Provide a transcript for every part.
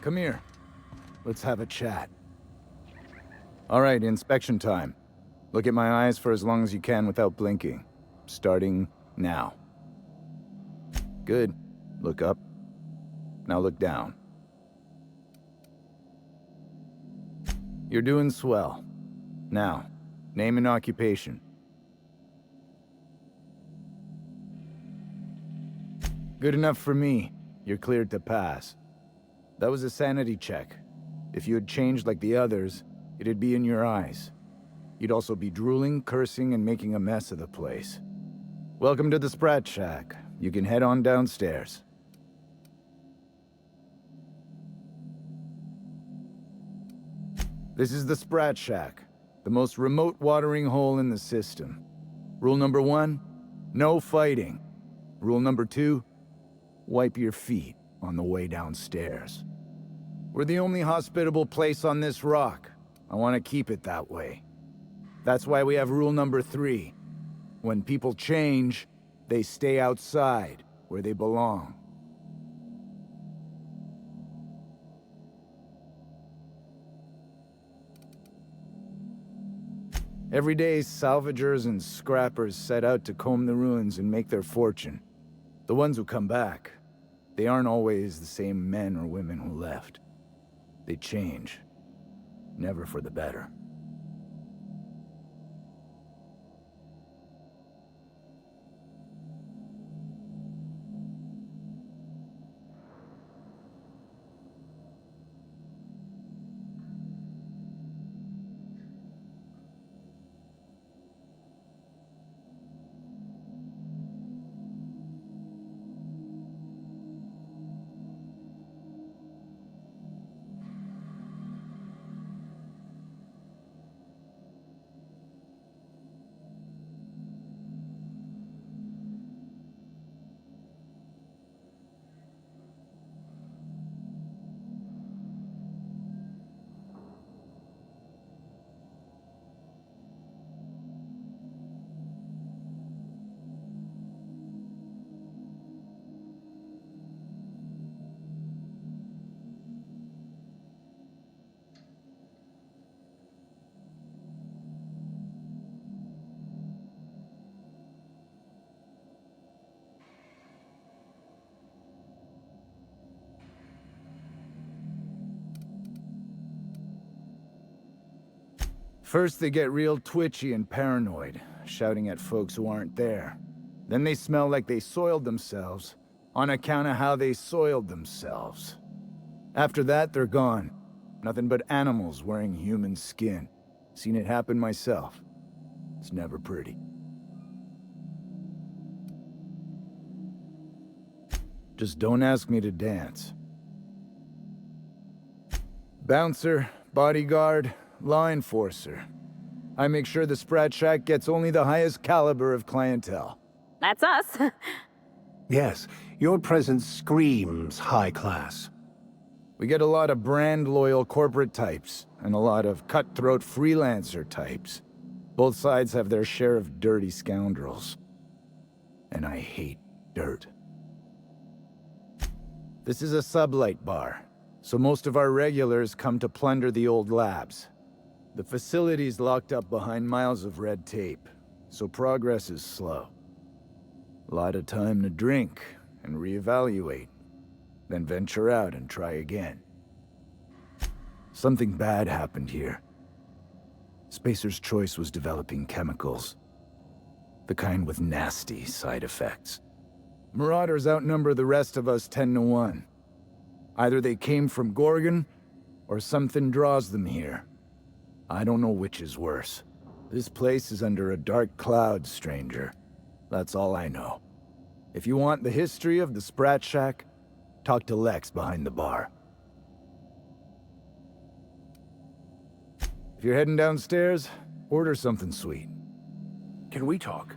Come here. Let's have a chat. All right, inspection time. Look at my eyes for as long as you can without blinking. Starting now. Good. Look up. Now look down. You're doing swell. Now, name and occupation. Good enough for me. You're cleared to pass. That was a sanity check. If you had changed like the others, it'd be in your eyes. You'd also be drooling, cursing, and making a mess of the place. Welcome to the Sprat Shack. You can head on downstairs. This is the Sprat Shack, the most remote watering hole in the system. Rule number 1, no fighting. Rule number 2, wipe your feet on the way downstairs. We're the only hospitable place on this rock. I want to keep it that way. That's why we have rule number 3. When people change, they stay outside, where they belong. Every day, salvagers and scrappers set out to comb the ruins and make their fortune. The ones who come back, they aren't always the same men or women who left. They change, never for the better. First, they get real twitchy and paranoid, shouting at folks who aren't there. Then they smell like they soiled themselves, on account of how they soiled themselves. After that, they're gone. Nothing but animals wearing human skin. Seen it happen myself. It's never pretty. Just don't ask me to dance. Bouncer, bodyguard, law enforcer. I make sure the Sprat Shack gets only the highest caliber of clientele. That's us. Yes, your presence screams high class. We get a lot of brand-loyal corporate types, and a lot of cutthroat freelancer types. Both sides have their share of dirty scoundrels. And I hate dirt. This is a sublight bar, so most of our regulars come to plunder the old labs. The facility's locked up behind miles of red tape, so progress is slow. A lot of time to drink and reevaluate, then venture out and try again. Something bad happened here. Spacer's Choice was developing chemicals. The kind with nasty side effects. Marauders outnumber the rest of us 10 to 1. Either they came from Gorgon, or something draws them here. I don't know which is worse. This place is under a dark cloud, stranger. That's all I know. If you want the history of the Sprat Shack, talk to Lex behind the bar. If you're heading downstairs, order something sweet. Can we talk?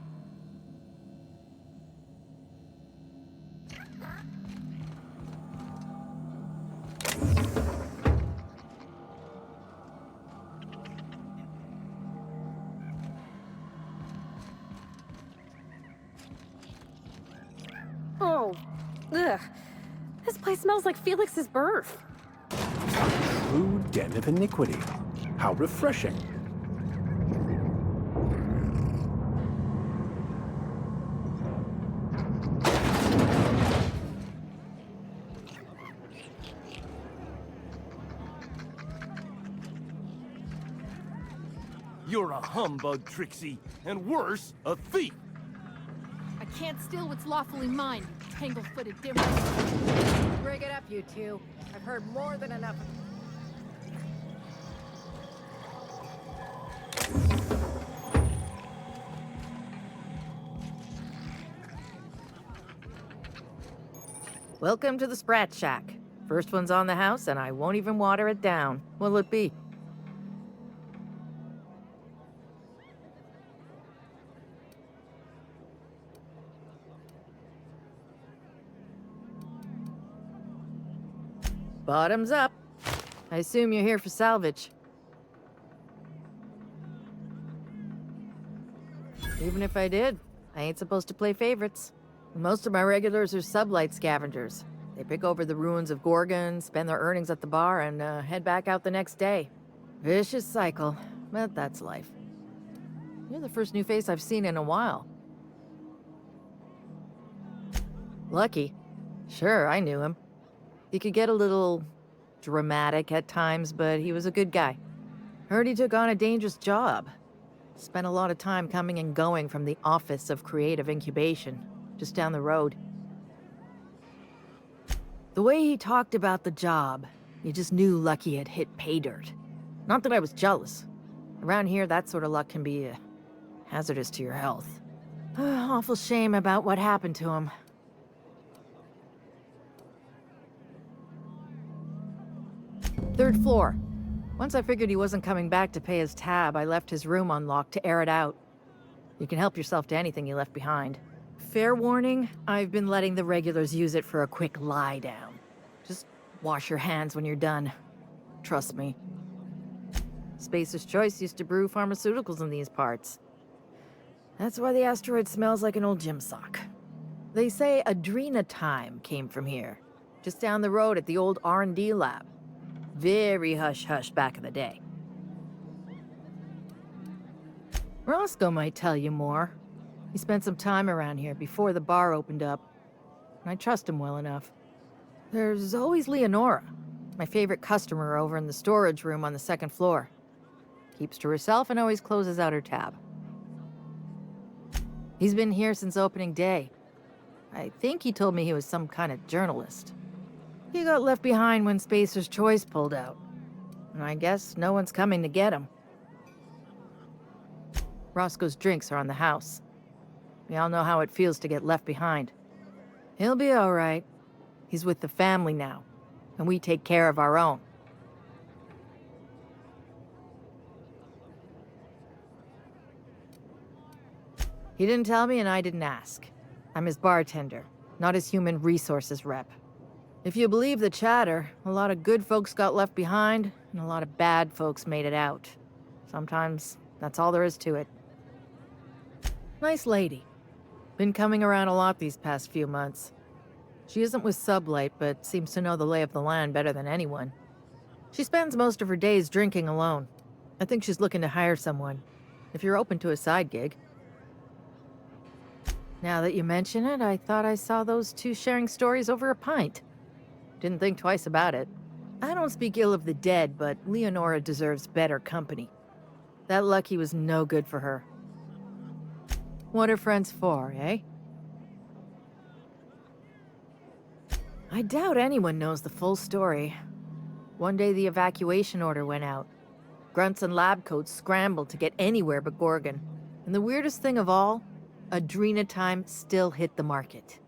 Oh, ugh. This place smells like Felix's birth. True den of iniquity. How refreshing. You're a humbug, Trixie, and worse, a thief. I can't steal what's lawfully mine, you tangle-footed dimwit. Break it up, you two. I've heard more than enough. Welcome to the Sprat Shack. First one's on the house, and I won't even water it down. What'll it be? Bottoms up. I assume you're here for salvage. Even if I did, I ain't supposed to play favorites. Most of my regulars are sublight scavengers. They pick over the ruins of Gorgon, spend their earnings at the bar, and head back out the next day. Vicious cycle, but that's life. You're the first new face I've seen in a while. Lucky. Sure, I knew him. He could get a little dramatic at times, but he was a good guy. Heard he took on a dangerous job. Spent a lot of time coming and going from the Office of Creative Incubation, just down the road. The way he talked about the job, you just knew Lucky had hit pay dirt. Not that I was jealous. Around here, that sort of luck can be hazardous to your health. Awful shame about what happened to him. Third floor. Once I figured he wasn't coming back to pay his tab, I left his room unlocked to air it out. You can help yourself to anything you left behind. Fair warning, I've been letting the regulars use it for a quick lie down. Just wash your hands when you're done. Trust me. Spacer's Choice used to brew pharmaceuticals in these parts. That's why the asteroid smells like an old gym sock. They say Adrenatime came from here, just down the road at the old R&D lab. Very hush-hush back in the day. Roscoe might tell you more. He spent some time around here before the bar opened up, and I trust him well enough. There's always Leonora, my favorite customer over in the storage room on the second floor. Keeps to herself and always closes out her tab. He's been here since opening day. I think he told me he was some kind of journalist. He got left behind when Spacer's Choice pulled out. And I guess no one's coming to get him. Roscoe's drinks are on the house. We all know how it feels to get left behind. He'll be all right. He's with the family now, and we take care of our own. He didn't tell me and I didn't ask. I'm his bartender, not his human resources rep. If you believe the chatter, a lot of good folks got left behind, and a lot of bad folks made it out. Sometimes that's all there is to it. Nice lady. Been coming around a lot these past few months. She isn't with Sublight, but seems to know the lay of the land better than anyone. She spends most of her days drinking alone. I think she's looking to hire someone, if you're open to a side gig. Now that you mention it, I thought I saw those two sharing stories over a pint. Didn't think twice about it. I don't speak ill of the dead, but Leonora deserves better company. That Lucky was no good for her. What are friends for, eh? I doubt anyone knows the full story. One day the evacuation order went out. Grunts and lab coats scrambled to get anywhere but Gorgon. And the weirdest thing of all, Adrenatime still hit the market.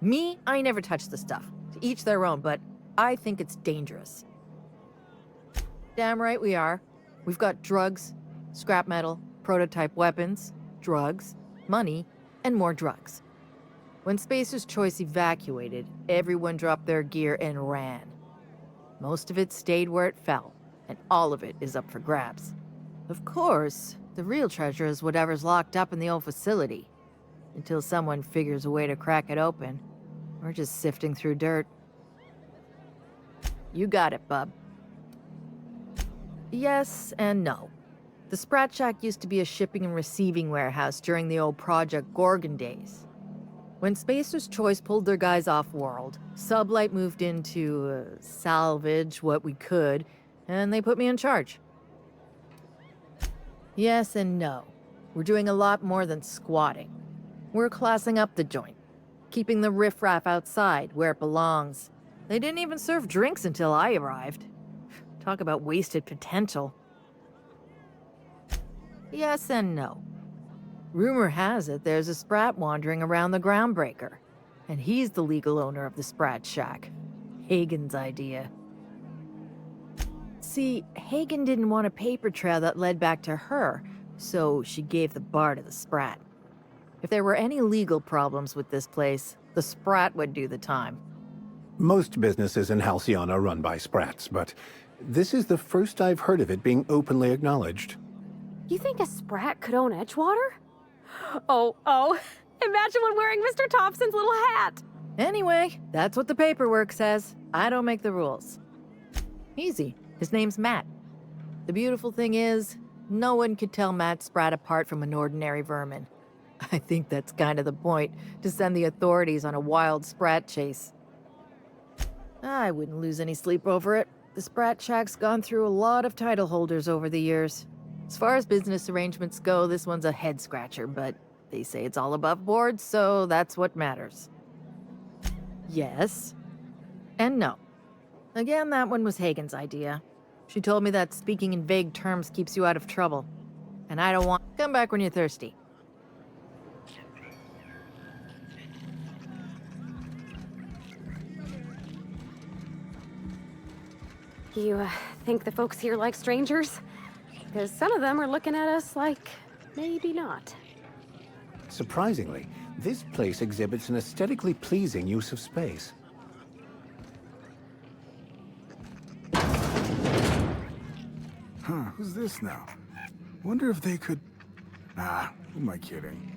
Me, I never touched the stuff. To each their own, but I think it's dangerous. Damn right we are. We've got drugs, scrap metal, prototype weapons, drugs, money, and more drugs. When Spacer's Choice evacuated, everyone dropped their gear and ran. Most of it stayed where it fell, and all of it is up for grabs. Of course, the real treasure is whatever's locked up in the old facility. Until someone figures a way to crack it open, we're just sifting through dirt. You got it, bub. Yes and no. The Sprat Shack used to be a shipping and receiving warehouse during the old Project Gorgon days. When Spacer's Choice pulled their guys off-world, Sublight moved in to salvage what we could, and they put me in charge. Yes and no. We're doing a lot more than squatting. We're classing up the joint, keeping the riffraff outside where it belongs. They didn't even serve drinks until I arrived. Talk about wasted potential. Yes and no. Rumor has it there's a Sprat wandering around the Groundbreaker, and he's the legal owner of the Sprat Shack. Hagen's idea. See, Hagen didn't want a paper trail that led back to her, so she gave the bar to the Sprat. If there were any legal problems with this place, the Sprat would do the time. Most businesses in Halcyon are run by Sprats, but this is the first I've heard of it being openly acknowledged. You think a Sprat could own Edgewater? Oh, imagine one wearing Mr. Thompson's little hat! Anyway, that's what the paperwork says. I don't make the rules. Easy. His name's Matt. The beautiful thing is, no one could tell Matt Sprat apart from an ordinary vermin. I think that's kind of the point, to send the authorities on a wild Sprat chase. I wouldn't lose any sleep over it. The Sprat Shack's gone through a lot of title holders over the years. As far as business arrangements go, this one's a head-scratcher, but they say it's all above board, so that's what matters. Yes. And no. Again, that one was Hagen's idea. She told me that speaking in vague terms keeps you out of trouble. And I don't want... Come back when you're thirsty. You think the folks here like strangers? Because some of them are looking at us like, maybe not. Surprisingly, this place exhibits an aesthetically pleasing use of space. Huh, who's this now? Wonder if they could... Ah, who am I kidding?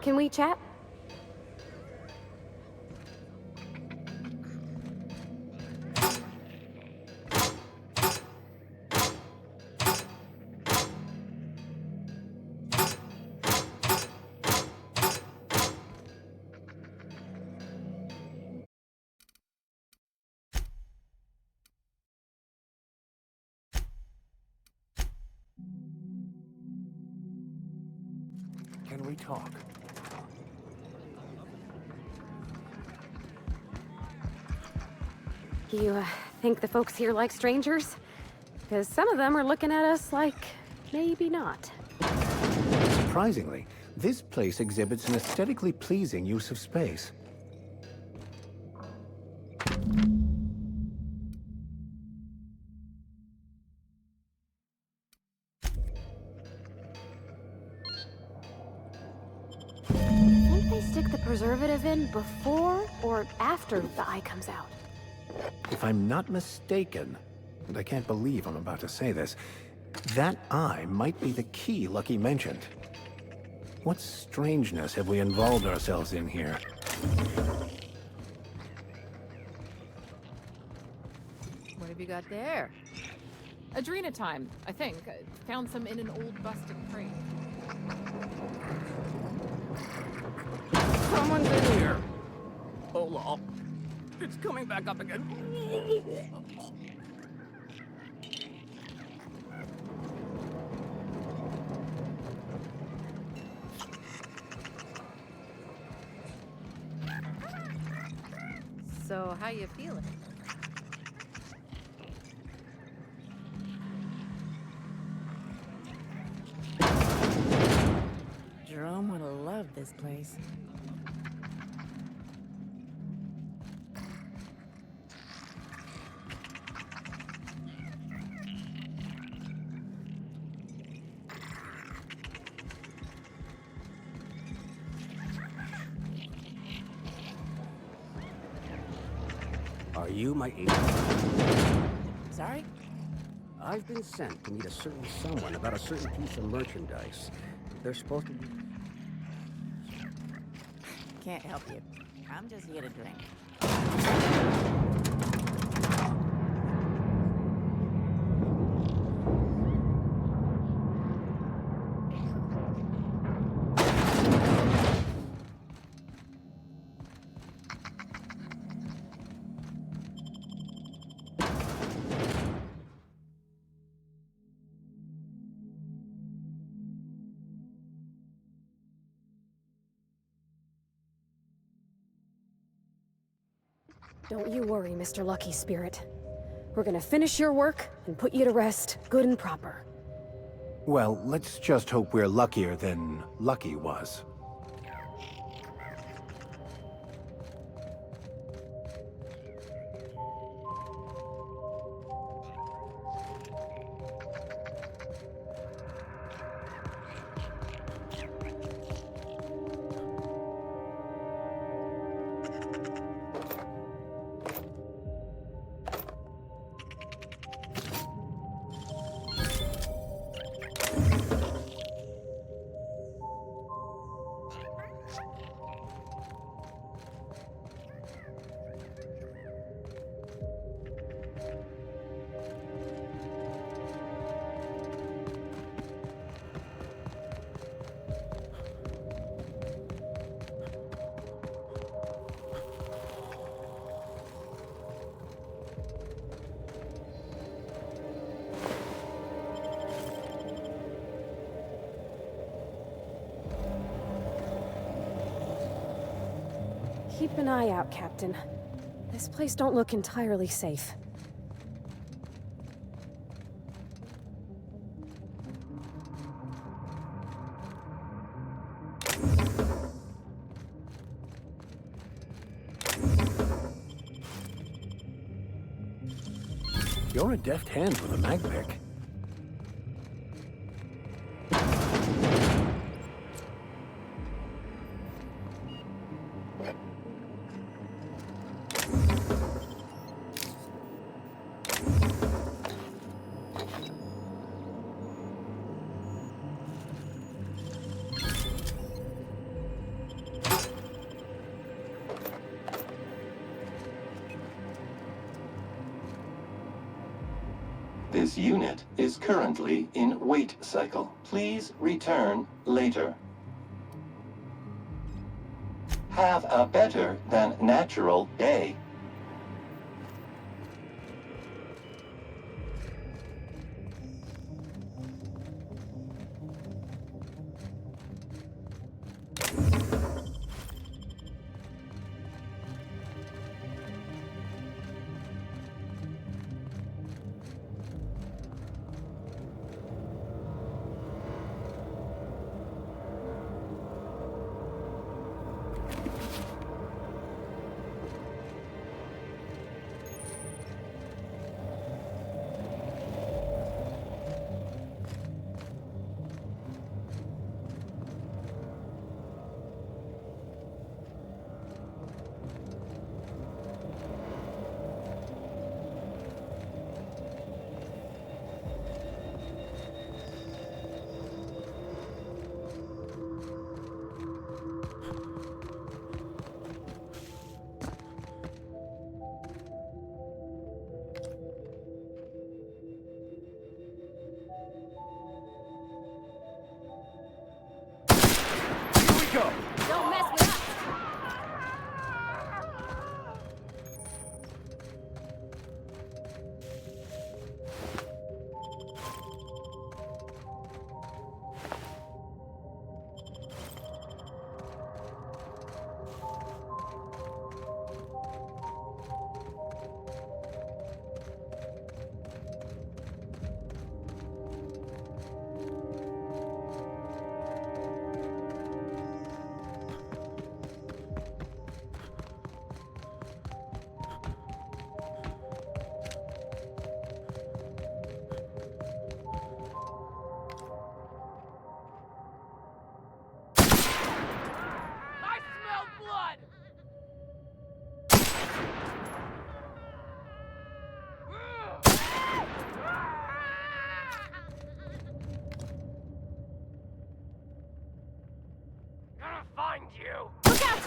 Can we chat? Can we talk? You think the folks here like strangers? Because some of them are looking at us like maybe not. Surprisingly, this place exhibits an aesthetically pleasing use of space. Think they stick the preservative in before or after the eye comes out? If I'm not mistaken, and I can't believe I'm about to say this, that eye might be the key Lucky mentioned. What strangeness have we involved ourselves in here? What have you got there? Adrenatime, I think. Found some in an old busted crate. Someone's in here! Hold on. It's coming back up again. So, how you feeling? Jerome would have loved this place. Are you my agent? Sorry? I've been sent to meet a certain someone about a certain piece of merchandise. They're supposed to be... Can't help you. I'm just here to drink. Don't you worry, Mr. Lucky Spirit. We're gonna finish your work and put you to rest, good and proper. Well, let's just hope we're luckier than Lucky was. Keep an eye out, Captain. This place don't look entirely safe. You're a deft hand with a mag pick. This unit is currently in wait cycle. Please return later. Have a better than natural day. Go! Don't mess with us! I smell blood! Gonna find you! Look out!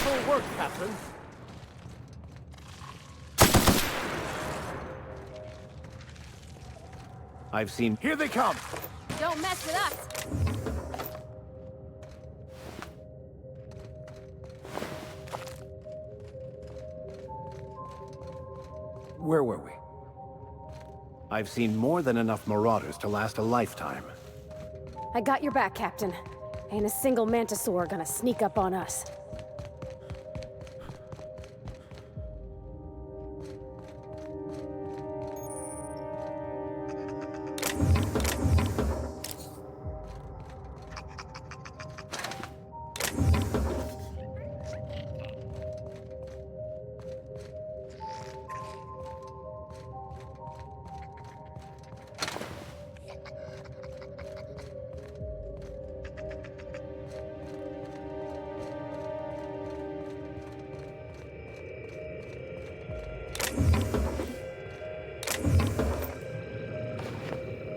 Wonderful work, Captain. I've seen... Here they come! Don't mess with us! Where were we? I've seen more than enough marauders to last a lifetime. I got your back, Captain. Ain't a single mantisaur gonna sneak up on us.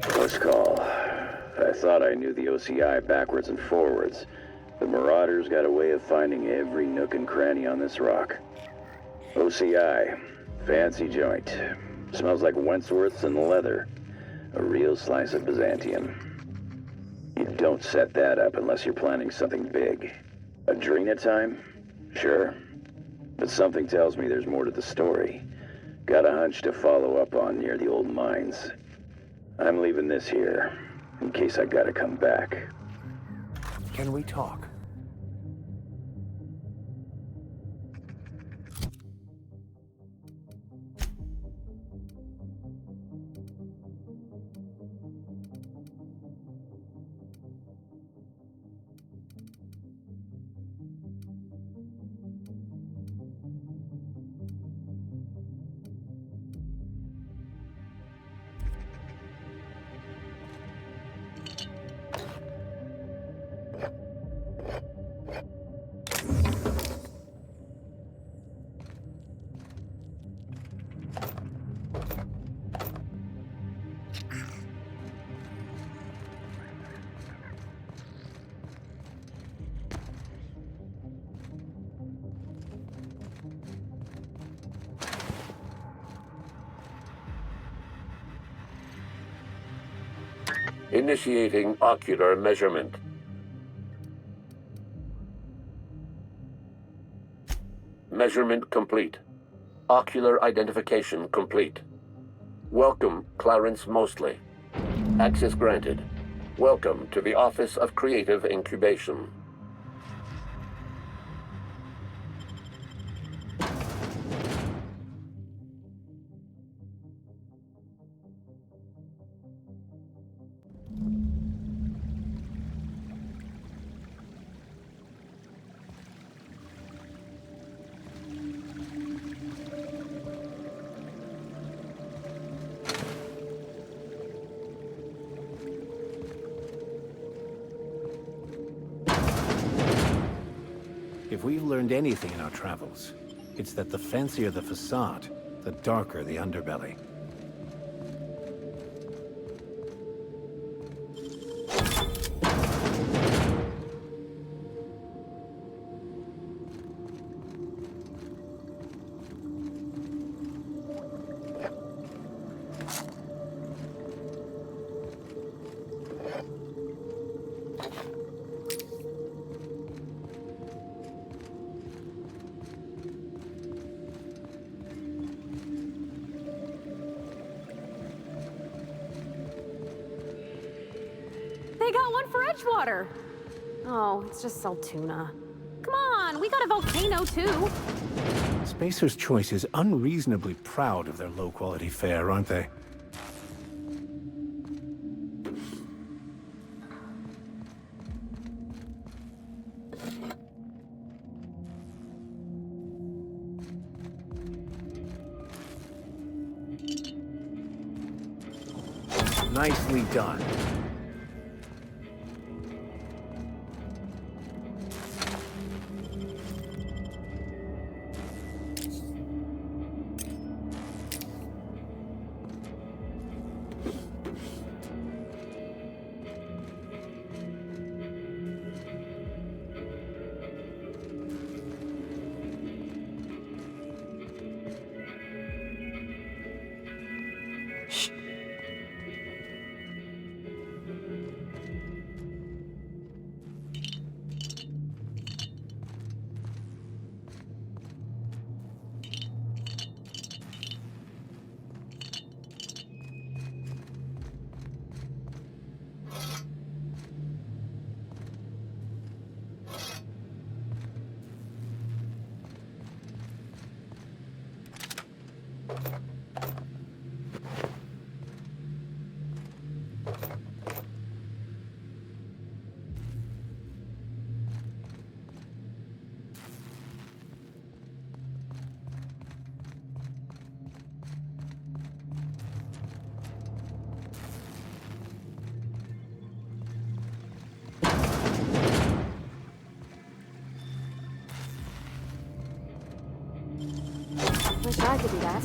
Close call. I thought I knew the OCI backwards and forwards, but Marauders got a way of finding every nook and cranny on this rock. OCI. Fancy joint. Smells like Wentworth's and leather. A real slice of Byzantium. You don't set that up unless you're planning something big. Adrena time? Sure. But something tells me there's more to the story. Got a hunch to follow up on near the old mines. I'm leaving this here, in case I gotta come back. Can we talk? Initiating ocular measurement. Measurement complete. Ocular identification complete. Welcome, Clarence Mostly. Access granted. Welcome to the Office of Creative Incubation. If we've learned anything in our travels, it's that the fancier the facade, the darker the underbelly. They got one for Edgewater. Oh, it's just Saltuna. Come on, we got a volcano too. Spacer's Choice is unreasonably proud of their low-quality fare, aren't they? Nicely done. Wish I could do that.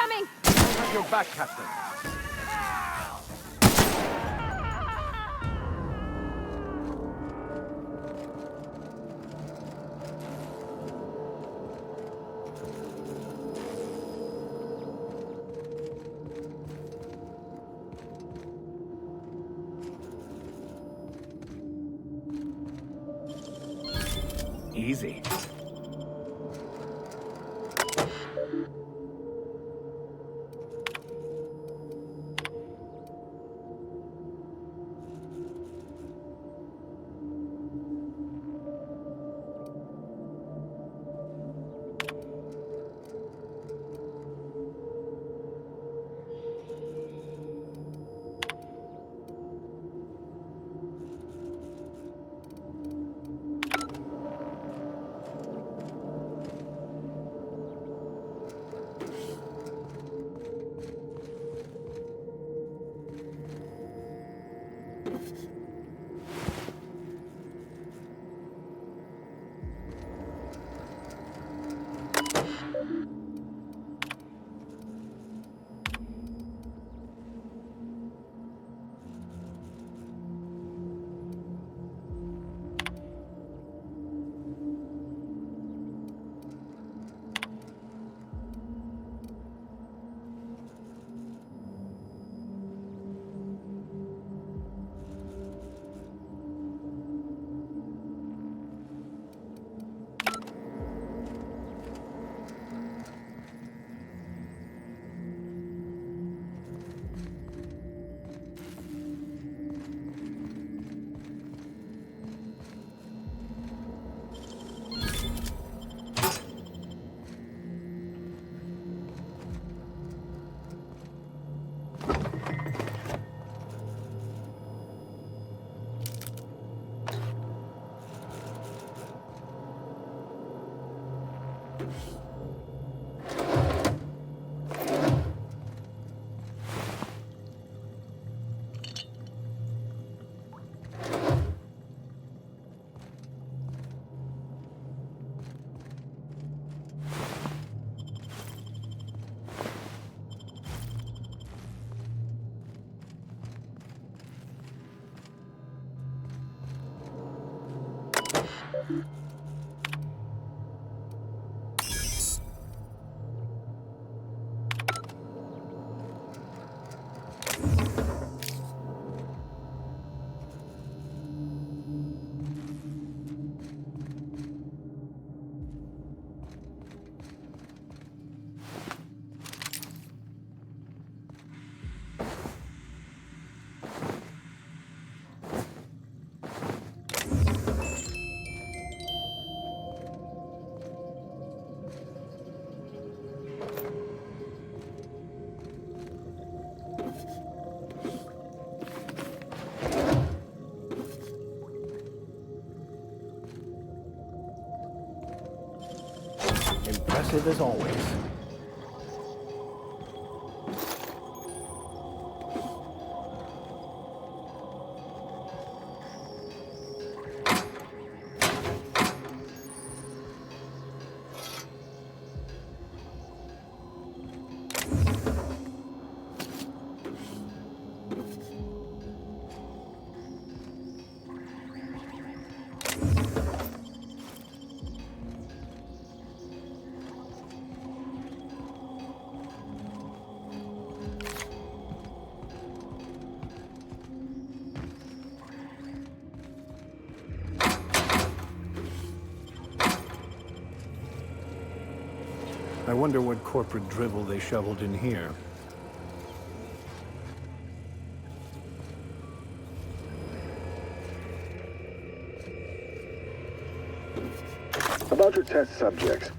coming! Have your back, Captain. Easy. Impressive as always. I wonder what corporate drivel they shoveled in here. About your test subjects,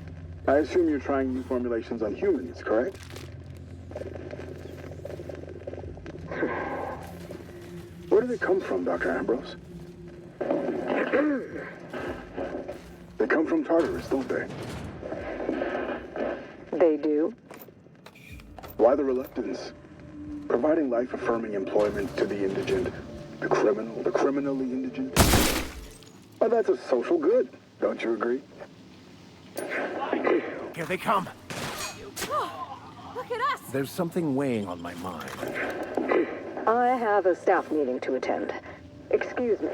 I assume you're trying new formulations on humans, correct? Where do they come from, Dr. Ambrose? They come from Tartarus, don't they? They do. Why the reluctance? Providing life-affirming employment to the indigent, the criminally indigent. Well, that's a social good, don't you agree? Here they come. Look Look at us! There's something weighing on my mind. I have a staff meeting to attend. Excuse me.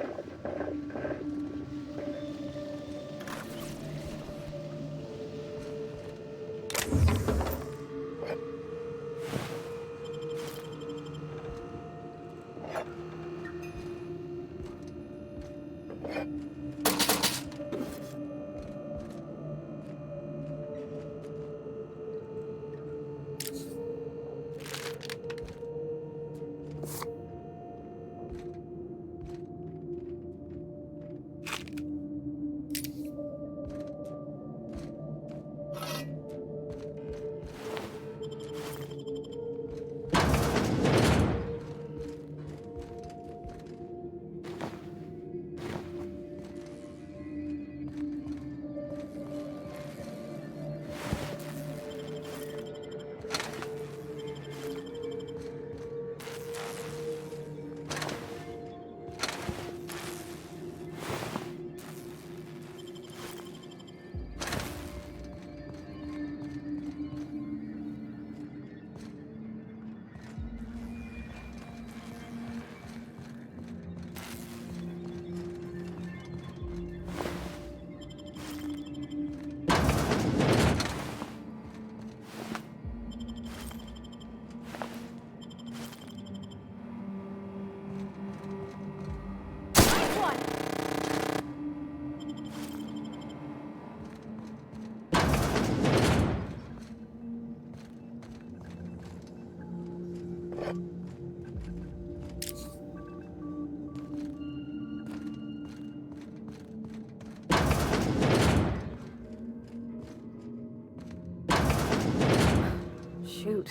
Shoot.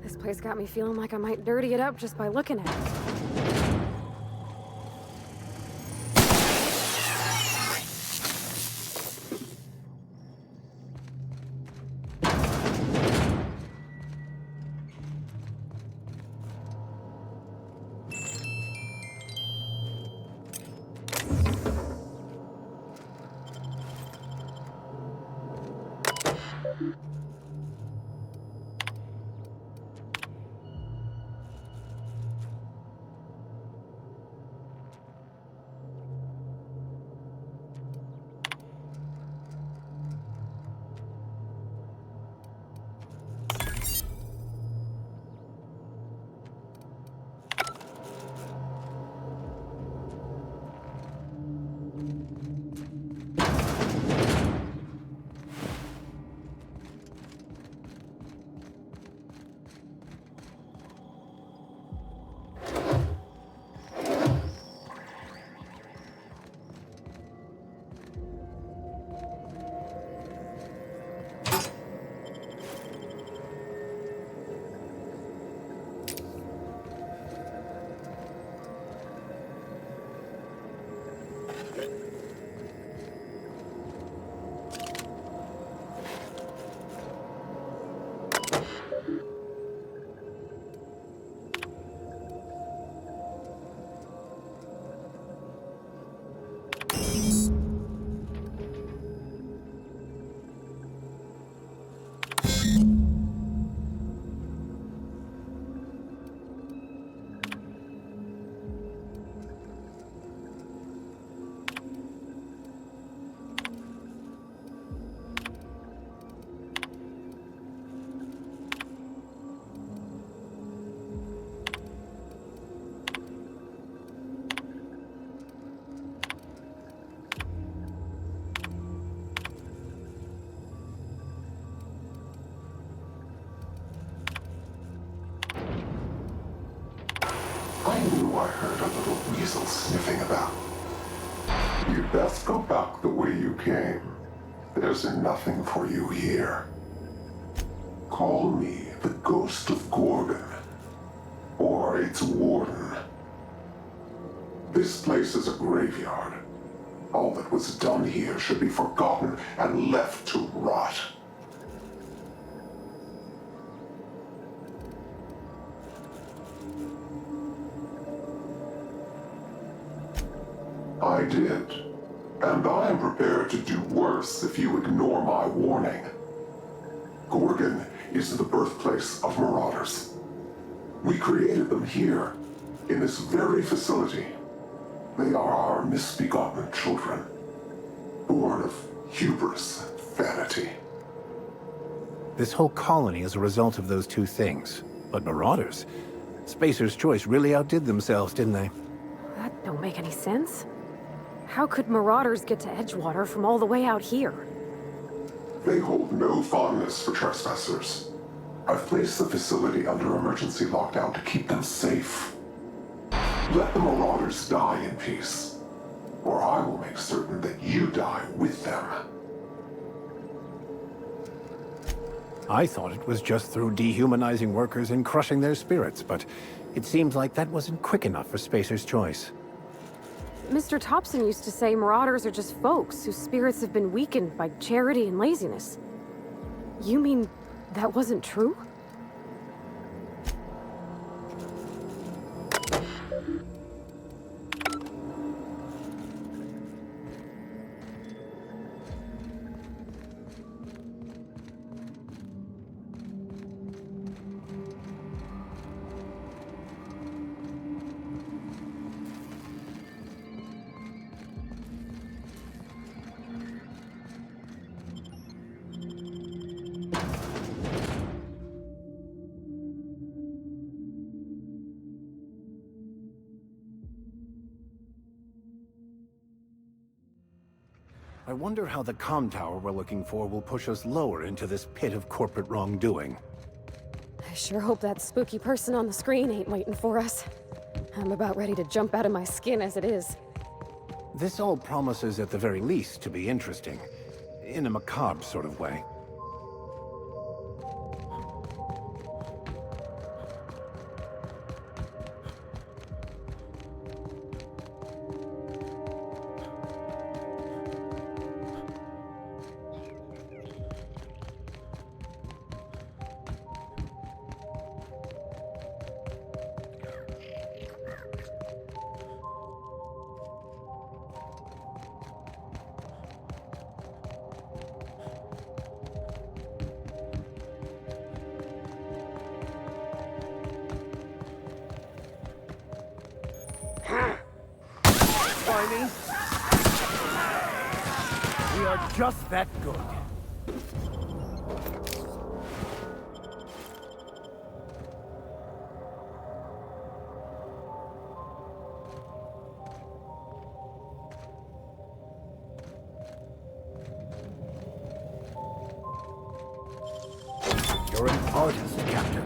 This place got me feeling like I might dirty it up just by looking at it. I knew I heard a little weasel sniffing about. You'd best go back the way you came. There's nothing for you here. Call me the Ghost of Gorgon, or its warden. This place is a graveyard. All that was done here should be forgotten and left to rot. I did, and I am prepared to do worse if you ignore my warning. Gorgon is the birthplace of marauders. We created them here, in this very facility. They are our misbegotten children, born of hubris and vanity. This whole colony is a result of those two things. But marauders? Spacer's Choice really outdid themselves, didn't they? That don't make any sense. How could marauders get to Edgewater from all the way out here? They hold no fondness for trespassers. I've placed the facility under emergency lockdown to keep them safe. Let the marauders die in peace, or I will make certain that you die with them. I thought it was just through dehumanizing workers and crushing their spirits, but it seems like that wasn't quick enough for Spacer's Choice. Mr. Thompson used to say marauders are just folks whose spirits have been weakened by charity and laziness. You mean that wasn't true? I wonder how the comm tower we're looking for will push us lower into this pit of corporate wrongdoing. I sure hope that spooky person on the screen ain't waiting for us. I'm about ready to jump out of my skin as it is. This all promises, at the very least, to be interesting. In a macabre sort of way. We are just that good. You're an artist, Captain.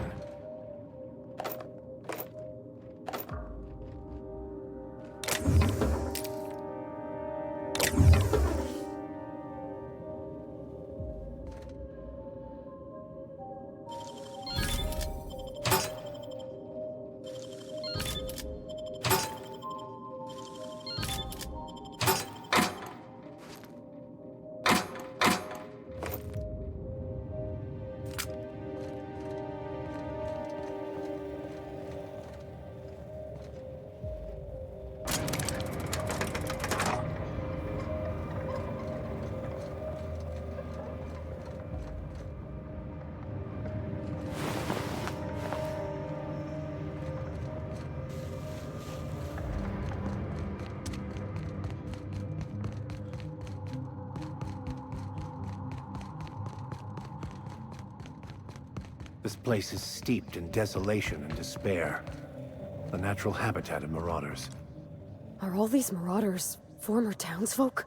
This place is steeped in desolation and despair. The natural habitat of marauders. Are all these marauders former townsfolk?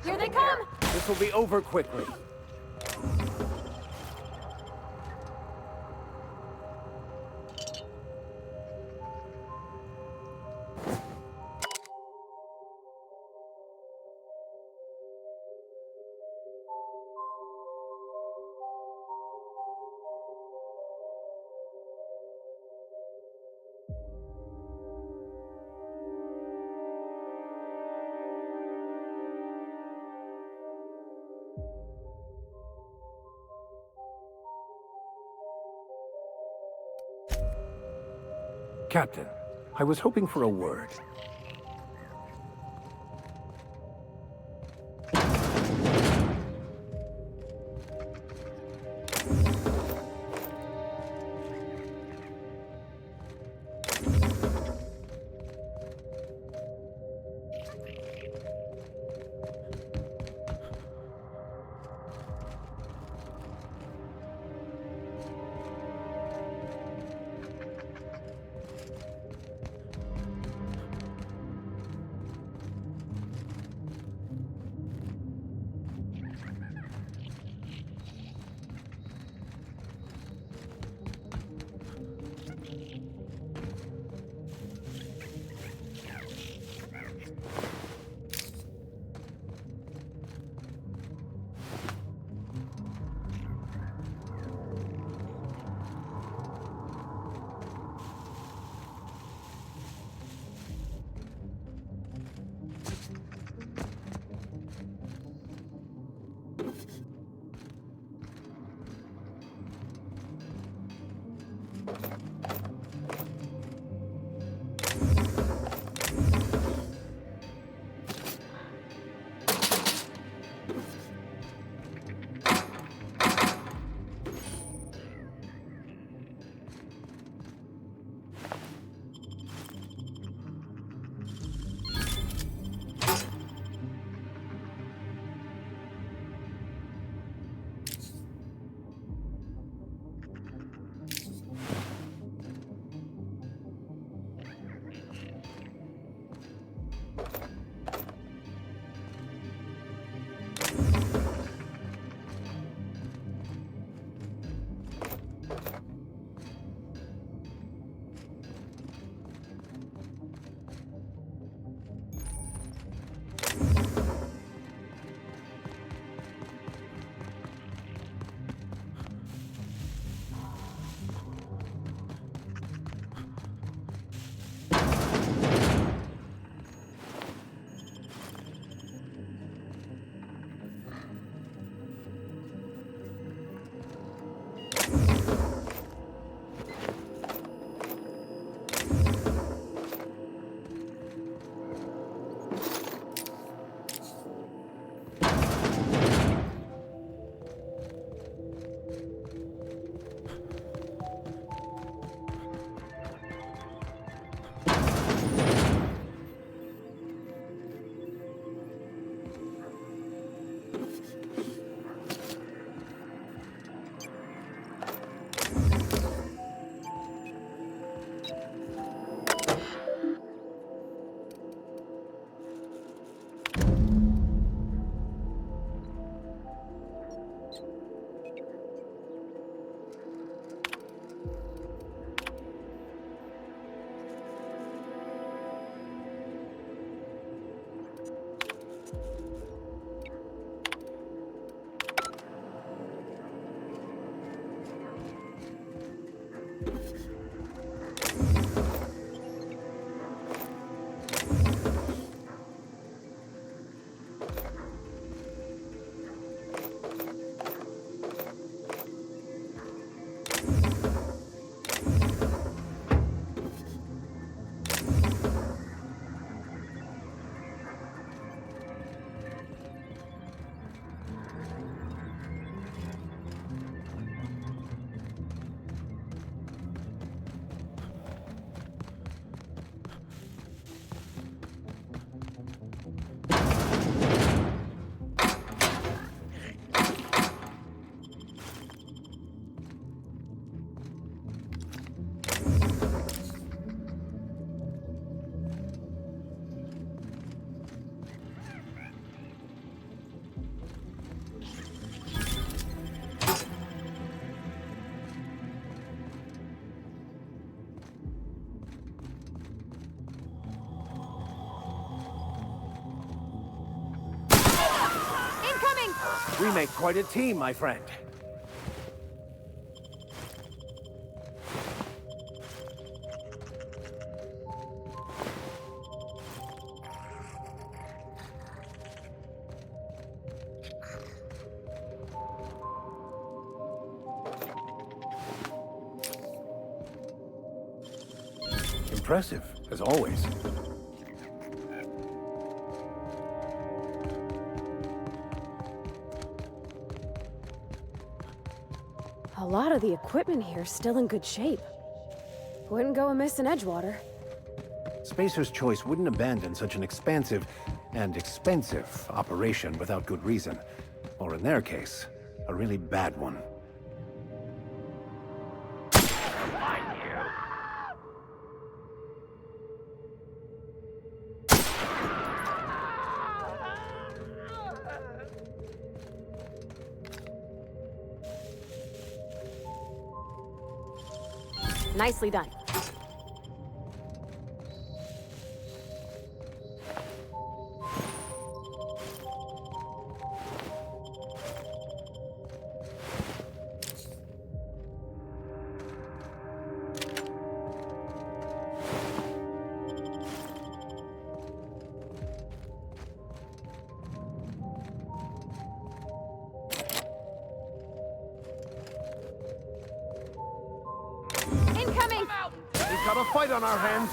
Here they come! This will be over quickly. Captain, I was hoping for a word. We make quite a team, my friend. Impressive, as always. A lot of the equipment here is still in good shape. Wouldn't go amiss in Edgewater. Spacer's Choice wouldn't abandon such an expansive and expensive operation without good reason. Or in their case, a really bad one. Nicely done. Incoming! We've got a fight on our hands.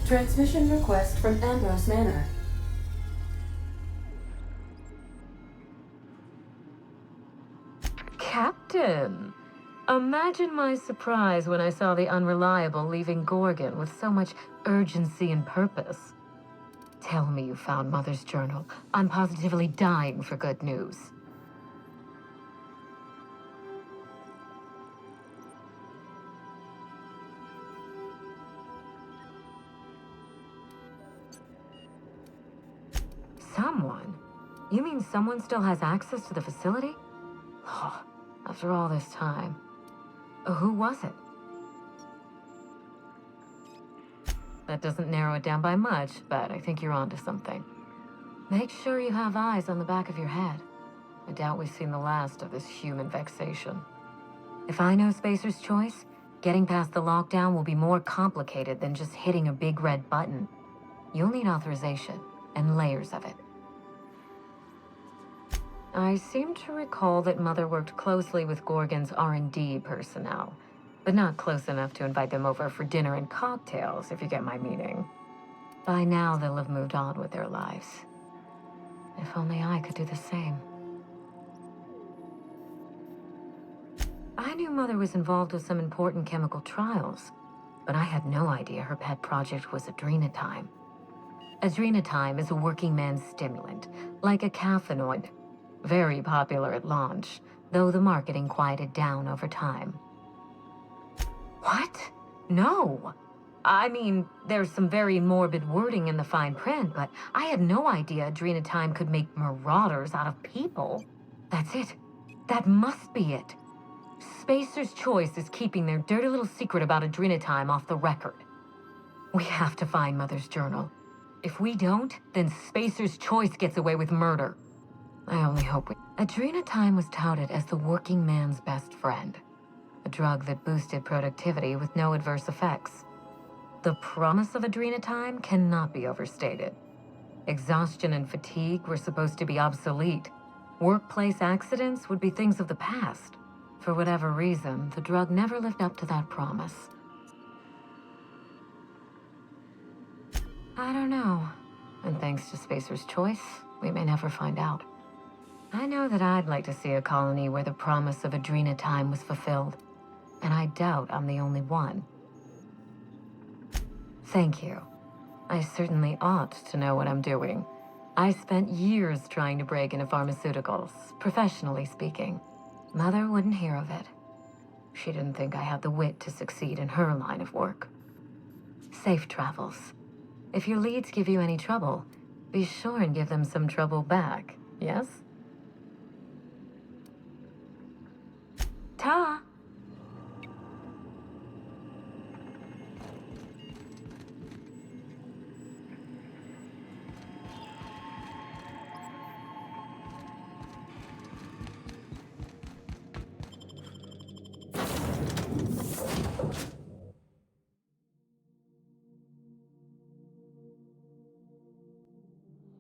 Transmission request from Ambrose Manor. Captain! Imagine my surprise when I saw the Unreliable leaving Gorgon with so much urgency and purpose. Tell me you found Mother's journal. I'm positively dying for good news. Someone? You mean someone still has access to the facility? Oh, after all this time. Who was it? That doesn't narrow it down by much, but I think you're onto something. Make sure you have eyes on the back of your head. I doubt we've seen the last of this human vexation. If I know Spacer's choice, getting past the lockdown will be more complicated than just hitting a big red button. You'll need authorization, and layers of it. I seem to recall that Mother worked closely with Gorgon's R&D personnel, but not close enough to invite them over for dinner and cocktails, if you get my meaning. By now, they'll have moved on with their lives. If only I could do the same. I knew Mother was involved with some important chemical trials, but I had no idea her pet project was adrenatime. Adrenatime is a working man's stimulant, like a caffeinoid. Very popular at launch, though the marketing quieted down over time. What? No! I mean, there's some very morbid wording in the fine print, but I had no idea adrenatime could make marauders out of people. That's it. That must be it. Spacer's Choice is keeping their dirty little secret about adrenatime off the record. We have to find Mother's journal. If we don't, then Spacer's Choice gets away with murder. I only hope we... Adrenatime was touted as the working man's best friend. A drug that boosted productivity with no adverse effects. The promise of adrenatime cannot be overstated. Exhaustion and fatigue were supposed to be obsolete. Workplace accidents would be things of the past. For whatever reason, the drug never lived up to that promise. I don't know. And thanks to Spacer's Choice, we may never find out. I know that I'd like to see a colony where the promise of adrenatime was fulfilled, and I doubt I'm the only one. Thank you. I certainly ought to know what I'm doing. I spent years trying to break into pharmaceuticals, professionally speaking. Mother wouldn't hear of it. She didn't think I had the wit to succeed in her line of work. Safe travels. If your leads give you any trouble, be sure and give them some trouble back, yes? Ta!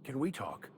Can we talk?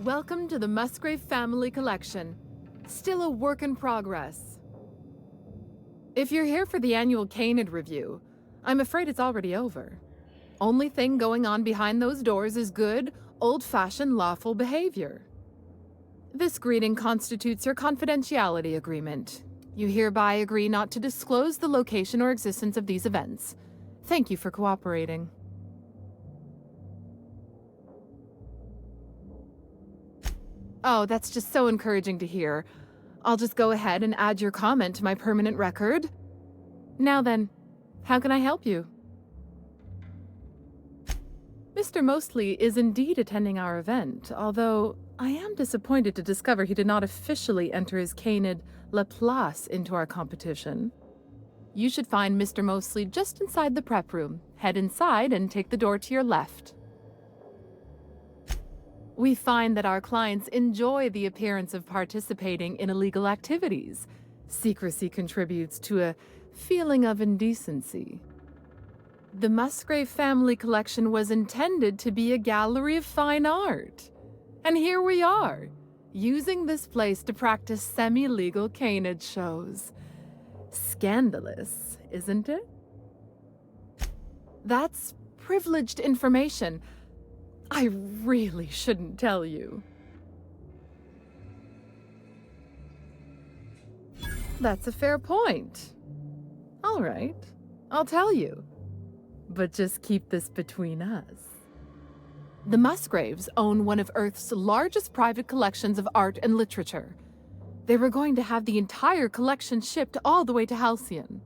Welcome to the Musgrave Family Collection. Still a work in progress. If you're here for the annual Canid review, I'm afraid it's already over. Only thing going on behind those doors is good, old-fashioned lawful behavior. This greeting constitutes your confidentiality agreement. You hereby agree not to disclose the location or existence of these events. Thank you for cooperating. Oh, that's just so encouraging to hear. I'll just go ahead and add your comment to my permanent record. Now then, how can I help you? Mr. Mostly is indeed attending our event, although I am disappointed to discover he did not officially enter his Canid La Place into our competition. You should find Mr. Mostly just inside the prep room. Head inside and take the door to your left. We find that our clients enjoy the appearance of participating in illegal activities. Secrecy contributes to a feeling of indecency. The Musgrave Family Collection was intended to be a gallery of fine art. And here we are, using this place to practice semi-legal Canid shows. Scandalous, isn't it? That's privileged information. I really shouldn't tell you. That's a fair point. All right, I'll tell you. But just keep this between us. The Musgraves own one of Earth's largest private collections of art and literature. They were going to have the entire collection shipped all the way to Halcyon.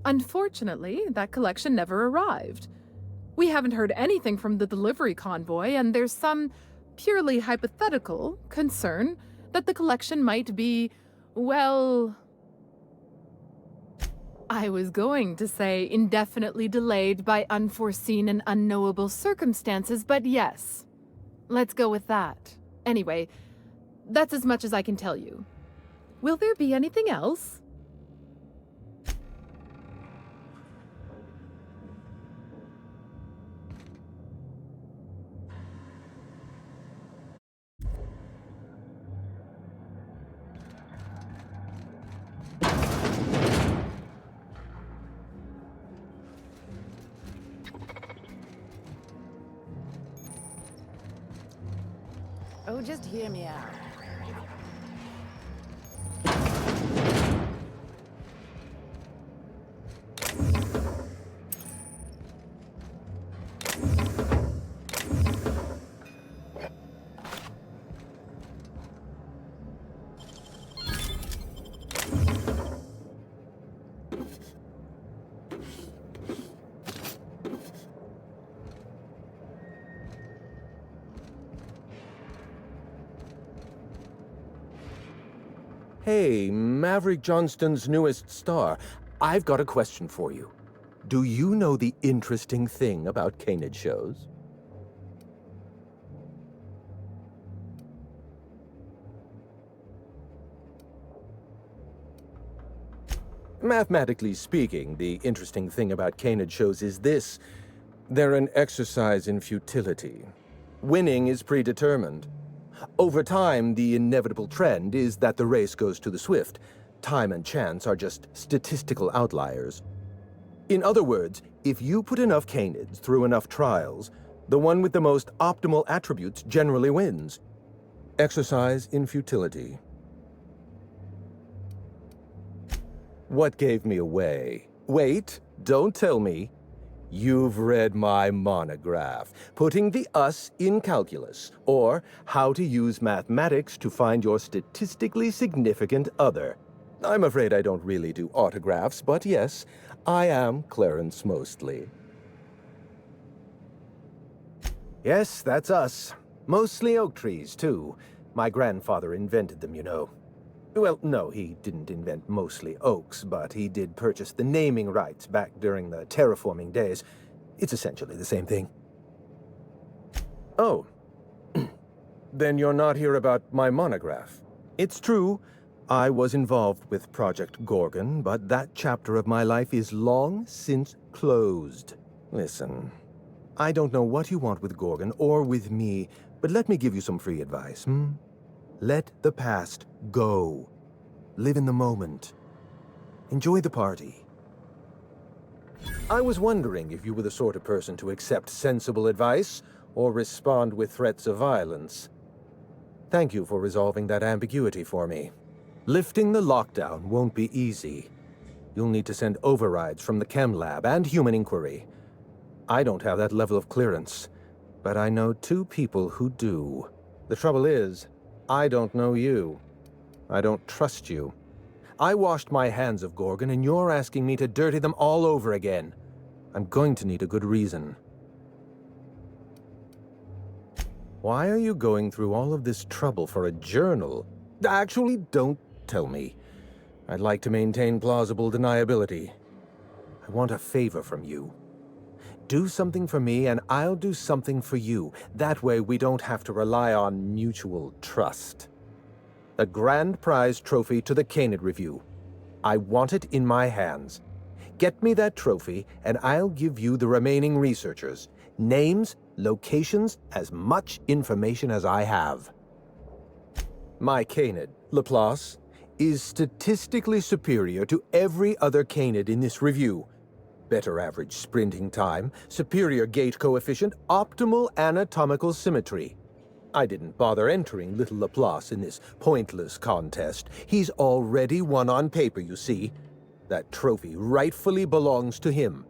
Unfortunately, that collection never arrived. We haven't heard anything from the delivery convoy, and there's some purely hypothetical concern that the collection might be, well, I was going to say indefinitely delayed by unforeseen and unknowable circumstances, but yes, let's go with that. Anyway, that's as much as I can tell you. Will there be anything else? Oh, just hear me out. Hey, Maverick Johnston's newest star. I've got a question for you. Do you know the interesting thing about Canid shows? Mathematically speaking, the interesting thing about Canid shows is this. They're an exercise in futility. Winning is predetermined. Over time, the inevitable trend is that the race goes to the swift. Time and chance are just statistical outliers. In other words, if you put enough Canids through enough trials, the one with the most optimal attributes generally wins. Exercise in futility. What gave me away? Wait, don't tell me. You've read my monograph, Putting the Us in Calculus, or How to Use Mathematics to Find Your Statistically Significant Other. I'm afraid I don't really do autographs, but yes, I am Clarence Mostly. Yes, that's us. Mostly oak trees, too. My grandfather invented them, you know. Well, no, he didn't invent mostly oaks, but he did purchase the naming rights back during the terraforming days. It's essentially the same thing. Oh. Then you're not here about my monograph. It's true, I was involved with Project Gorgon, but that chapter of my life is long since closed. Listen, I don't know what you want with Gorgon or with me, but let me give you some free advice, Let the past go. Live in the moment. Enjoy the party. I was wondering if you were the sort of person to accept sensible advice or respond with threats of violence. Thank you for resolving that ambiguity for me. Lifting the lockdown won't be easy. You'll need to send overrides from the chem lab and human inquiry. I don't have that level of clearance, but I know 2 people who do. The trouble is, I don't know you. I don't trust you. I washed my hands of Gorgon, and you're asking me to dirty them all over again. I'm going to need a good reason. Why are you going through all of this trouble for a journal? Actually, don't tell me. I'd like to maintain plausible deniability. I want a favor from you. Do something for me, and I'll do something for you. That way, we don't have to rely on mutual trust. A grand prize trophy to the Canid Review. I want it in my hands. Get me that trophy, and I'll give you the remaining researchers. Names, locations, as much information as I have. My Canid, Laplace, is statistically superior to every other Canid in this review. Better average sprinting time, superior gait coefficient, optimal anatomical symmetry. I didn't bother entering little Laplace in this pointless contest. He's already won on paper, you see. That trophy rightfully belongs to him.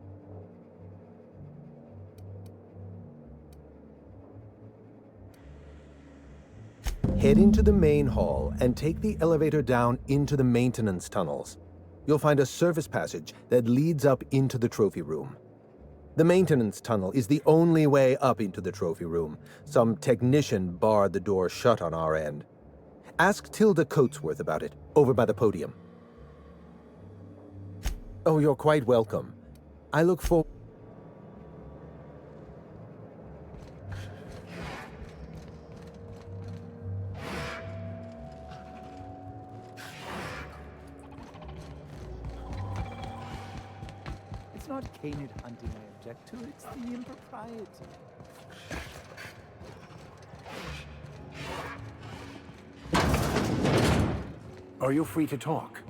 Head into the main hall and take the elevator down into the maintenance tunnels. You'll find a service passage that leads up into the trophy room. The maintenance tunnel is the only way up into the trophy room. Some technician barred the door shut on our end. Ask Tilda Coatsworth about it, over by the podium. Oh, you're quite welcome. I look forward... It's not Canid hunting I object to, it's the impropriety. Are you free to talk?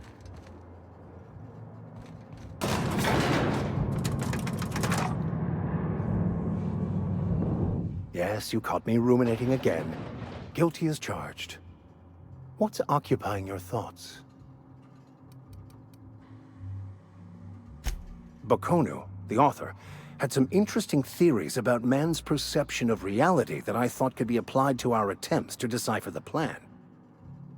Yes, you caught me ruminating again. Guilty as charged. What's occupying your thoughts? Bakonu, the author, had some interesting theories about man's perception of reality that I thought could be applied to our attempts to decipher the plan.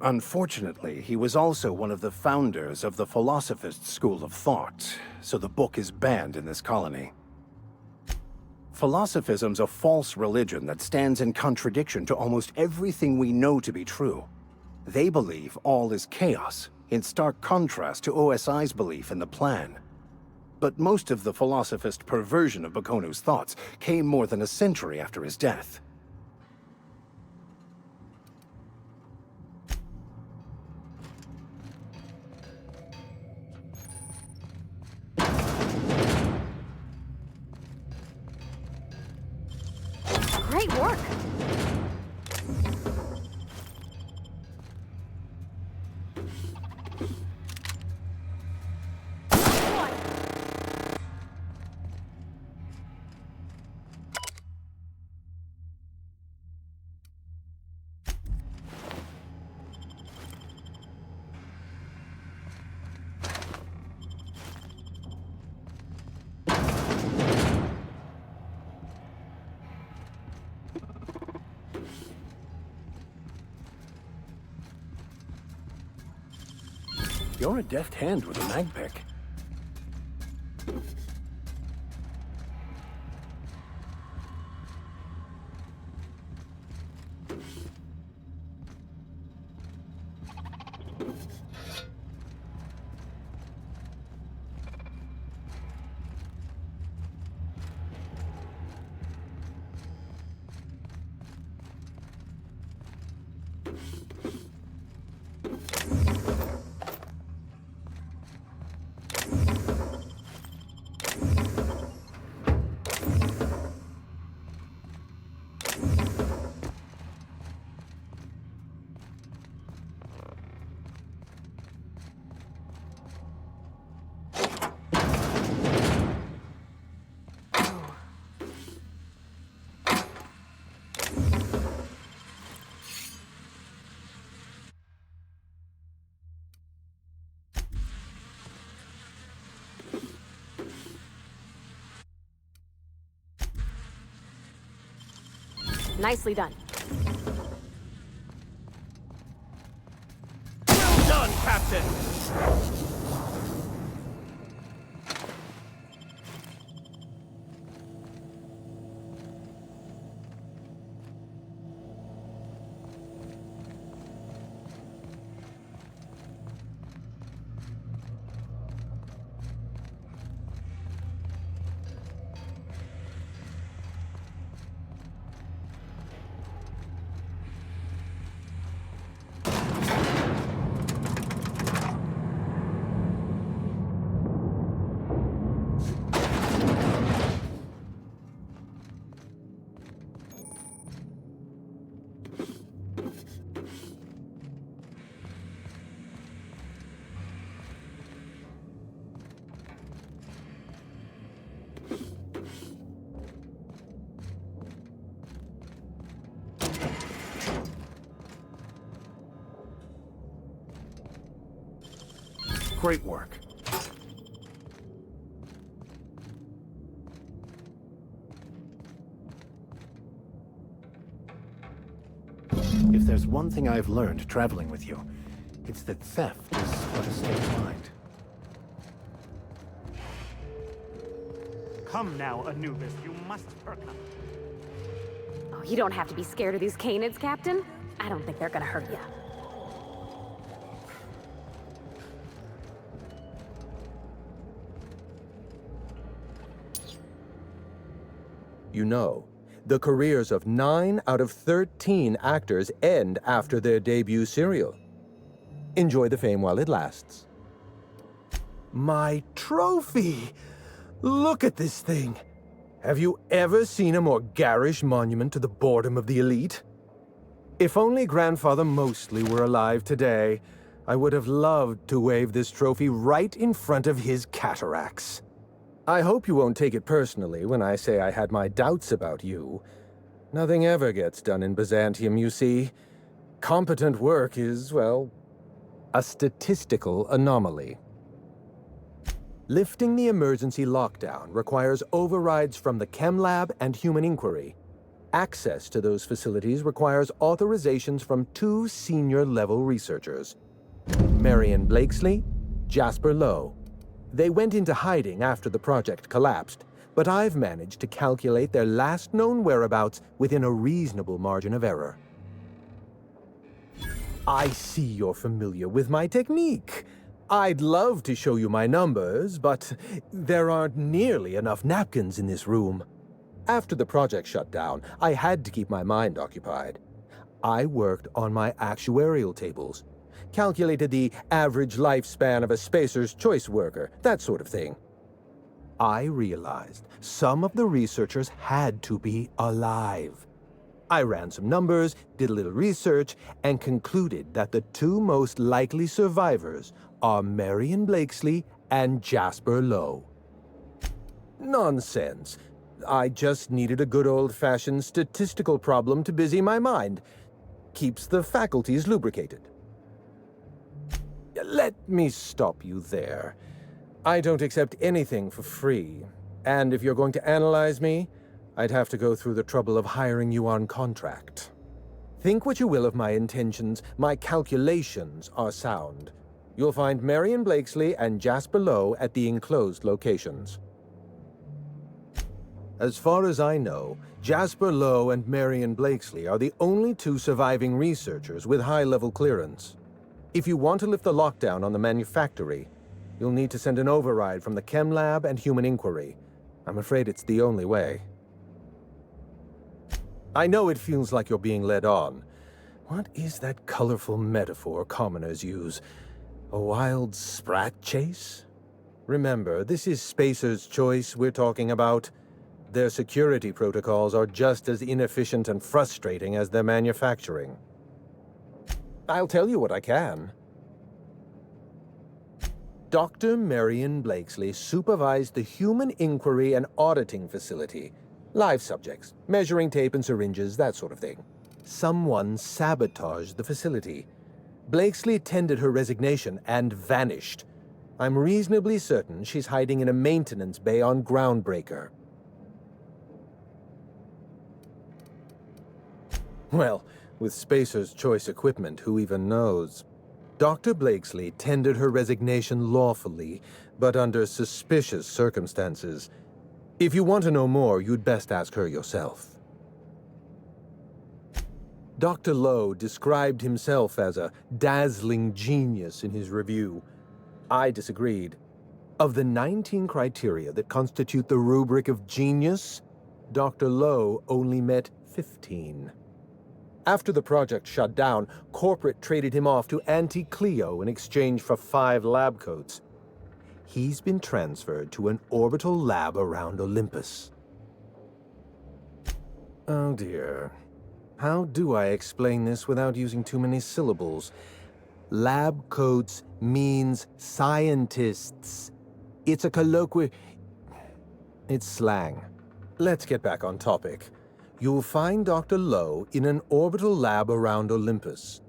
Unfortunately, he was also one of the founders of the Philosophist school of thought, so the book is banned in this colony. Philosophism's a false religion that stands in contradiction to almost everything we know to be true. They believe all is chaos, in stark contrast to OSI's belief in the plan. But most of the philosophist perversion of Bakonu's thoughts came more than a century after his death. Great work! You're a deft hand with a mag pick. Nicely done. Well done, Captain! Great work. If there's one thing I've learned traveling with you, it's that theft is what a state of mind. Come now, Anubis, you must perk up. Oh, you don't have to be scared of these canids, Captain. I don't think they're gonna hurt you. You know, the careers of 9 out of 13 actors end after their debut serial. Enjoy the fame while it lasts. My trophy! Look at this thing! Have you ever seen a more garish monument to the boredom of the elite? If only Grandfather Mostly were alive today, I would have loved to wave this trophy right in front of his cataracts. I hope you won't take it personally when I say I had my doubts about you. Nothing ever gets done in Byzantium, you see. Competent work is, well, a statistical anomaly. Lifting the emergency lockdown requires overrides from the Chem Lab and Human Inquiry. Access to those facilities requires authorizations from 2 senior-level researchers, Marion Blakesley, Jasper Lowe. They went into hiding after the project collapsed, but I've managed to calculate their last known whereabouts within a reasonable margin of error. I see you're familiar with my technique. I'd love to show you my numbers, but there aren't nearly enough napkins in this room. After the project shut down, I had to keep my mind occupied. I worked on my actuarial tables, calculated the average lifespan of a Spacer's Choice worker, that sort of thing. I realized some of the researchers had to be alive. I ran some numbers, did a little research, and concluded that the 2 most likely survivors are Marion Blakesley and Jasper Lowe. Nonsense. I just needed a good old-fashioned statistical problem to busy my mind. Keeps the faculties lubricated. Let me stop you there. I don't accept anything for free, and if you're going to analyze me, I'd have to go through the trouble of hiring you on contract. Think what you will of my intentions, my calculations are sound. You'll find Marion Blakesley and Jasper Lowe at the enclosed locations. As far as I know, Jasper Lowe and Marion Blakesley are the only 2 surviving researchers with high-level clearance. If you want to lift the lockdown on the manufactory, you'll need to send an override from the Chem Lab and Human Inquiry. I'm afraid it's the only way. I know it feels like you're being led on. What is that colorful metaphor commoners use? A wild sprat chase? Remember, this is Spacer's Choice we're talking about. Their security protocols are just as inefficient and frustrating as their manufacturing. I'll tell you what I can. Dr. Marion Blakesley supervised the Human Inquiry and Auditing Facility. Live subjects, measuring tape and syringes, that sort of thing. Someone sabotaged the facility. Blakesley tendered her resignation and vanished. I'm reasonably certain she's hiding in a maintenance bay on Groundbreaker. Well, with Spacer's choice equipment, who even knows? Dr. Blakesley tendered her resignation lawfully, but under suspicious circumstances. If you want to know more, you'd best ask her yourself. Dr. Lowe described himself as a dazzling genius in his review. I disagreed. Of the 19 criteria that constitute the rubric of genius, Dr. Lowe only met 15. After the project shut down, corporate traded him off to Auntie Cleo in exchange for 5 lab coats. He's been transferred to an orbital lab around Olympus. Oh dear. How do I explain this without using too many syllables? Lab coats means scientists. It's a colloquial... It's slang. Let's get back on topic. You'll find Dr. Lowe in an orbital lab around Olympus.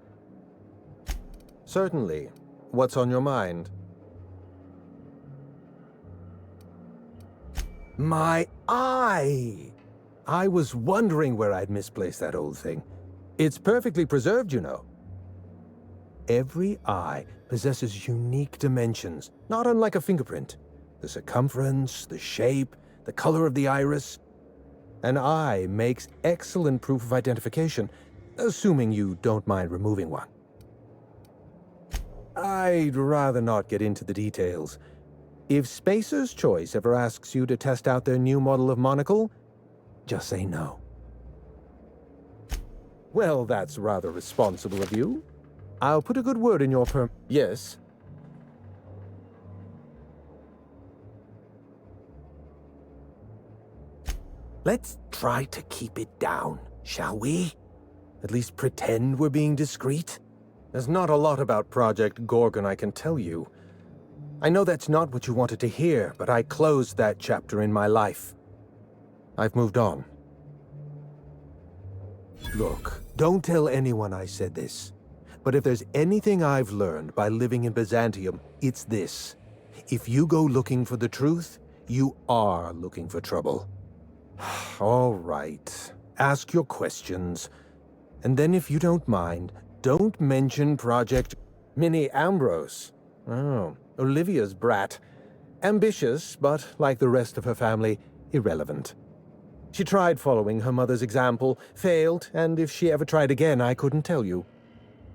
Certainly. What's on your mind? My eye! I was wondering where I'd misplaced that old thing. It's perfectly preserved, you know. Every eye possesses unique dimensions, not unlike a fingerprint. The circumference, the shape, the color of the iris. An eye makes excellent proof of identification, assuming you don't mind removing one. I'd rather not get into the details. If Spacer's Choice ever asks you to test out their new model of monocle, just say no. Well, that's rather responsible of you. I'll put a good word in your Yes? Let's try to keep it down, shall we? At least pretend we're being discreet. There's not a lot about Project Gorgon I can tell you. I know that's not what you wanted to hear, but I closed that chapter in my life. I've moved on. Look, don't tell anyone I said this. But if there's anything I've learned by living in Byzantium, it's this. If you go looking for the truth, you are looking for trouble. All right. Ask your questions. And then if you don't mind, don't mention Project Minnie Ambrose. Oh, Olivia's brat. Ambitious, but like the rest of her family, irrelevant. She tried following her mother's example, failed, and if she ever tried again, I couldn't tell you.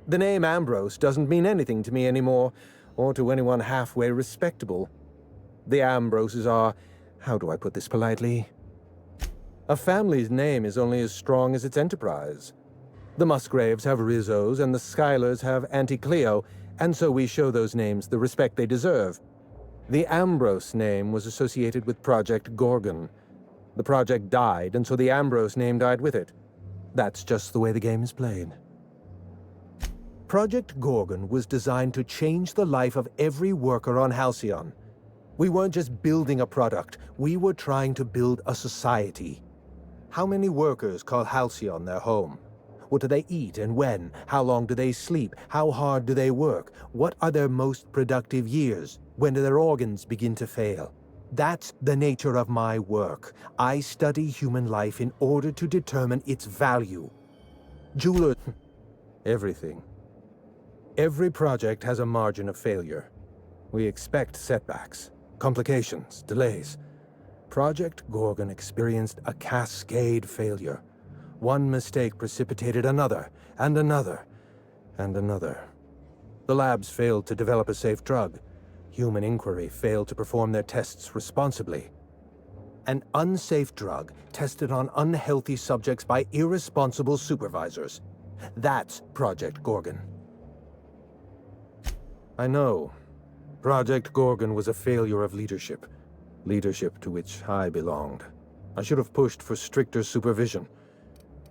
The name Ambrose doesn't mean anything to me anymore, or to anyone halfway respectable. The Ambroses are, how do I put this politely? A family's name is only as strong as its enterprise. The Musgraves have Rizzos, and the Schuyler's have Auntie Cleo, and so we show those names the respect they deserve. The Ambrose name was associated with Project Gorgon. The project died, and so the Ambrose name died with it. That's just the way the game is played. Project Gorgon was designed to change the life of every worker on Halcyon. We weren't just building a product, we were trying to build a society. How many workers call Halcyon their home? What do they eat and when? How long do they sleep? How hard do they work? What are their most productive years? When do their organs begin to fail? That's the nature of my work. I study human life in order to determine its value. Jeweler... everything. Every project has a margin of failure. We expect setbacks, complications, delays. Project Gorgon experienced a cascade failure. One mistake precipitated another, and another, and another. The labs failed to develop a safe drug. Human Inquiry failed to perform their tests responsibly. An unsafe drug tested on unhealthy subjects by irresponsible supervisors. That's Project Gorgon. I know. Project Gorgon was a failure of leadership. Leadership to which I belonged. I should have pushed for stricter supervision.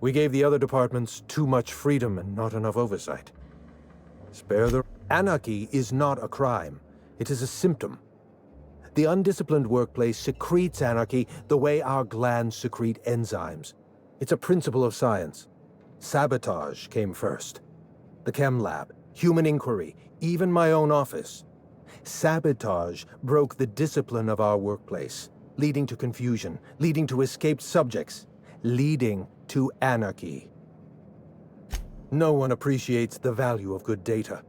We gave the other departments too much freedom and not enough oversight. Spare the... Anarchy is not a crime. It is a symptom. The undisciplined workplace secretes anarchy the way our glands secrete enzymes. It's a principle of science. Sabotage came first. The chem lab, Human Inquiry, even my own office. Sabotage broke the discipline of our workplace, leading to confusion, leading to escaped subjects, leading to anarchy. No one appreciates the value of good data.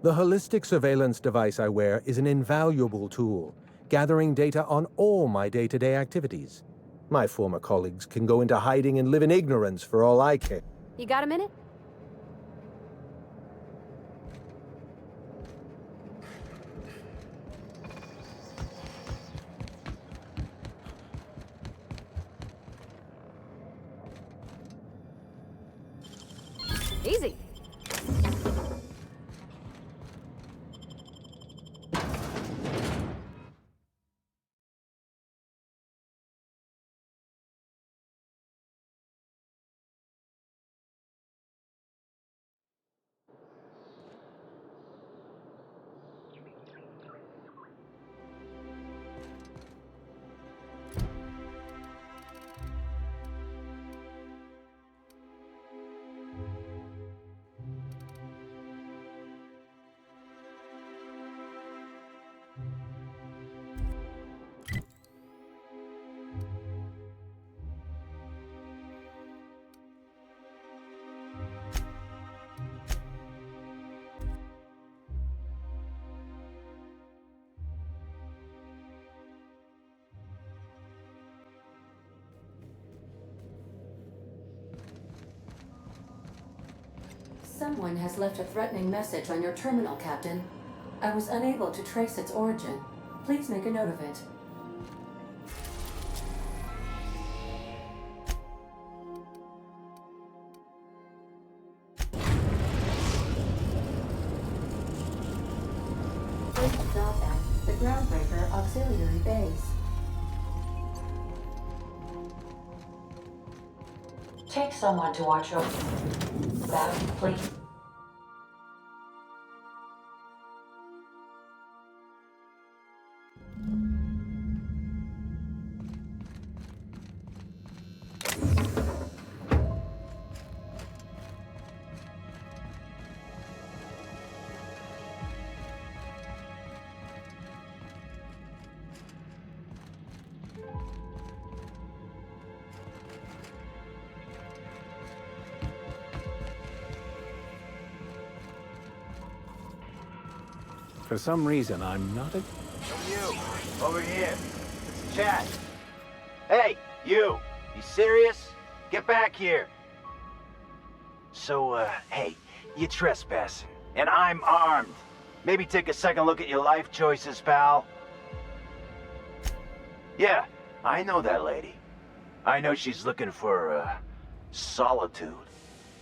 The holistic surveillance device I wear is an invaluable tool, gathering data on all my day-to-day activities. My former colleagues can go into hiding and live in ignorance for all I care. You got a minute? Easy. Someone has left a threatening message on your terminal, Captain. I was unable to trace its origin. Please make a note of it. First stop at the Groundbreaker Auxiliary Base. Take someone to watch over that, please. For some reason, I'm not a... You, over here. It's Chad. Hey, you serious? Get back here. So, hey, you're trespassing, and I'm armed. Maybe take a second look at your life choices, pal. Yeah, I know that lady. I know she's looking for, solitude.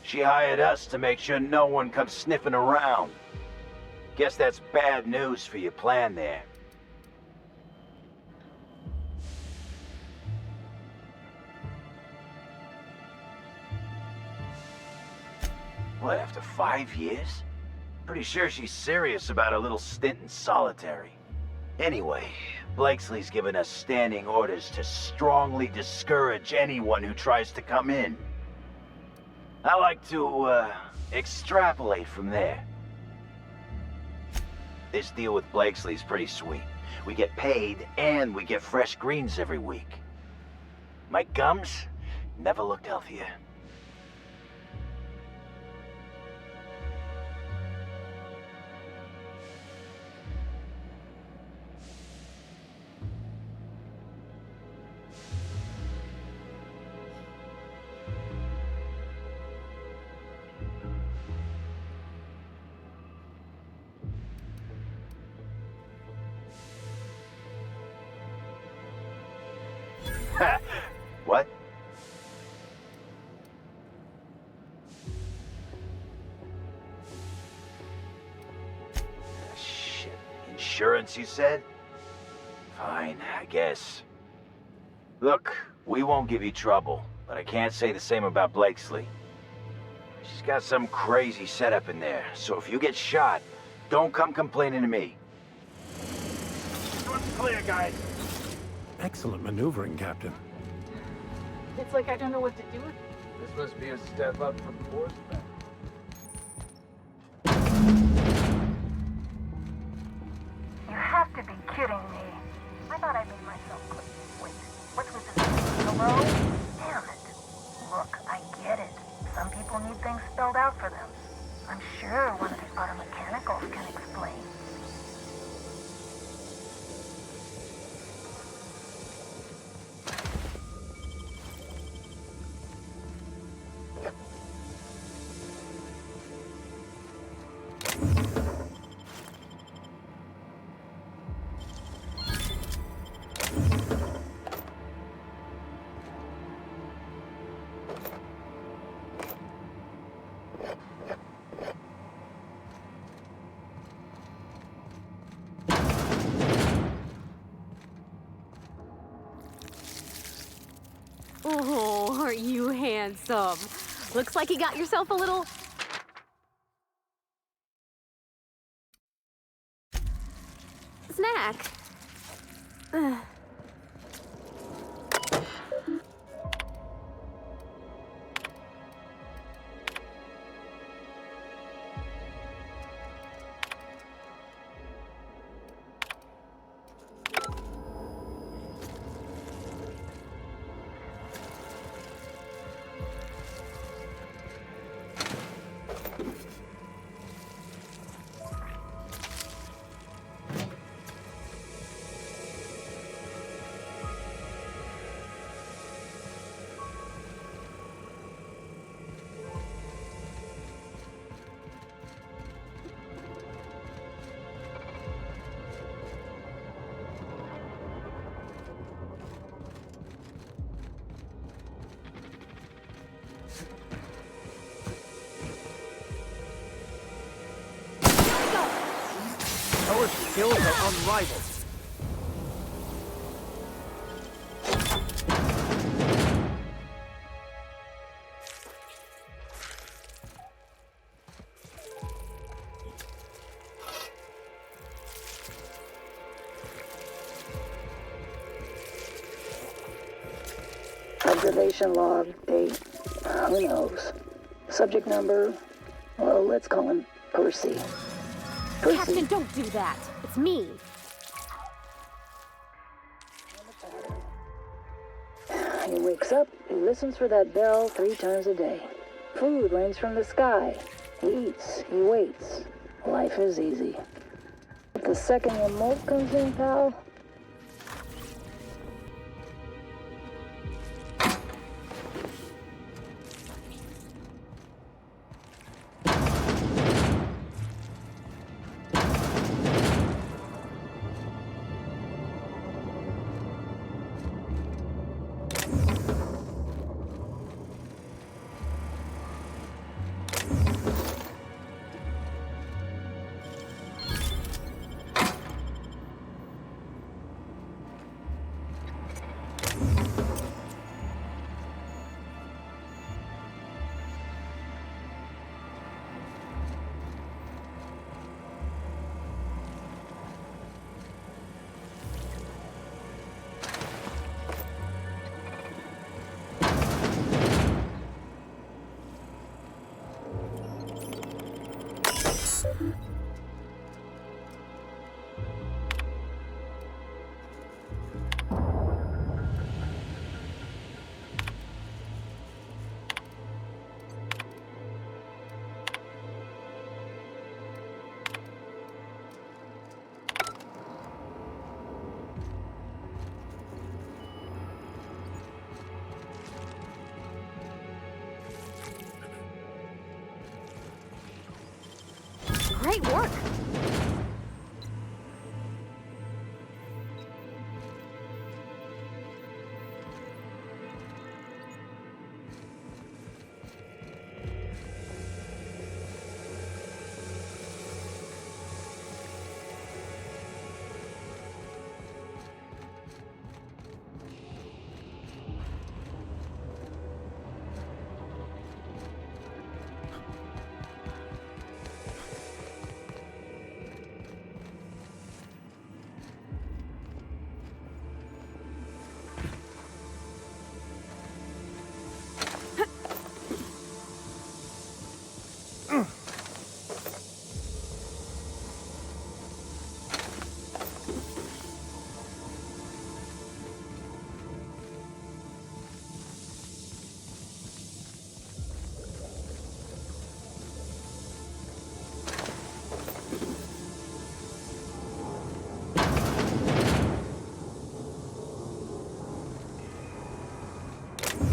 She hired us to make sure no one comes sniffing around. Guess that's bad news for your plan there. What, after 5 years? Pretty sure she's serious about a little stint in solitary. Anyway, Blakesley's given us standing orders to strongly discourage anyone who tries to come in. I like to, extrapolate from there. This deal with Blakesley's pretty sweet. We get paid, and we get fresh greens every week. My gums never looked healthier. What? Shit. Insurance, you said? Fine, I guess. Look, we won't give you trouble, but I can't say the same about Blakesley. She's got some crazy setup in there, so if you get shot, don't come complaining to me. It's clear, guys. Excellent maneuvering, Captain. It's like I don't know what to do with it. This must be a step up from horseback. You have to be kidding me. I thought I made myself clear. Wait, what's with this? Hello? Damn it. Look, I get it. Some people need things spelled out for you handsome. Looks like you got yourself a little... snack. Our skills are unrivaled. Observation log, date, who knows. Subject number, well, let's call him Percy. Percy. Captain, don't do that. It's me. He wakes up, he listens for that bell 3 times a day. Food rains from the sky. He eats, he waits. Life is easy. But the second your molt comes in, pal, great work.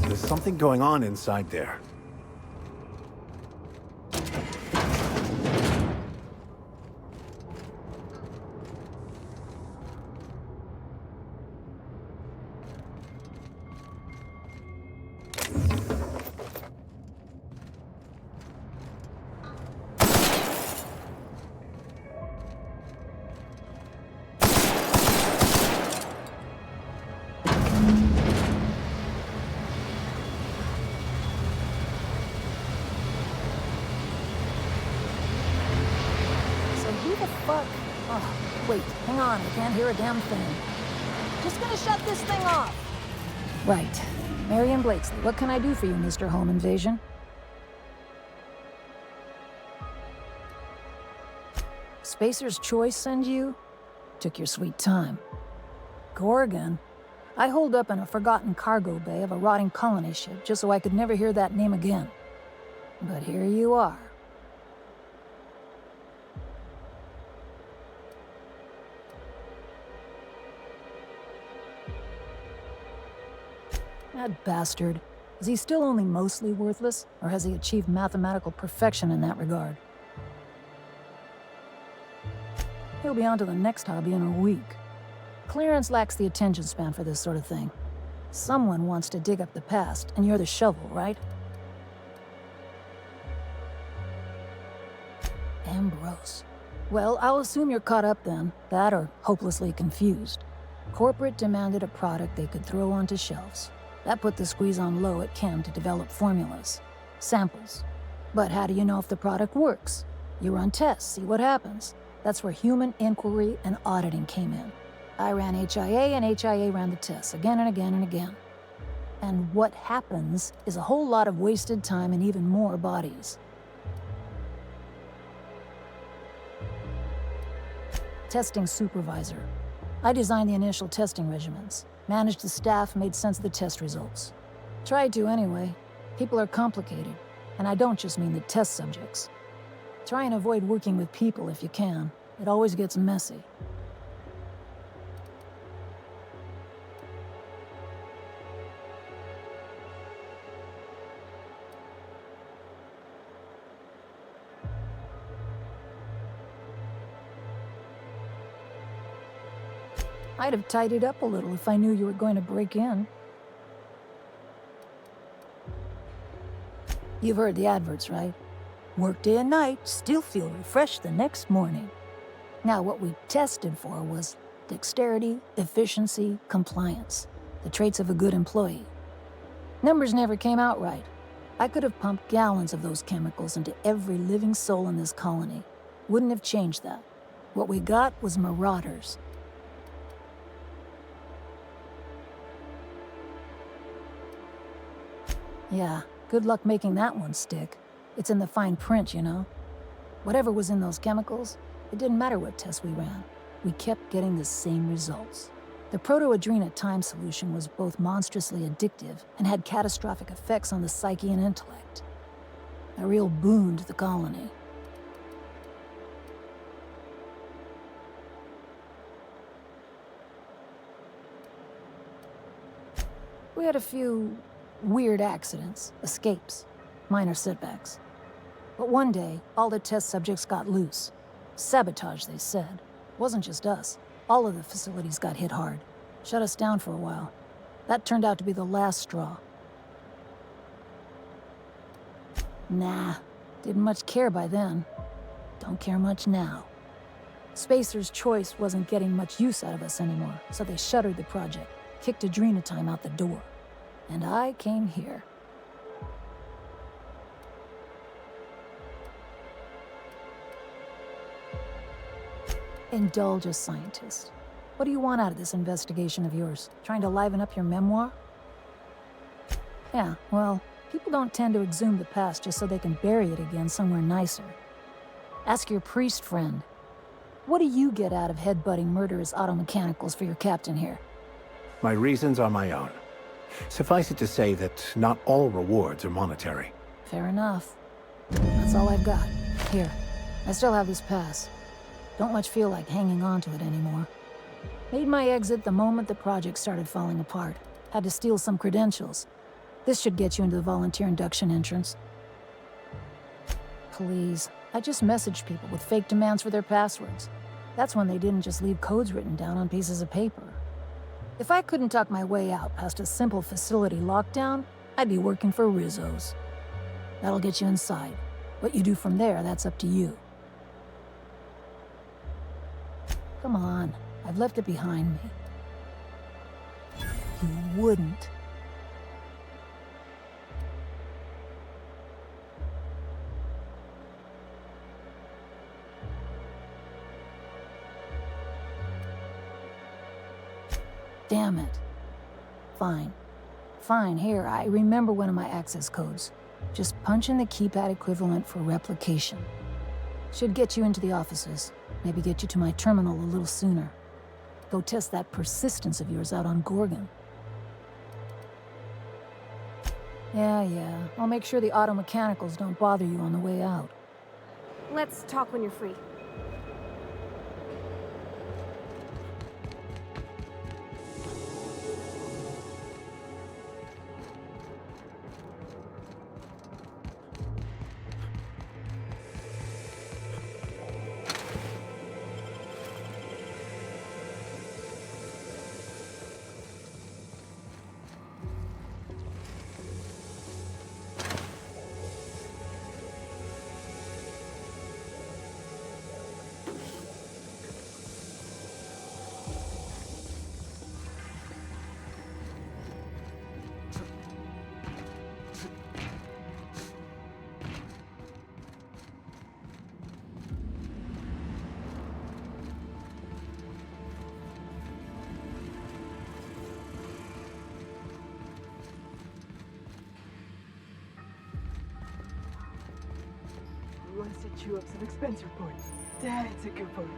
There's something going on inside there. fuck? Oh, wait, hang on, I can't hear a damn thing. Just gonna shut this thing off. Right. Marion Blakesley, what can I do for you, Mr. Home Invasion? Spacer's Choice send you? Took your sweet time. Gorgon? I holed up in a forgotten cargo bay of a rotting colony ship just so I could never hear that name again. But here you are. That bastard. Is he still only mostly worthless, or has he achieved mathematical perfection in that regard? He'll be on to the next hobby in a week. Clarence lacks the attention span for this sort of thing. Someone wants to dig up the past, and you're the shovel, right? Ambrose. Well, I'll assume you're caught up then. That or hopelessly confused. Corporate demanded a product they could throw onto shelves. That put the squeeze on low at Chem to develop formulas. Samples. But how do you know if the product works? You run tests, see what happens. That's where human inquiry and auditing came in. I ran HIA, and HIA ran the tests again and again and again. And what happens is a whole lot of wasted time and even more bodies. Testing supervisor. I designed the initial testing regimens, managed the staff, made sense of the test results. Tried to anyway. People are complicated, and I don't just mean the test subjects. Try and avoid working with people if you can. It always gets messy. I'd have tidied up a little if I knew you were going to break in. You've heard the adverts, right? Work day and night, still feel refreshed the next morning. Now, what we tested for was dexterity, efficiency, compliance. The traits of a good employee. Numbers never came out right. I could have pumped gallons of those chemicals into every living soul in this colony. Wouldn't have changed that. What we got was marauders. Yeah, good luck making that one stick. It's in the fine print, you know. Whatever was in those chemicals, it didn't matter what tests we ran. We kept getting the same results. The proto-adrena time solution was both monstrously addictive and had catastrophic effects on the psyche and intellect. A real boon to the colony. We had a few weird accidents, escapes, minor setbacks. But one day, all the test subjects got loose. Sabotage, they said. Wasn't just us. All of the facilities got hit hard. Shut us down for a while. That turned out to be the last straw. Nah, didn't much care by then. Don't care much now. Spacer's Choice wasn't getting much use out of us anymore, so they shuttered the project, kicked Adrena Time out the door. And I came here. Indulge a scientist. What do you want out of this investigation of yours? Trying to liven up your memoir? Yeah, well, people don't tend to exhume the past just so they can bury it again somewhere nicer. Ask your priest friend. What do you get out of headbutting murderous automechanicals for your captain here? My reasons are my own. Suffice it to say that not all rewards are monetary. Fair enough. That's all I've got. Here, I still have this pass. Don't much feel like hanging on to it anymore. Made my exit the moment the project started falling apart. Had to steal some credentials. This should get you into the volunteer induction entrance. Please, I just messaged people with fake demands for their passwords. That's when they didn't just leave codes written down on pieces of paper. If I couldn't talk my way out past a simple facility lockdown, I'd be working for Rizzo's. That'll get you inside. What you do from there, that's up to you. Come on, I've left it behind me. You wouldn't. Damn it. Fine. Fine, here, I remember one of my access codes. Just punch in the keypad equivalent for replication. Should get you into the offices. Maybe get you to my terminal a little sooner. Go test that persistence of yours out on Gorgon. Yeah. I'll make sure the auto mechanicals don't bother you on the way out. Let's talk when you're free. You want to set you up some expense reports? That's a good one.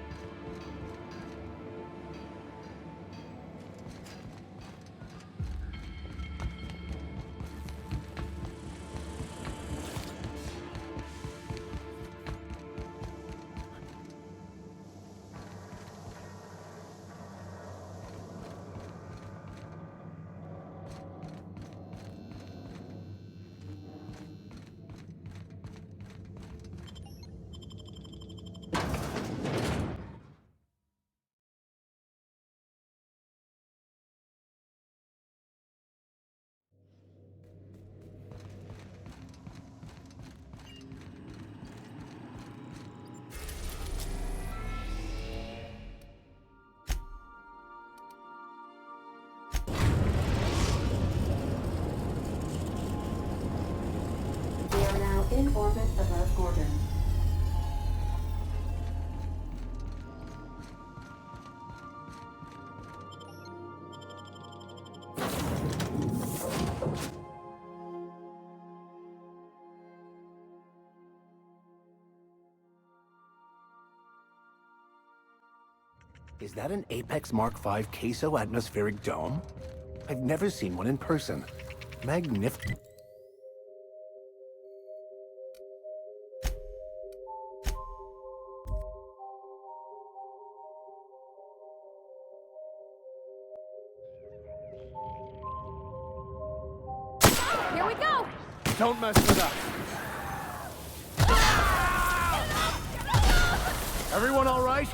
In orbit above Gorgon. Is that an Apex Mark V queso atmospheric dome? I've never seen one in person. Magnificent. Here we go! Don't mess with us. Everyone all right?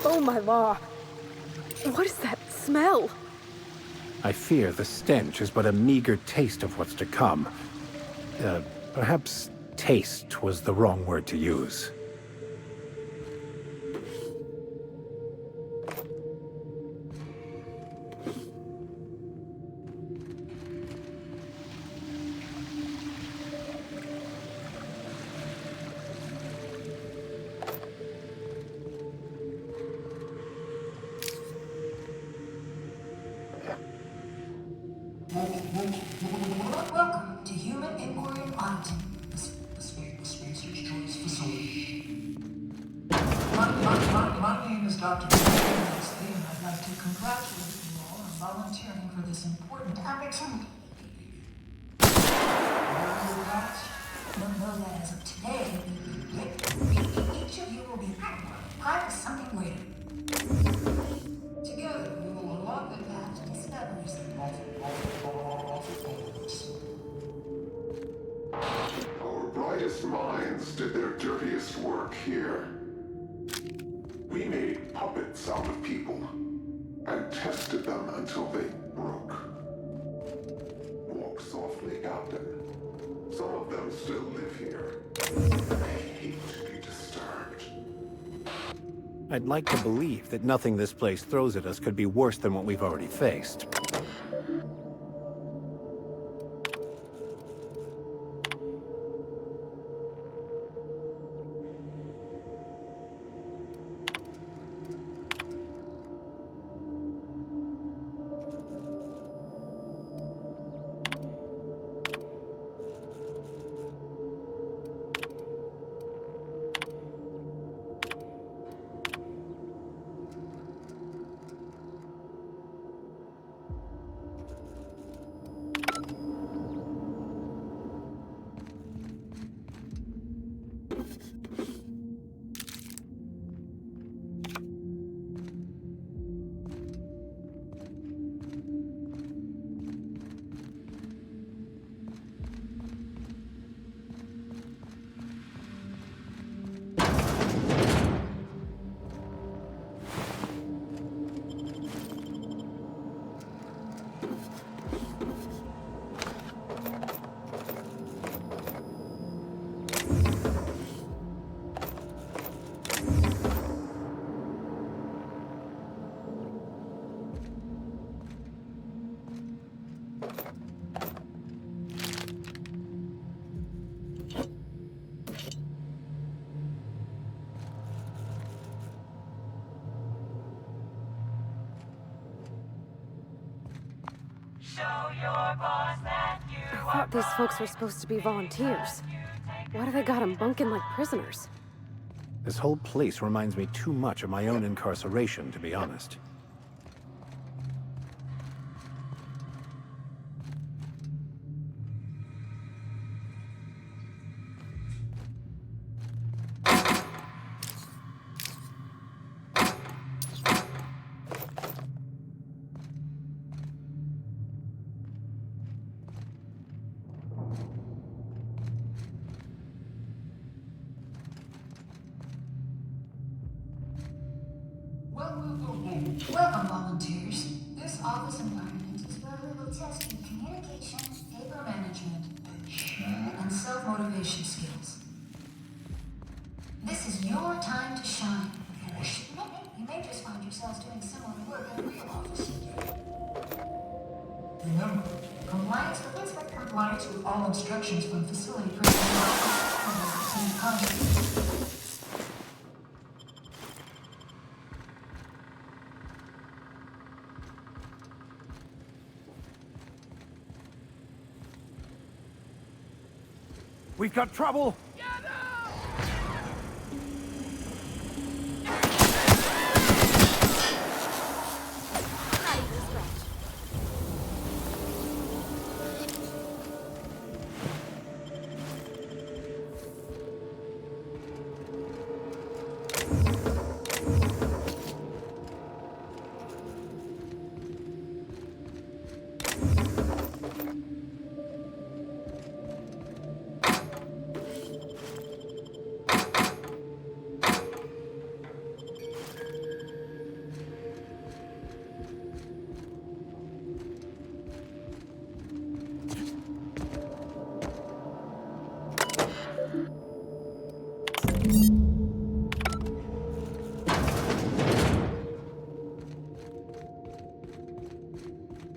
Oh my law. What is that smell? I fear the stench is but a meager taste of what's to come. Perhaps taste was the wrong word to use. Welcome to Human Inquiry and Auditing, the Spacer's Choice Facility. My name is Dr. Leslie, and I'd like to congratulate you all on volunteering for this important opportunity. Know that as of today, each of you will be part of something greater. Together, we will unlock the path to discoveries of Our brightest minds did their dirtiest work here. We made puppets out of people and tested them until they broke. Walk softly, Captain. Some of them still live here. I hate to be disturbed. I'd like to believe that nothing this place throws at us could be worse than what we've already faced. I thought these folks were supposed to be volunteers. Why do they got them bunking like prisoners? This whole place reminds me too much of my own incarceration, to be honest. Welcome, volunteers. This office environment is where we will test your communication, paper management, and self-motivation skills. This is your time to shine. You may just find yourselves doing similar work in a real office. Remember, compliance begins with compliance with all instructions from facility personnel. We've got trouble!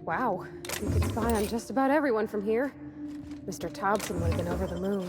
Wow, you could spy on just about everyone from here. Mr. Thompson would have been over the moon.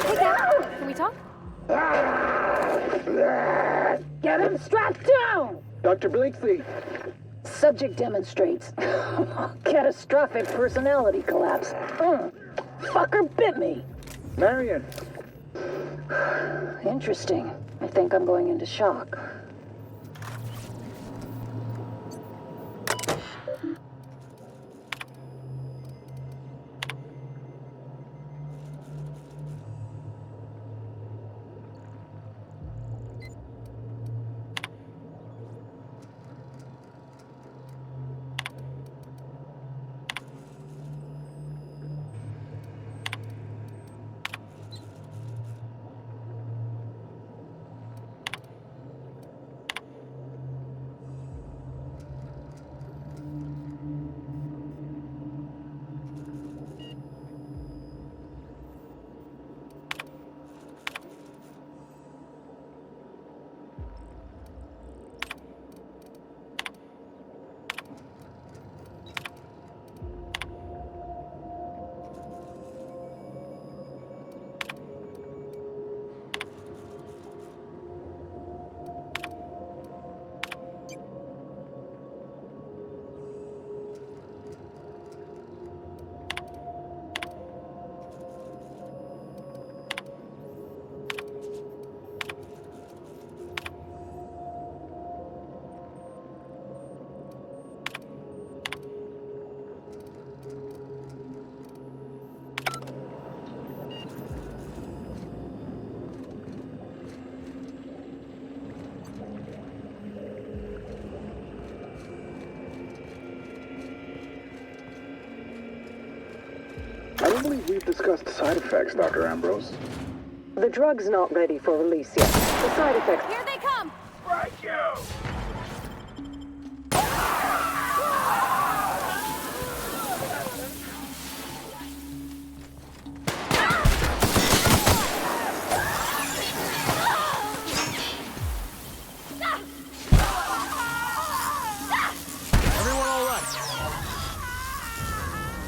Hey, Captain, can we talk? Get him strapped down! Dr. Blakesley. Subject demonstrates catastrophic personality collapse. Fucker bit me. Marion. Interesting. I think I'm going into shock. I don't believe we've discussed side effects, Dr. Ambrose. The drug's not ready for release yet. The side effects... Here they come! Right, you!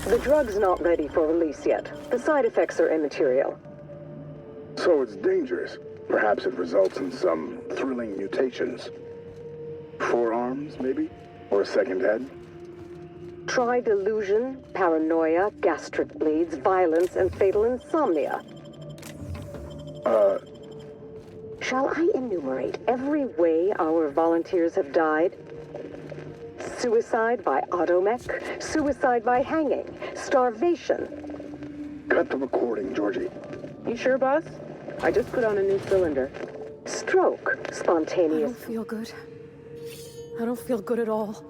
The drug's not ready for release yet. The side effects are immaterial. So it's dangerous. Perhaps it results in some thrilling mutations. Forearms, maybe? Or a second head? Try delusion, paranoia, gastric bleeds, violence, and fatal insomnia. Shall I enumerate every way our volunteers have died? Suicide by automech, suicide by hanging, starvation. Cut the recording, Georgie. You sure, boss? I just put on a new cylinder. Stroke, spontaneous. I don't feel good. I don't feel good at all.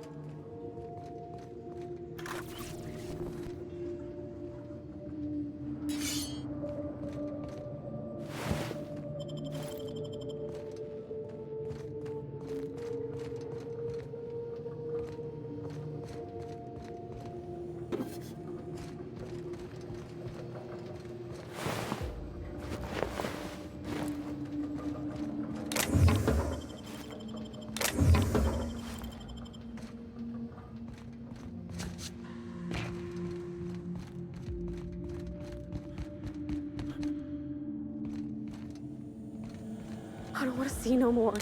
I don't want to see no more.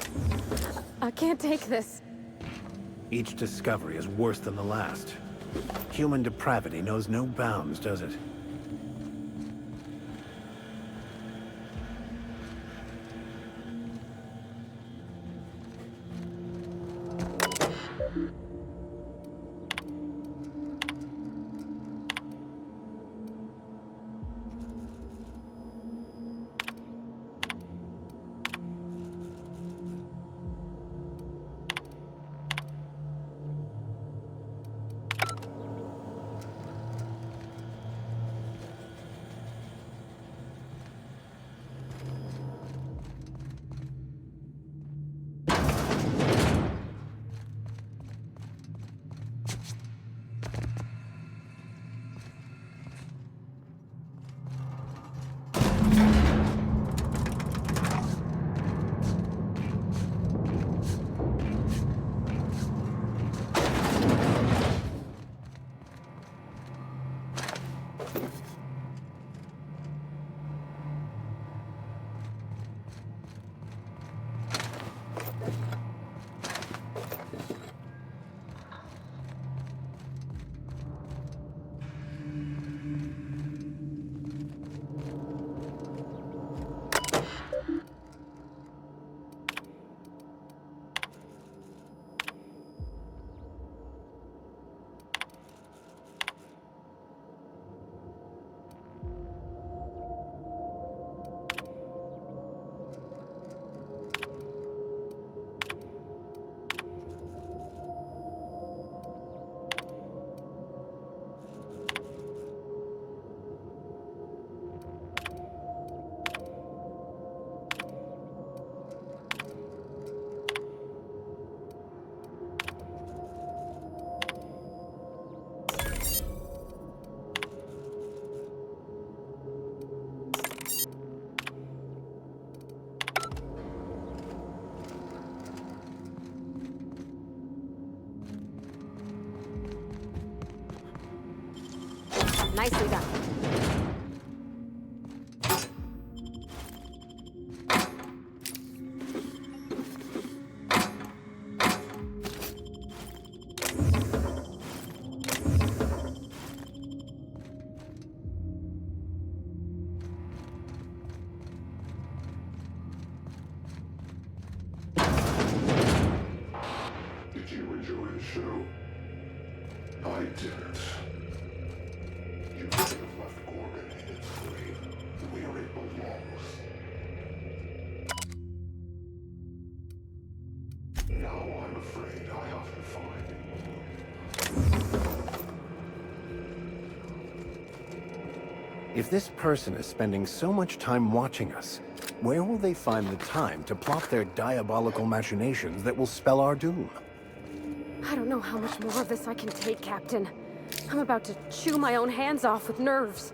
I can't take this. Each discovery is worse than the last. Human depravity knows no bounds, does it? Nicely done. Did you enjoy the show? I didn't. You could have left Gorgon in its grave, where it belongs. Now I'm afraid I have to find it. If this person is spending so much time watching us, where will they find the time to plot their diabolical machinations that will spell our doom? I don't know how much more of this I can take, Captain. I'm about to chew my own hands off with nerves.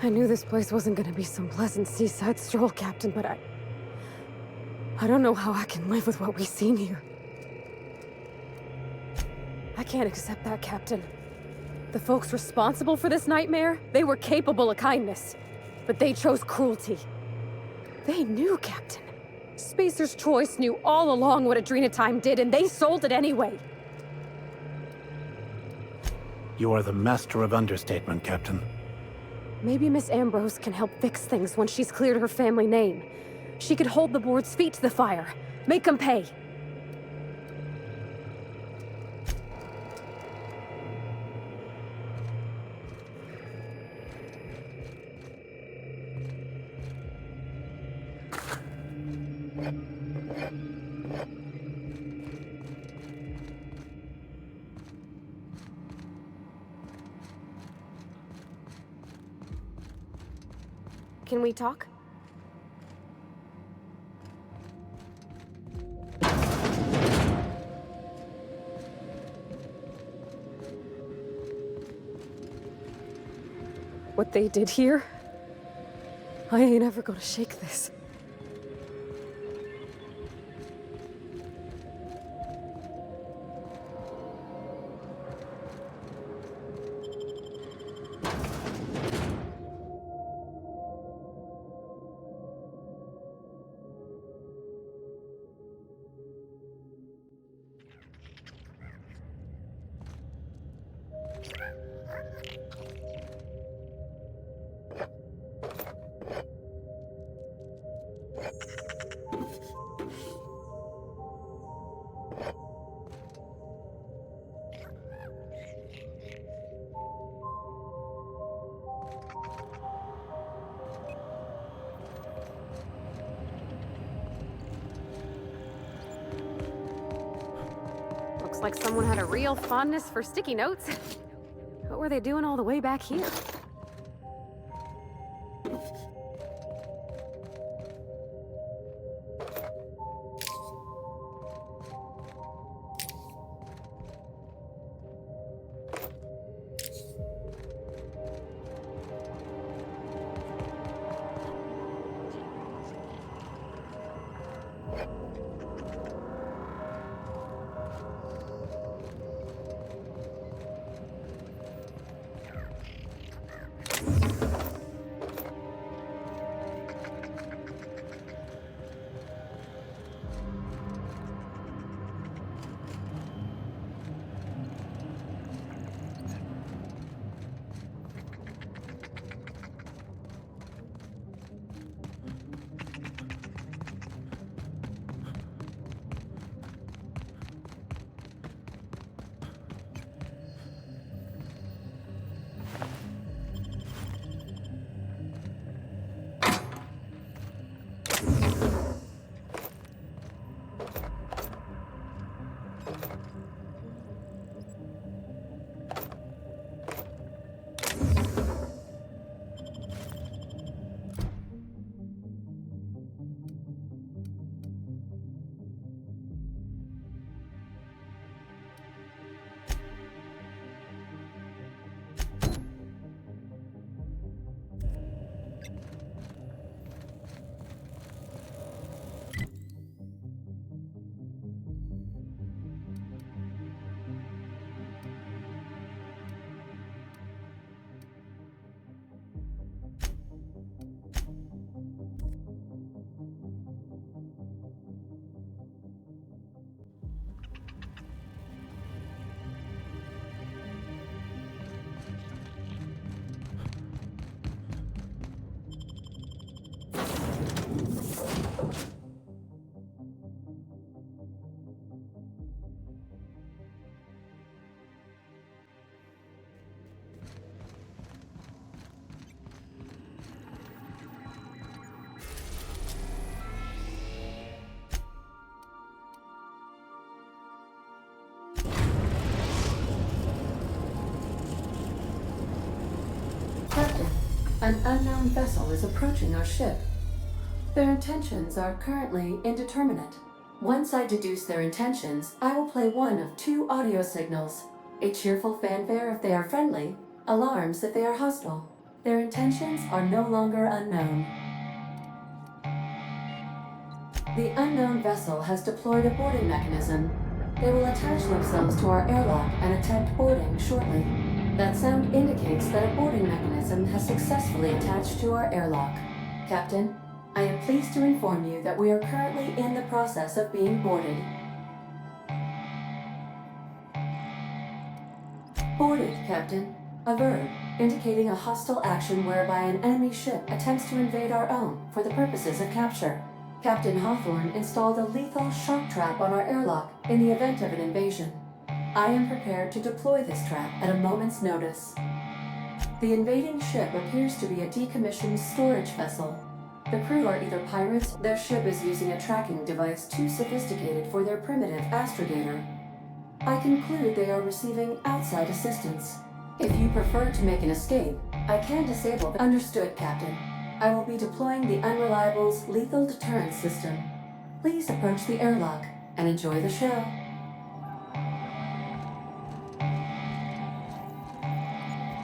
I knew this place wasn't gonna be some pleasant seaside stroll, Captain, but I don't know how I can live with what we've seen here. I can't accept that, Captain. The folks responsible for this nightmare, they were capable of kindness, but they chose cruelty. They knew, Captain. Spacer's Choice knew all along what Adrenatime did, and they sold it anyway. You are the master of understatement, Captain. Maybe Miss Ambrose can help fix things once she's cleared her family name. She could hold the board's feet to the fire. Make them pay. Can we talk? What they did here? I ain't ever gonna shake this. Looks like someone had a real fondness for sticky notes. What were they doing all the way back here? Captain, an unknown vessel is approaching our ship. Their intentions are currently indeterminate. Once I deduce their intentions, I will play one of two audio signals. A cheerful fanfare if they are friendly, alarms if they are hostile. Their intentions are no longer unknown. The unknown vessel has deployed a boarding mechanism. They will attach themselves to our airlock and attempt boarding shortly. That sound indicates that a boarding mechanism has successfully attached to our airlock. Captain, I am pleased to inform you that we are currently in the process of being boarded. Boarded, Captain. A verb, indicating a hostile action whereby an enemy ship attempts to invade our own for the purposes of capture. Captain Hawthorne installed a lethal shock trap on our airlock in the event of an invasion. I am prepared to deploy this trap at a moment's notice. The invading ship appears to be a decommissioned storage vessel. The crew are either pirates, their ship is using a tracking device too sophisticated for their primitive astrogator. I conclude they are receiving outside assistance. If you prefer to make an escape, I can disable the... Understood, Captain. I will be deploying the Unreliable's lethal deterrence system. Please approach the airlock and enjoy the show.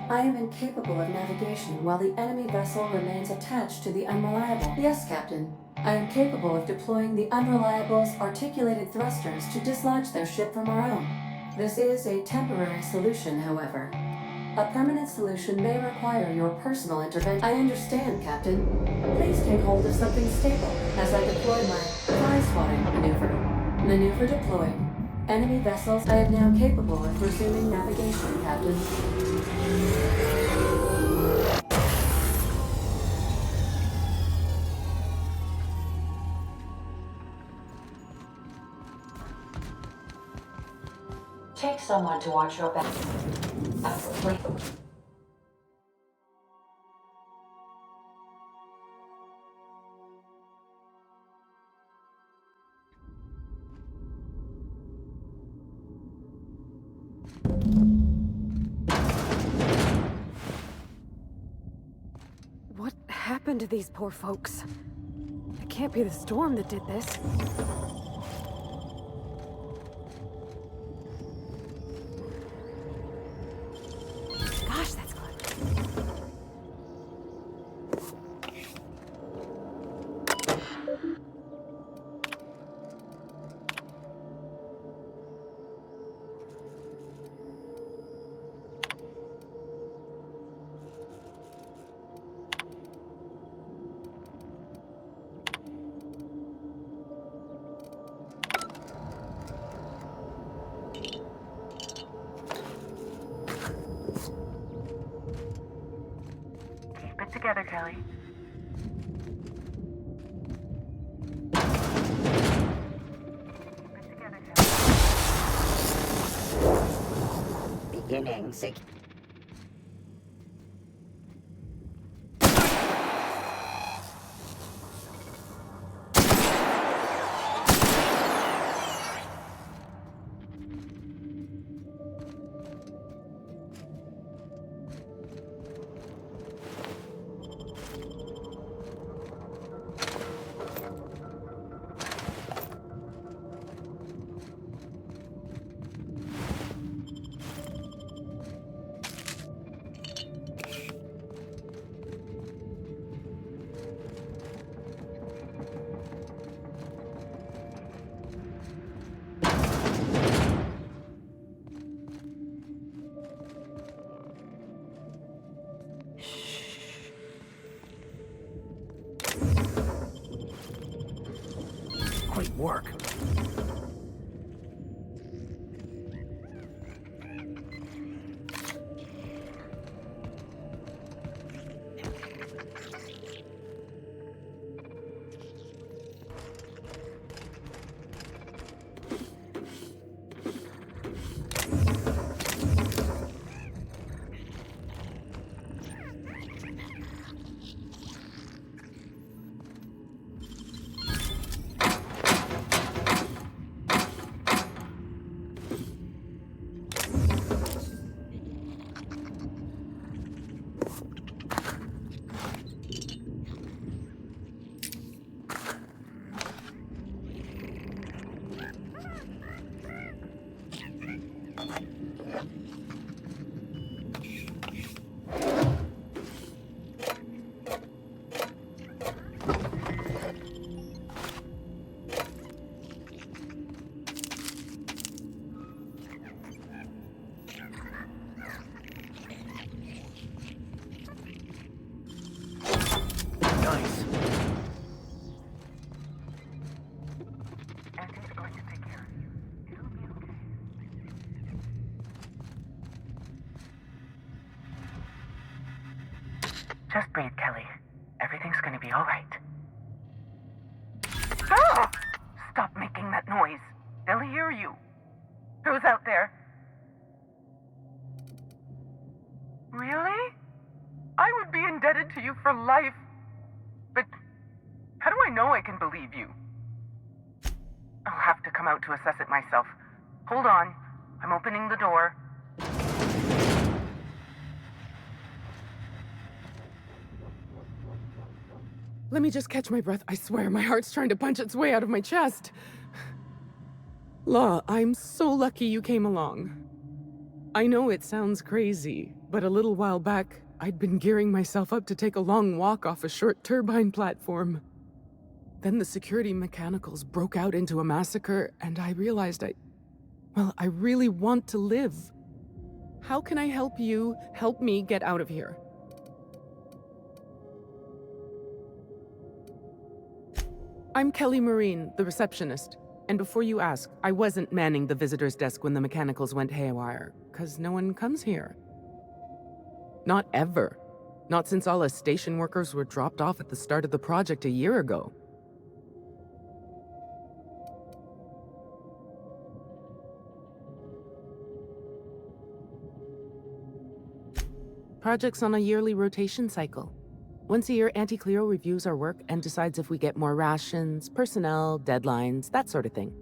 I am incapable of navigation while the enemy vessel remains attached to the Unreliable. Yes, Captain. I am capable of deploying the Unreliable's articulated thrusters to dislodge their ship from our own. This is a temporary solution, however. A permanent solution may require your personal intervention. I understand, Captain. Please take hold of something stable as I deploy my fly swatting maneuver. Maneuver deployed. Enemy vessels, I am now capable of resuming navigation, Captain. Take someone to watch your back. What happened to these poor folks? It can't be the storm that did this. Gosh, that's clever. Together, Kelly. Beginning sig. Great work. Just breathe, Kelly. Everything's gonna be all right. Ah! Stop making that noise. They'll hear you. Who's out there? Really? I would be indebted to you for life. But how do I know I can believe you? I'll have to come out to assess it myself. Hold on. I'm opening the door. Let me just catch my breath. I swear, my heart's trying to punch its way out of my chest. Law, I'm so lucky you came along. I know it sounds crazy, but a little while back, I'd been gearing myself up to take a long walk off a short turbine platform. Then the security mechanicals broke out into a massacre, and I realized I really want to live. How can I help you help me get out of here? I'm Kelly Marine, the receptionist. And before you ask, I wasn't manning the visitor's desk when the mechanicals went haywire, 'cause no one comes here. Not ever. Not since all us station workers were dropped off at the start of the project a year ago. Project's on a yearly rotation cycle. Once a year, Auntie Cleo reviews our work and decides if we get more rations, personnel, deadlines, that sort of thing.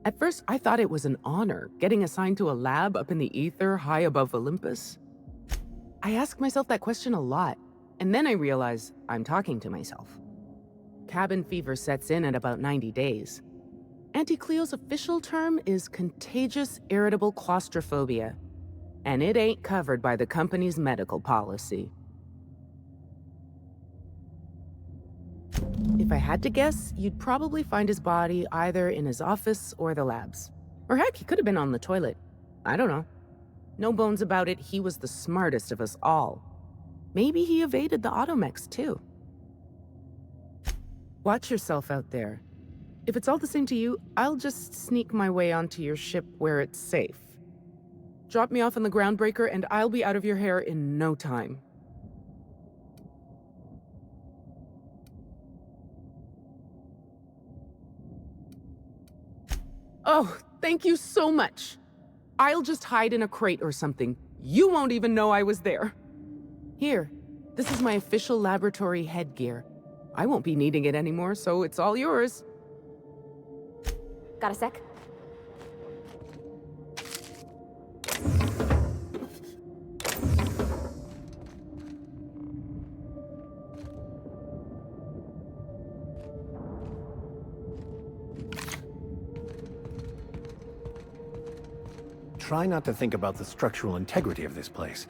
At first, I thought it was an honor, getting assigned to a lab up in the ether high above Olympus. I ask myself that question a lot, and then I realize I'm talking to myself. Cabin fever sets in at about 90 days. Auntie Cleo's official term is contagious irritable claustrophobia, and it ain't covered by the company's medical policy. If I had to guess, you'd probably find his body either in his office or the labs. Or heck, he could have been on the toilet. I don't know. No bones about it, he was the smartest of us all. Maybe he evaded the automechs too. Watch yourself out there. If it's all the same to you, I'll just sneak my way onto your ship where it's safe. Drop me off on the groundbreaker and I'll be out of your hair in no time. Oh, thank you so much. I'll just hide in a crate or something. You won't even know I was there. Here, this is my official laboratory headgear. I won't be needing it anymore, so it's all yours. Got a sec? Try not to think about the structural integrity of this place.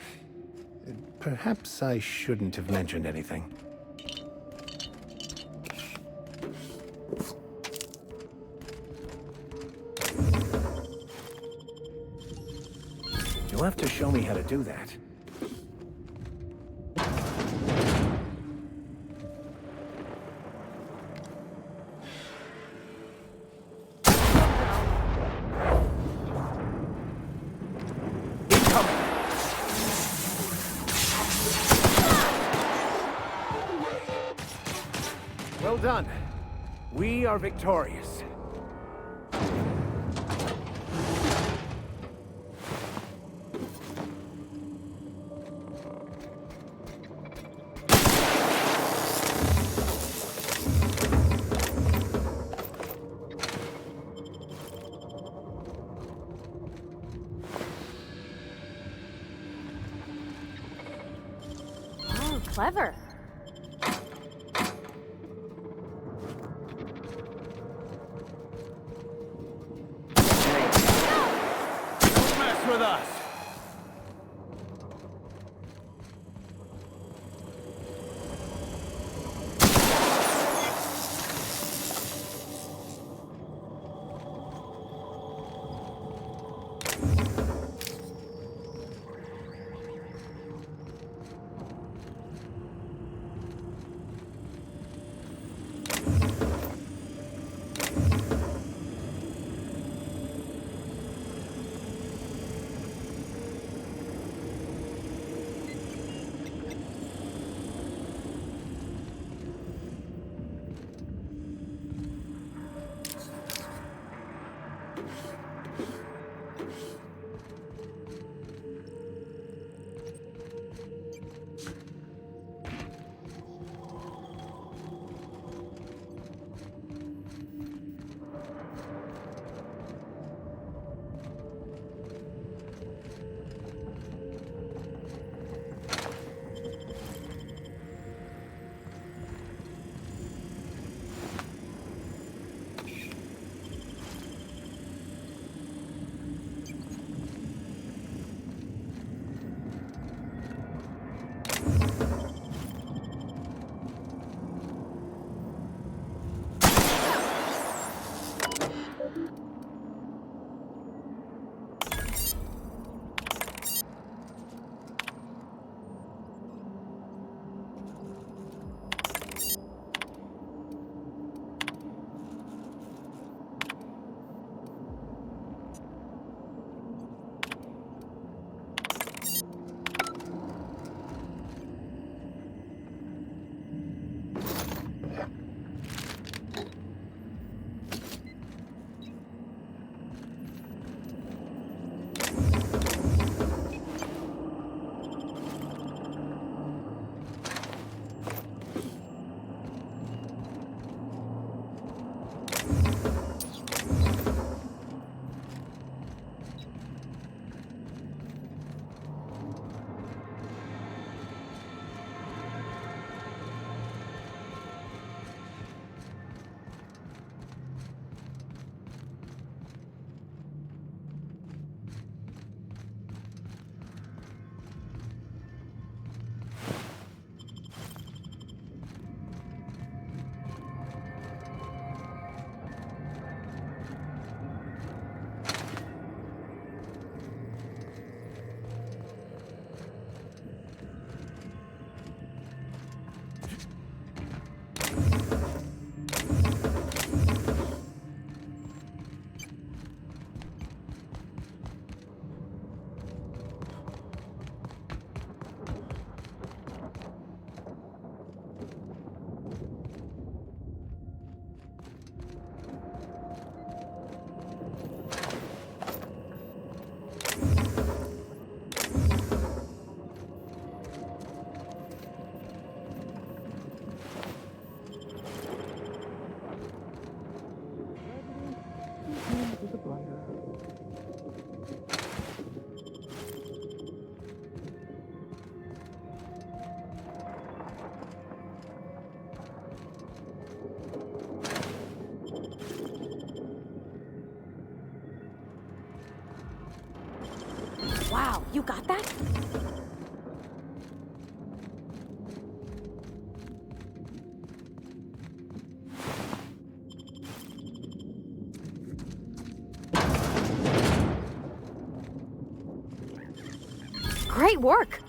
Perhaps I shouldn't have mentioned anything. You'll have to show me how to do that. Well done. We are victorious. Oh, clever. With us. Now, you got that? Great work!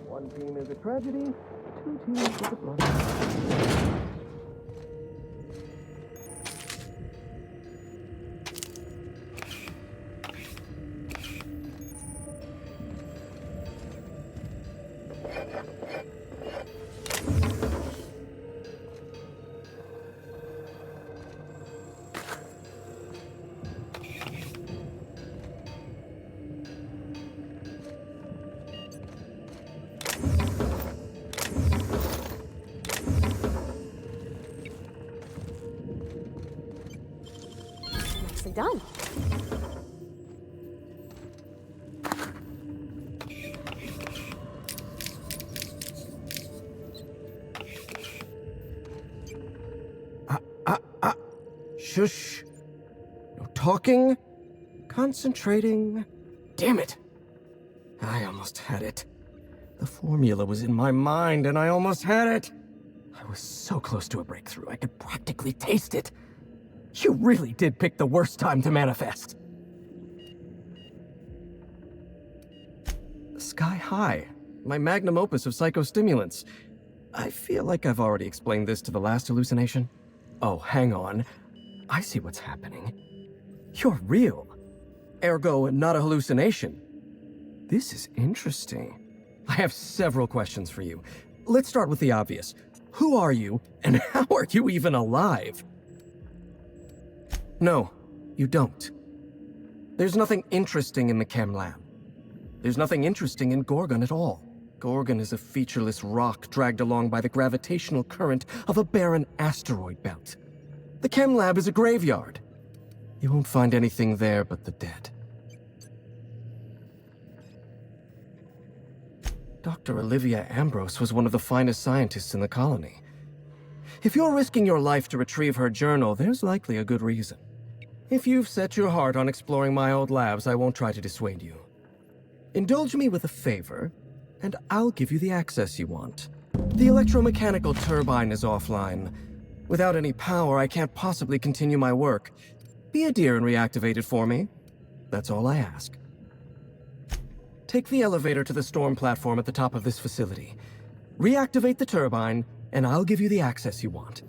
One team is a tragedy, two teams is a blunder. Done. Shush. No talking. Concentrating. Damn it. I almost had it. The formula was in my mind and I almost had it. I was so close to a breakthrough, I could practically taste it. You really did pick the worst time to manifest. Sky High, my magnum opus of psychostimulants. I feel like I've already explained this to the last hallucination. Oh, hang on. I see what's happening. You're real. Ergo, not a hallucination. This is interesting. I have several questions for you. Let's start with the obvious. Who are you, and how are you even alive? No, you don't. There's nothing interesting in the chem lab. There's nothing interesting in Gorgon at all. Gorgon is a featureless rock dragged along by the gravitational current of a barren asteroid belt. The chem lab is a graveyard. You won't find anything there but the dead. Dr. Olivia Ambrose was one of the finest scientists in the colony. If you're risking your life to retrieve her journal, there's likely a good reason. If you've set your heart on exploring my old labs, I won't try to dissuade you. Indulge me with a favor, and I'll give you the access you want. The electromechanical turbine is offline. Without any power, I can't possibly continue my work. Be a dear and reactivate it for me. That's all I ask. Take the elevator to the storm platform at the top of this facility. Reactivate the turbine, and I'll give you the access you want.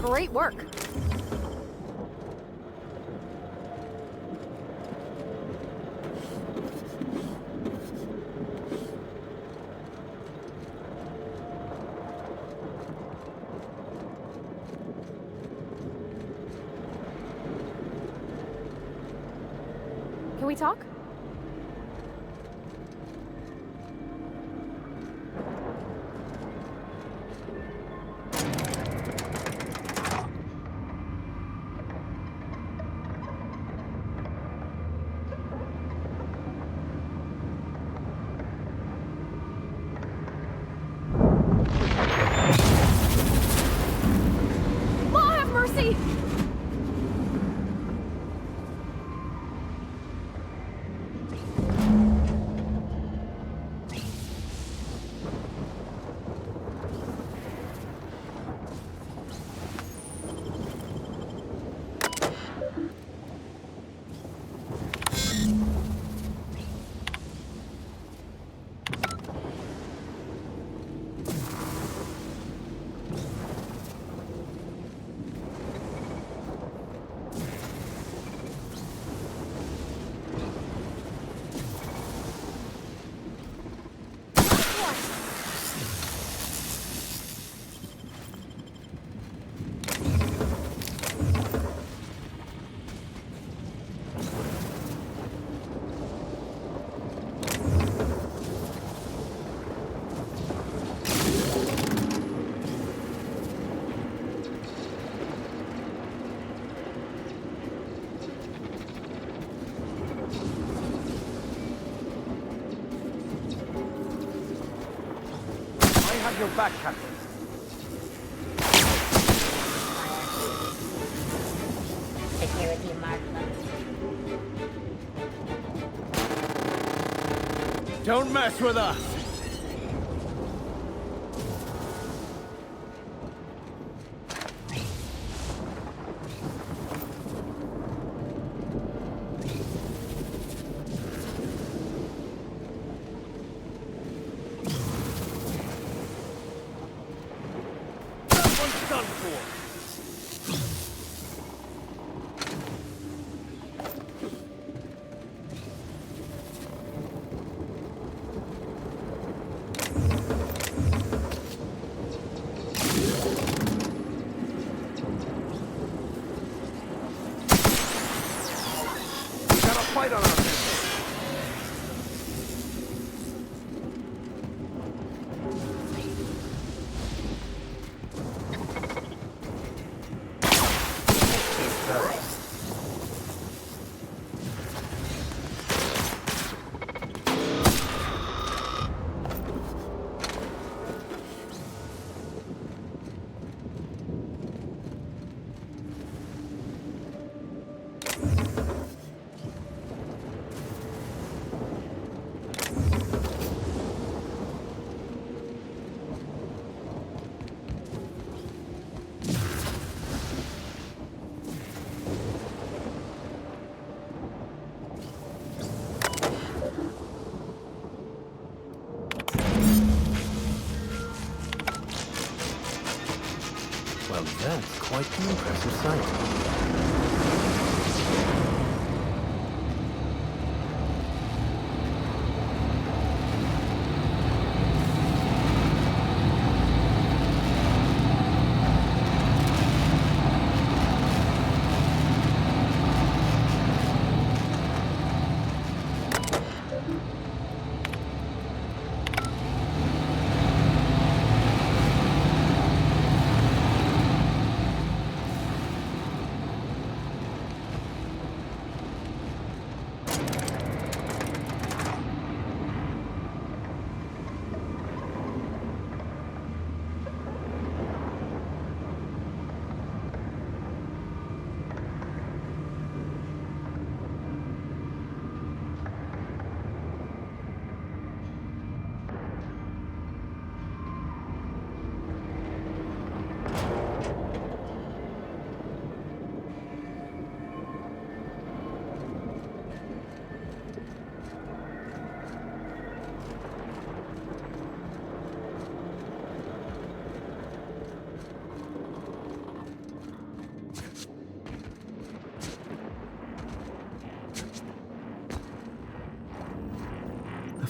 Great work. Can we talk? have your back, Captain. Security mark. Don't mess with us! That one's done for! Fight on our hands. Well, that's quite the impressive sight.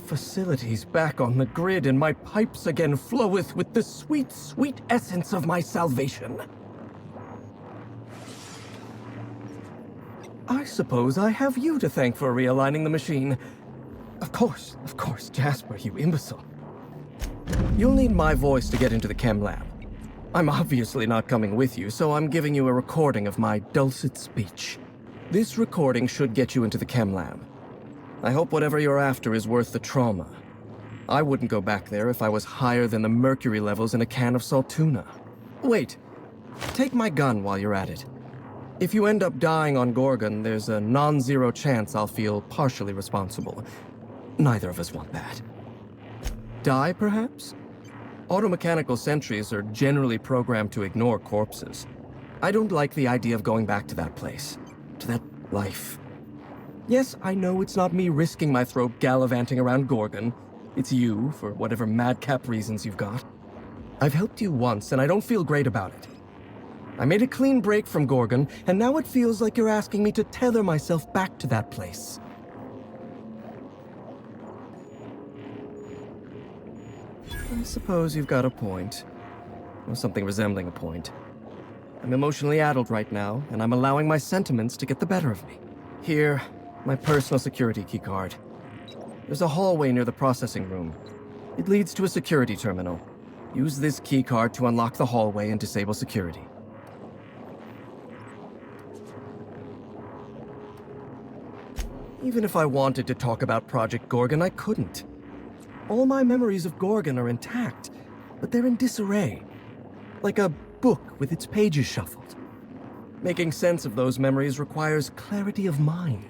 Facilities back on the grid, and my pipes again floweth with the sweet, sweet essence of my salvation. I suppose I have you to thank for realigning the machine. Of course, Jasper, you imbecile. You'll need my voice to get into the chem lab. I'm obviously not coming with you, so I'm giving you a recording of my dulcet speech. This recording should get you into the chem lab. I hope whatever you're after is worth the trauma. I wouldn't go back there if I was higher than the mercury levels in a can of salt tuna. Wait, take my gun while you're at it. If you end up dying on Gorgon, there's a non-zero chance I'll feel partially responsible. Neither of us want that. Die, perhaps? Automechanical sentries are generally programmed to ignore corpses. I don't like the idea of going back to that place, to that life. Yes, I know it's not me risking my throat gallivanting around Gorgon. It's you, for whatever madcap reasons you've got. I've helped you once, and I don't feel great about it. I made a clean break from Gorgon, and now it feels like you're asking me to tether myself back to that place. I suppose you've got a point. Or something resembling a point. I'm emotionally addled right now, and I'm allowing my sentiments to get the better of me. Here, my personal security keycard. There's a hallway near the processing room. It leads to a security terminal. Use this keycard to unlock the hallway and disable security. Even if I wanted to talk about Project Gorgon, I couldn't. All my memories of Gorgon are intact, but they're in disarray. Like a book with its pages shuffled. Making sense of those memories requires clarity of mind.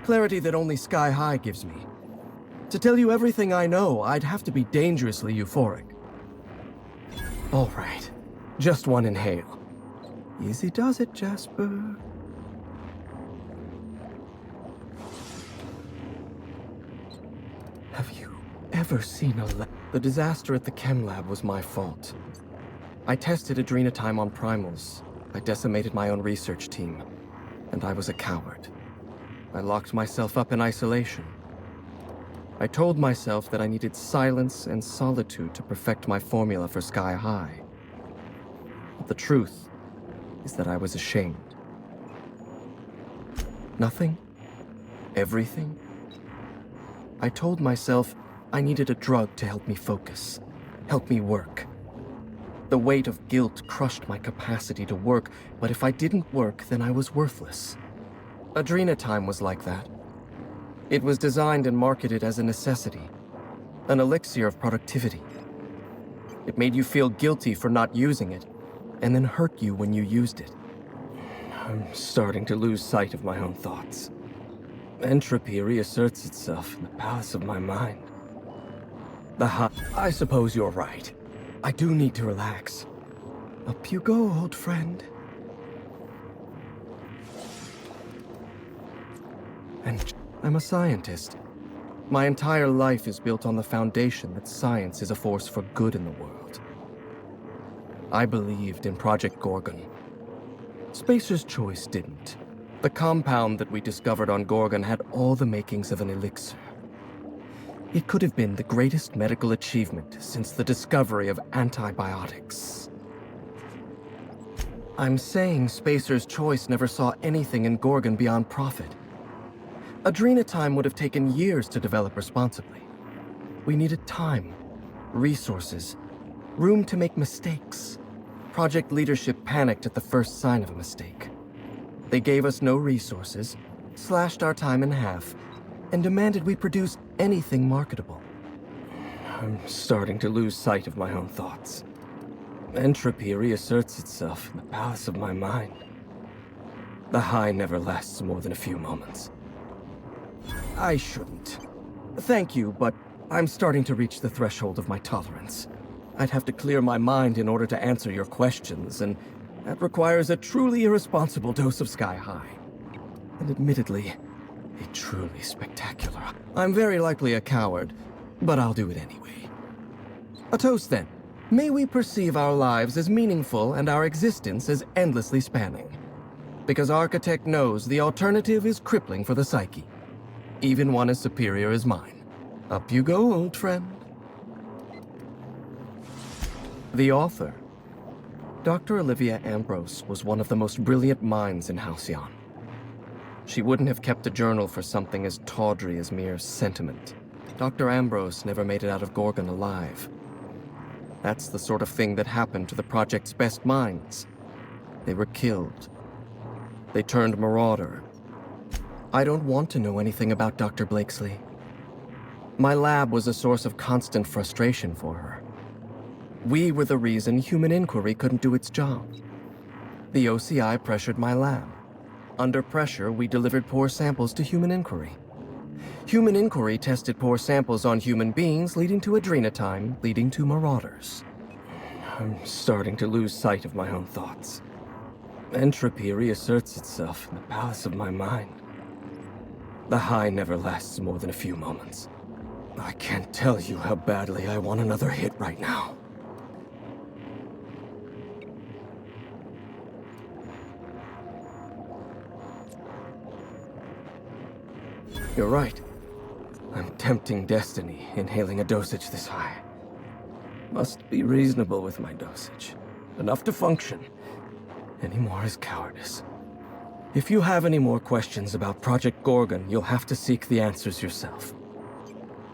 Clarity that only Sky High gives me. To tell you everything I know, I'd have to be dangerously euphoric. All right, just one inhale. Easy does it, Jasper. Have you ever seen a The disaster at the chem lab was my fault. I tested adrenatime on primals. I decimated my own research team. And I was a coward. I locked myself up in isolation. I told myself that I needed silence and solitude to perfect my formula for Sky High. But the truth is that I was ashamed. Nothing? Everything? I told myself I needed a drug to help me focus, help me work. The weight of guilt crushed my capacity to work, but if I didn't work, then I was worthless. Adrenatime was like that. It was designed and marketed as a necessity, an elixir of productivity. It made you feel guilty for not using it, and then hurt you when you used it. I'm starting to lose sight of my own thoughts. Entropy reasserts itself in the palace of my mind. I suppose you're right. I do need to relax. Up you go, old friend. And I'm a scientist. My entire life is built on the foundation that science is a force for good in the world. I believed in Project Gorgon. Spacer's Choice didn't. The compound that we discovered on Gorgon had all the makings of an elixir. It could have been the greatest medical achievement since the discovery of antibiotics. I'm saying Spacer's Choice never saw anything in Gorgon beyond profit. Adrenatime would have taken years to develop responsibly. We needed time, resources, room to make mistakes. Project leadership panicked at the first sign of a mistake. They gave us no resources, slashed our time in half, and demanded we produce anything marketable. I'm starting to lose sight of my own thoughts. Entropy reasserts itself in the palace of my mind. The high never lasts more than a few moments. I shouldn't. Thank you, but I'm starting to reach the threshold of my tolerance. I'd have to clear my mind in order to answer your questions, and that requires a truly irresponsible dose of Sky High. And admittedly, a truly spectacular. I'm very likely a coward, but I'll do it anyway. A toast then. May we perceive our lives as meaningful and our existence as endlessly spanning. Because Architect knows the alternative is crippling for the psyche. Even one as superior as mine. Up you go, old friend. The author, Dr. Olivia Ambrose, was one of the most brilliant minds in Halcyon. She wouldn't have kept a journal for something as tawdry as mere sentiment. Dr. Ambrose never made it out of Gorgon alive. That's the sort of thing that happened to the project's best minds. They were killed. They turned marauder. I don't want to know anything about Dr. Blakesley. My lab was a source of constant frustration for her. We were the reason human inquiry couldn't do its job. The OCI pressured my lab. Under pressure, we delivered poor samples to human inquiry. Human inquiry tested poor samples on human beings, leading to adrenatime, leading to marauders. I'm starting to lose sight of my own thoughts. Entropy reasserts itself in the palace of my mind. The high never lasts more than a few moments. I can't tell you how badly I want another hit right now. You're right. I'm tempting destiny, inhaling a dosage this high. Must be reasonable with my dosage. Enough to function. Any more is cowardice. If you have any more questions about Project Gorgon, you'll have to seek the answers yourself.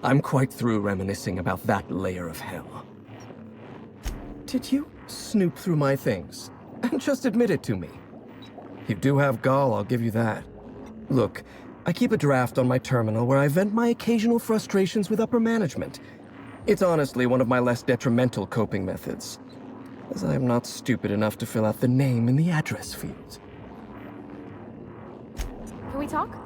I'm quite through reminiscing about that layer of hell. Did you snoop through my things? And just admit it to me. You do have gall, I'll give you that. Look, I keep a draft on my terminal where I vent my occasional frustrations with upper management. It's honestly one of my less detrimental coping methods, as I am not stupid enough to fill out the name in the address field. Can we talk?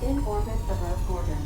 In orbit above Gordon.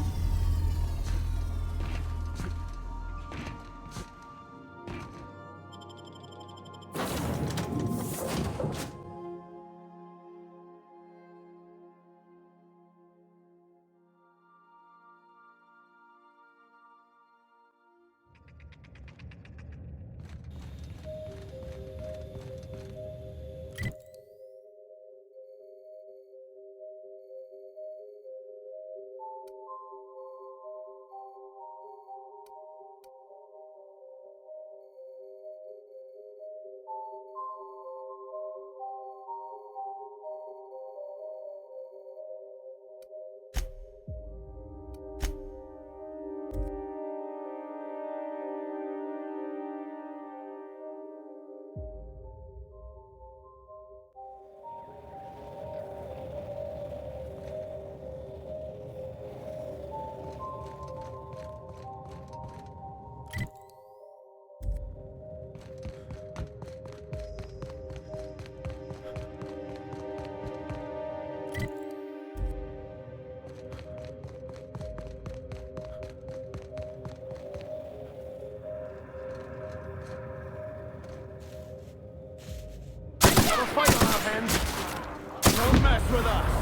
Fight on our hands. Don't mess with us.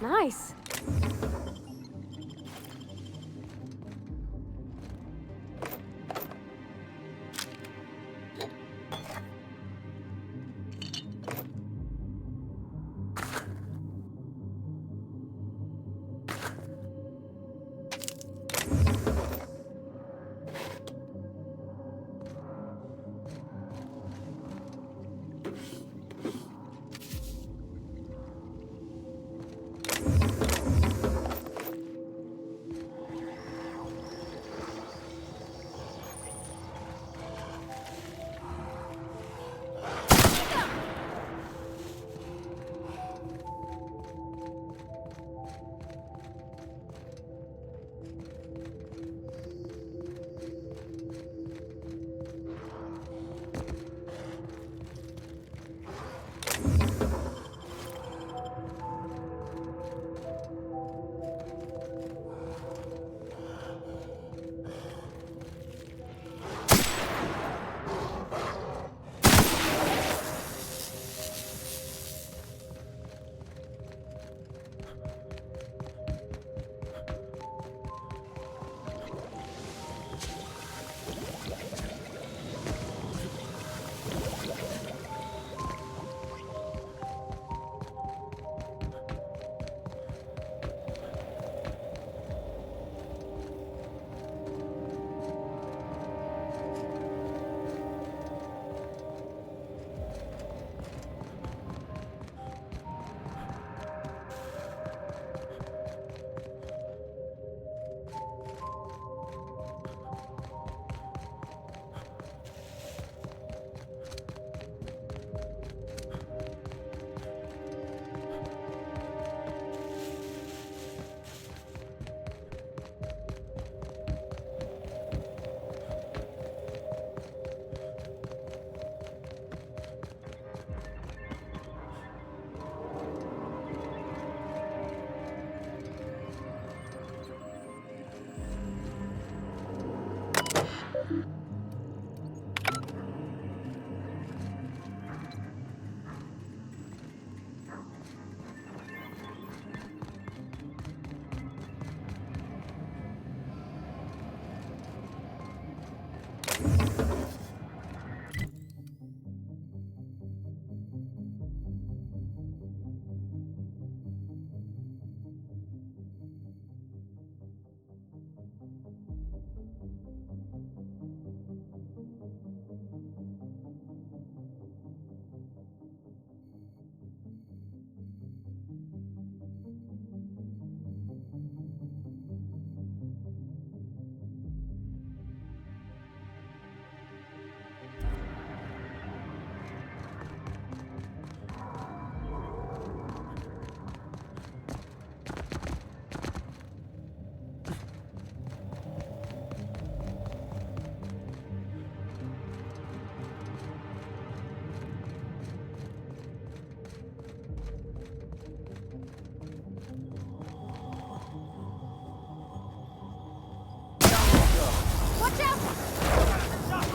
Nice.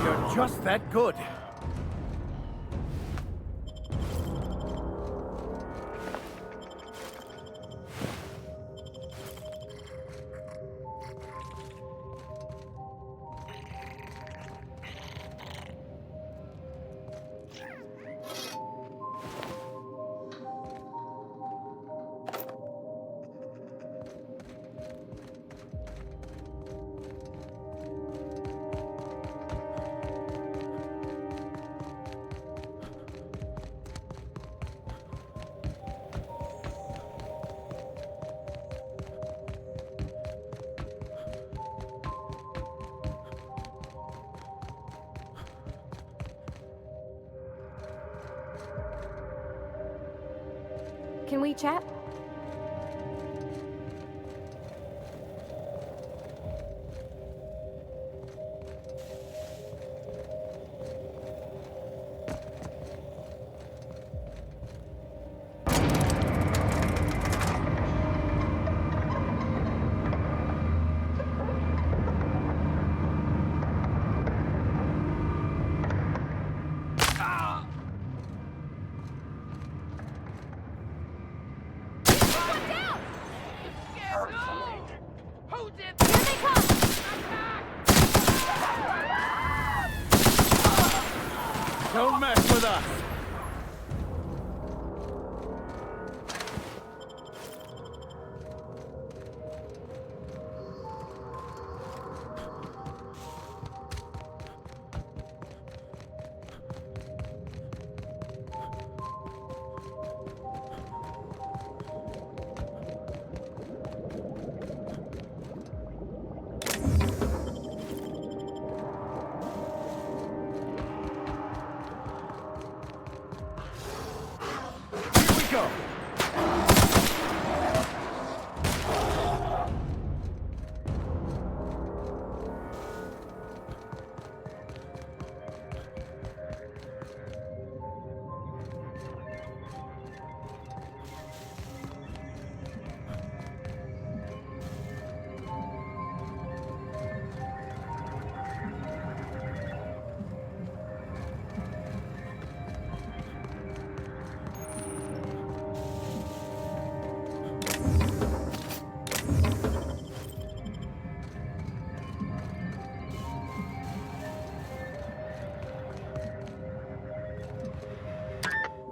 You're just that good. Can we chat? with us.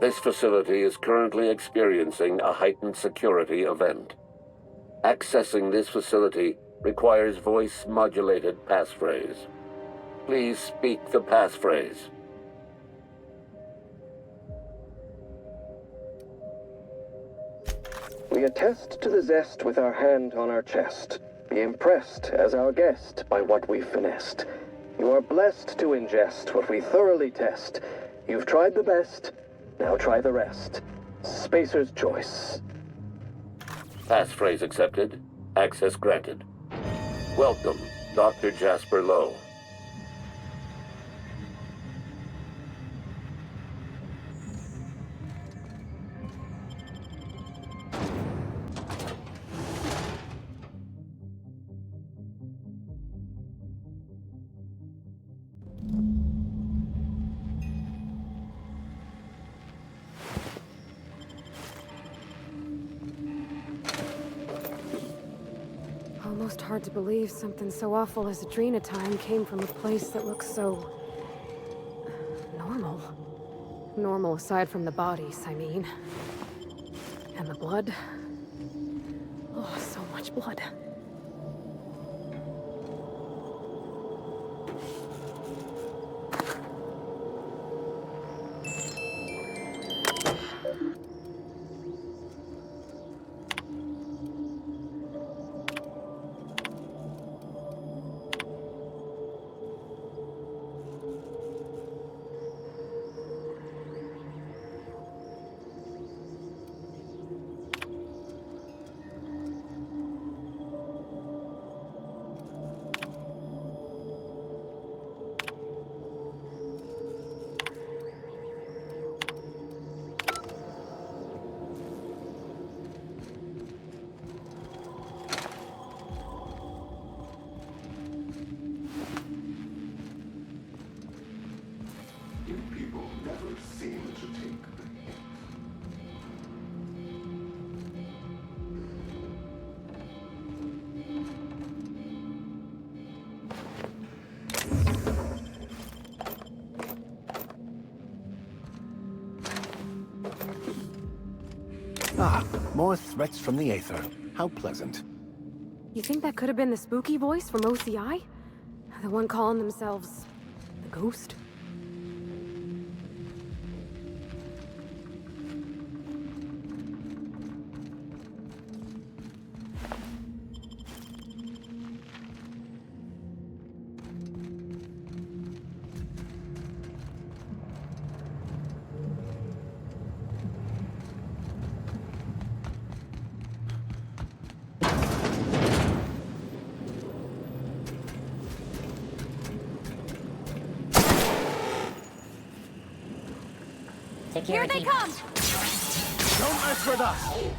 This facility is currently experiencing a heightened security event. Accessing this facility requires voice-modulated passphrase. Please speak the passphrase. We attest to the zest with our hand on our chest. Be impressed as our guest by what we've finessed. You are blessed to ingest what we thoroughly test. You've tried the best, now try the rest. Spacer's choice. Passphrase accepted. Access granted. Welcome, Dr. Jasper Lowe. Almost hard to believe something so awful as Adrena time came from a place that looks so... normal. Normal aside from the bodies, I mean. And the blood. Oh, so much blood. Ah, more threats from the Aether. How pleasant. You think that could have been the spooky voice from OCI? The one calling themselves... the Ghost? Here they come! Don't mess with us!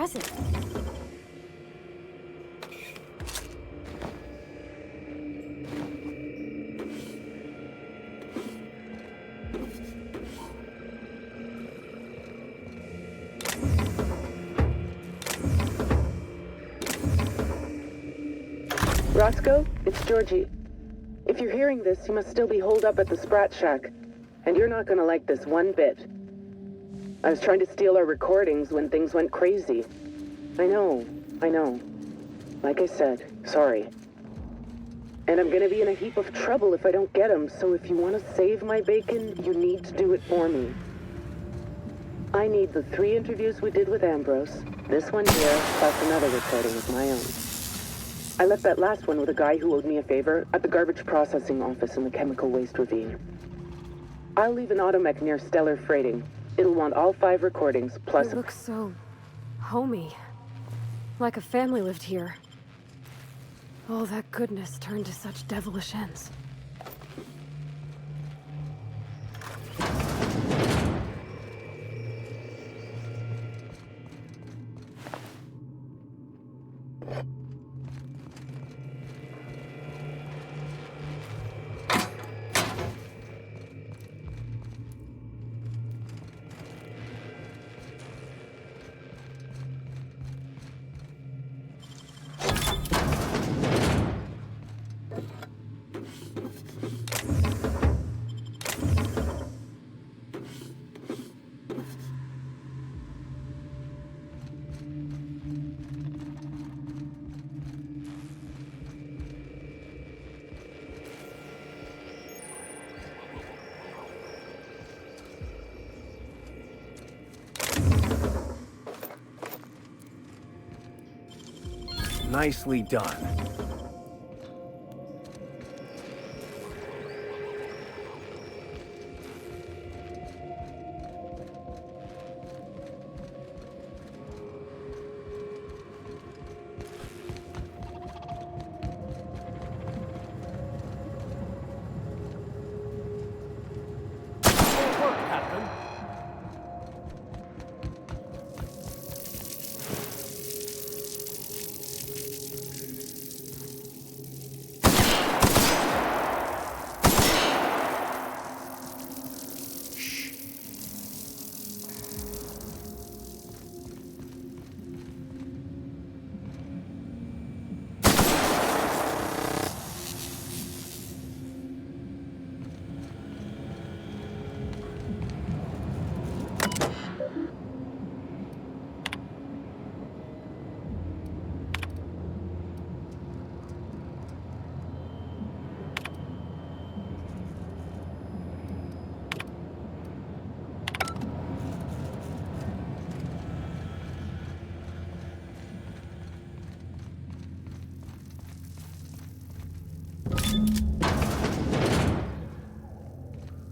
present. Roscoe, it's Georgie. If you're hearing this, you must still be holed up at the Sprat Shack. And you're not gonna like this one bit. I was trying to steal our recordings when things went crazy. I know. Like I said, sorry. And I'm gonna be in a heap of trouble if I don't get them, so if you want to save my bacon, you need to do it for me. I need the 3 interviews we did with Ambrose, this one here, plus another recording of my own. I left that last one with a guy who owed me a favor at the garbage processing office in the chemical waste ravine. I'll leave an automech near Stellar Freighting. It'll want all 5 recordings, plus... It looks so... homey. Like a family lived here. All that goodness turned to such devilish ends. Nicely done. Good work, Captain.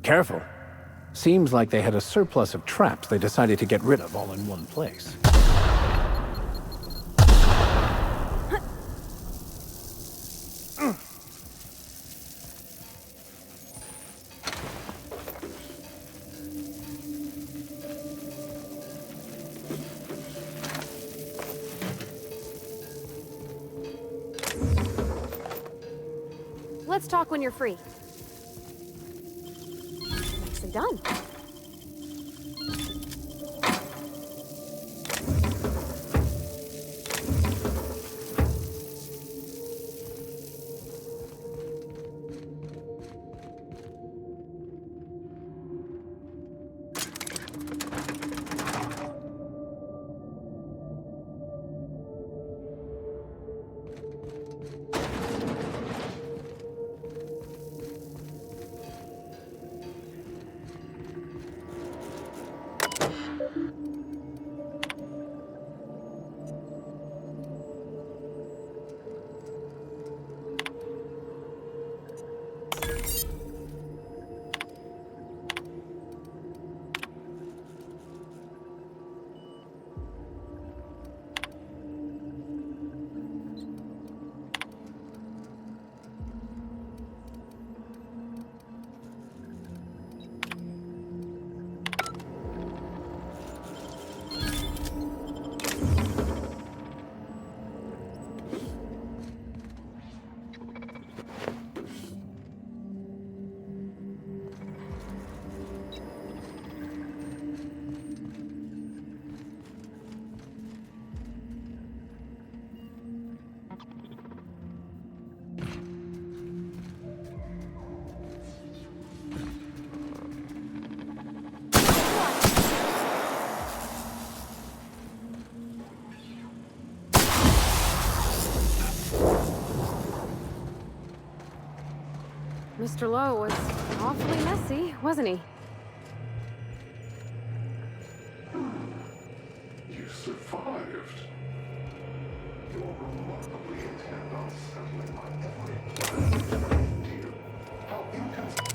Careful. Seems like they had a surplus of traps they decided to get rid of all in one place. Let's talk when you're free. Nicely done. Mr. Lowe was awfully messy, wasn't he? You survived. You're remarkably intent on settling my every question. Dear, how inconsistent.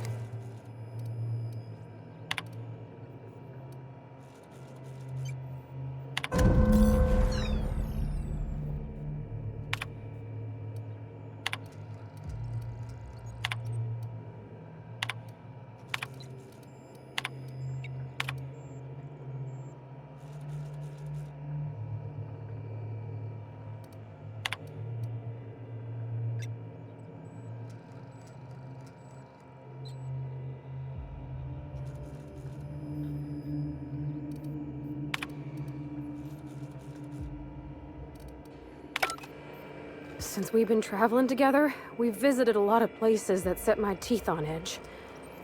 Since we've been traveling together, we've visited a lot of places that set my teeth on edge.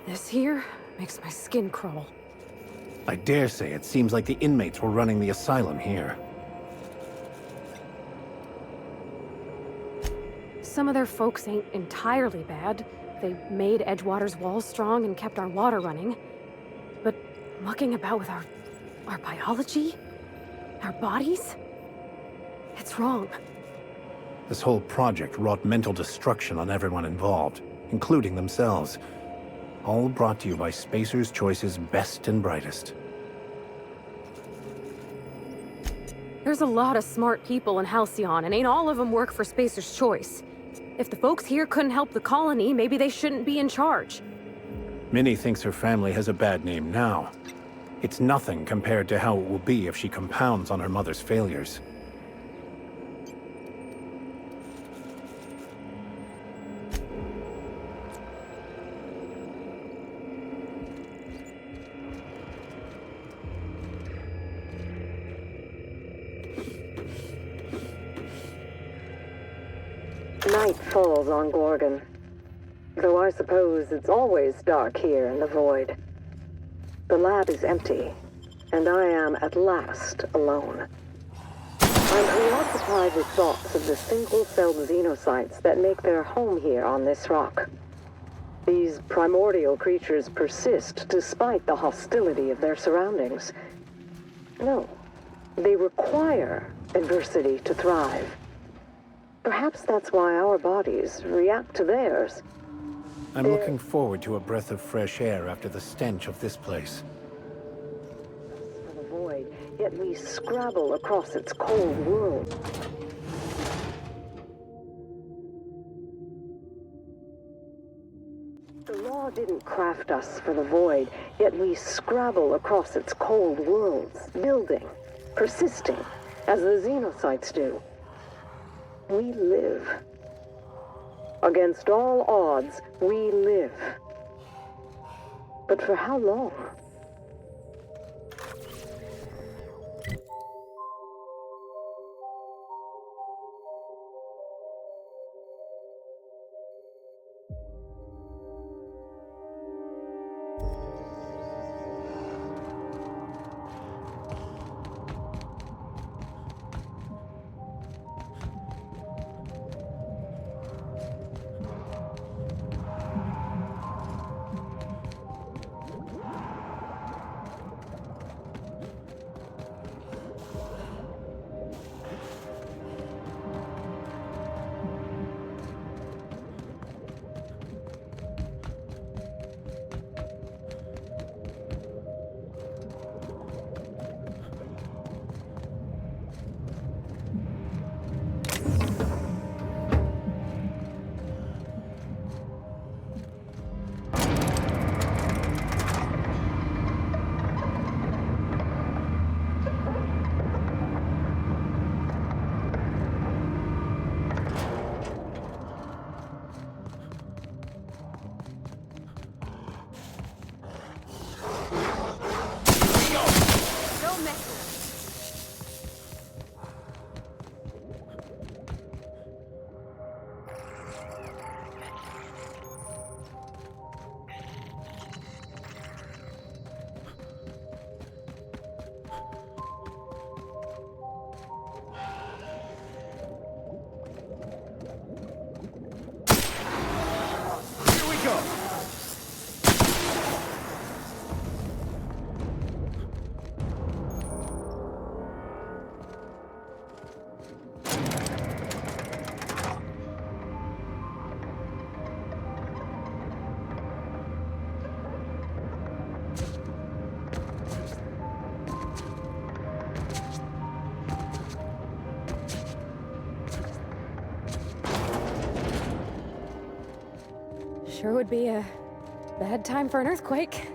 This here makes my skin crawl. I dare say it seems like the inmates were running the asylum here. Some of their folks ain't entirely bad. They made Edgewater's walls strong and kept our water running. But mucking about with our biology? Our bodies? It's wrong. This whole project wrought mental destruction on everyone involved, including themselves. All brought to you by Spacer's Choice's best and brightest. There's a lot of smart people in Halcyon, and ain't all of them work for Spacer's Choice. If the folks here couldn't help the colony, maybe they shouldn't be in charge. Minnie thinks her family has a bad name now. It's nothing compared to how it will be if she compounds on her mother's failures. Night falls on Gorgon, though I suppose it's always dark here in the void. The lab is empty, and I am at last alone. I'm preoccupied with thoughts of the single-celled xenocytes that make their home here on this rock. These primordial creatures persist despite the hostility of their surroundings. No, they require adversity to thrive. Perhaps that's why our bodies react to theirs. I'm looking forward to a breath of fresh air after the stench of this place. For the void, yet we scrabble across its cold world. The law didn't craft us for the void, yet we scrabble across its cold worlds, building, persisting, as the xenocytes do. We live. Against all odds, we live. But for how long? Sure would be a bad time for an earthquake.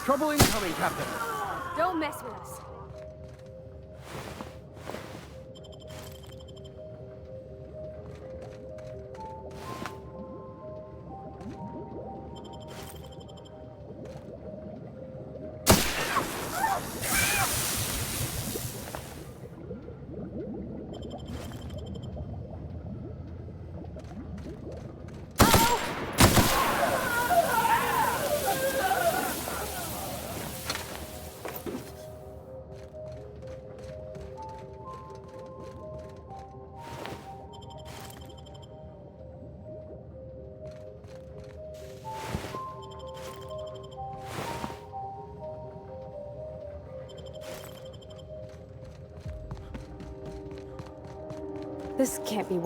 Trouble incoming, Captain. Don't mess with us. This can't be.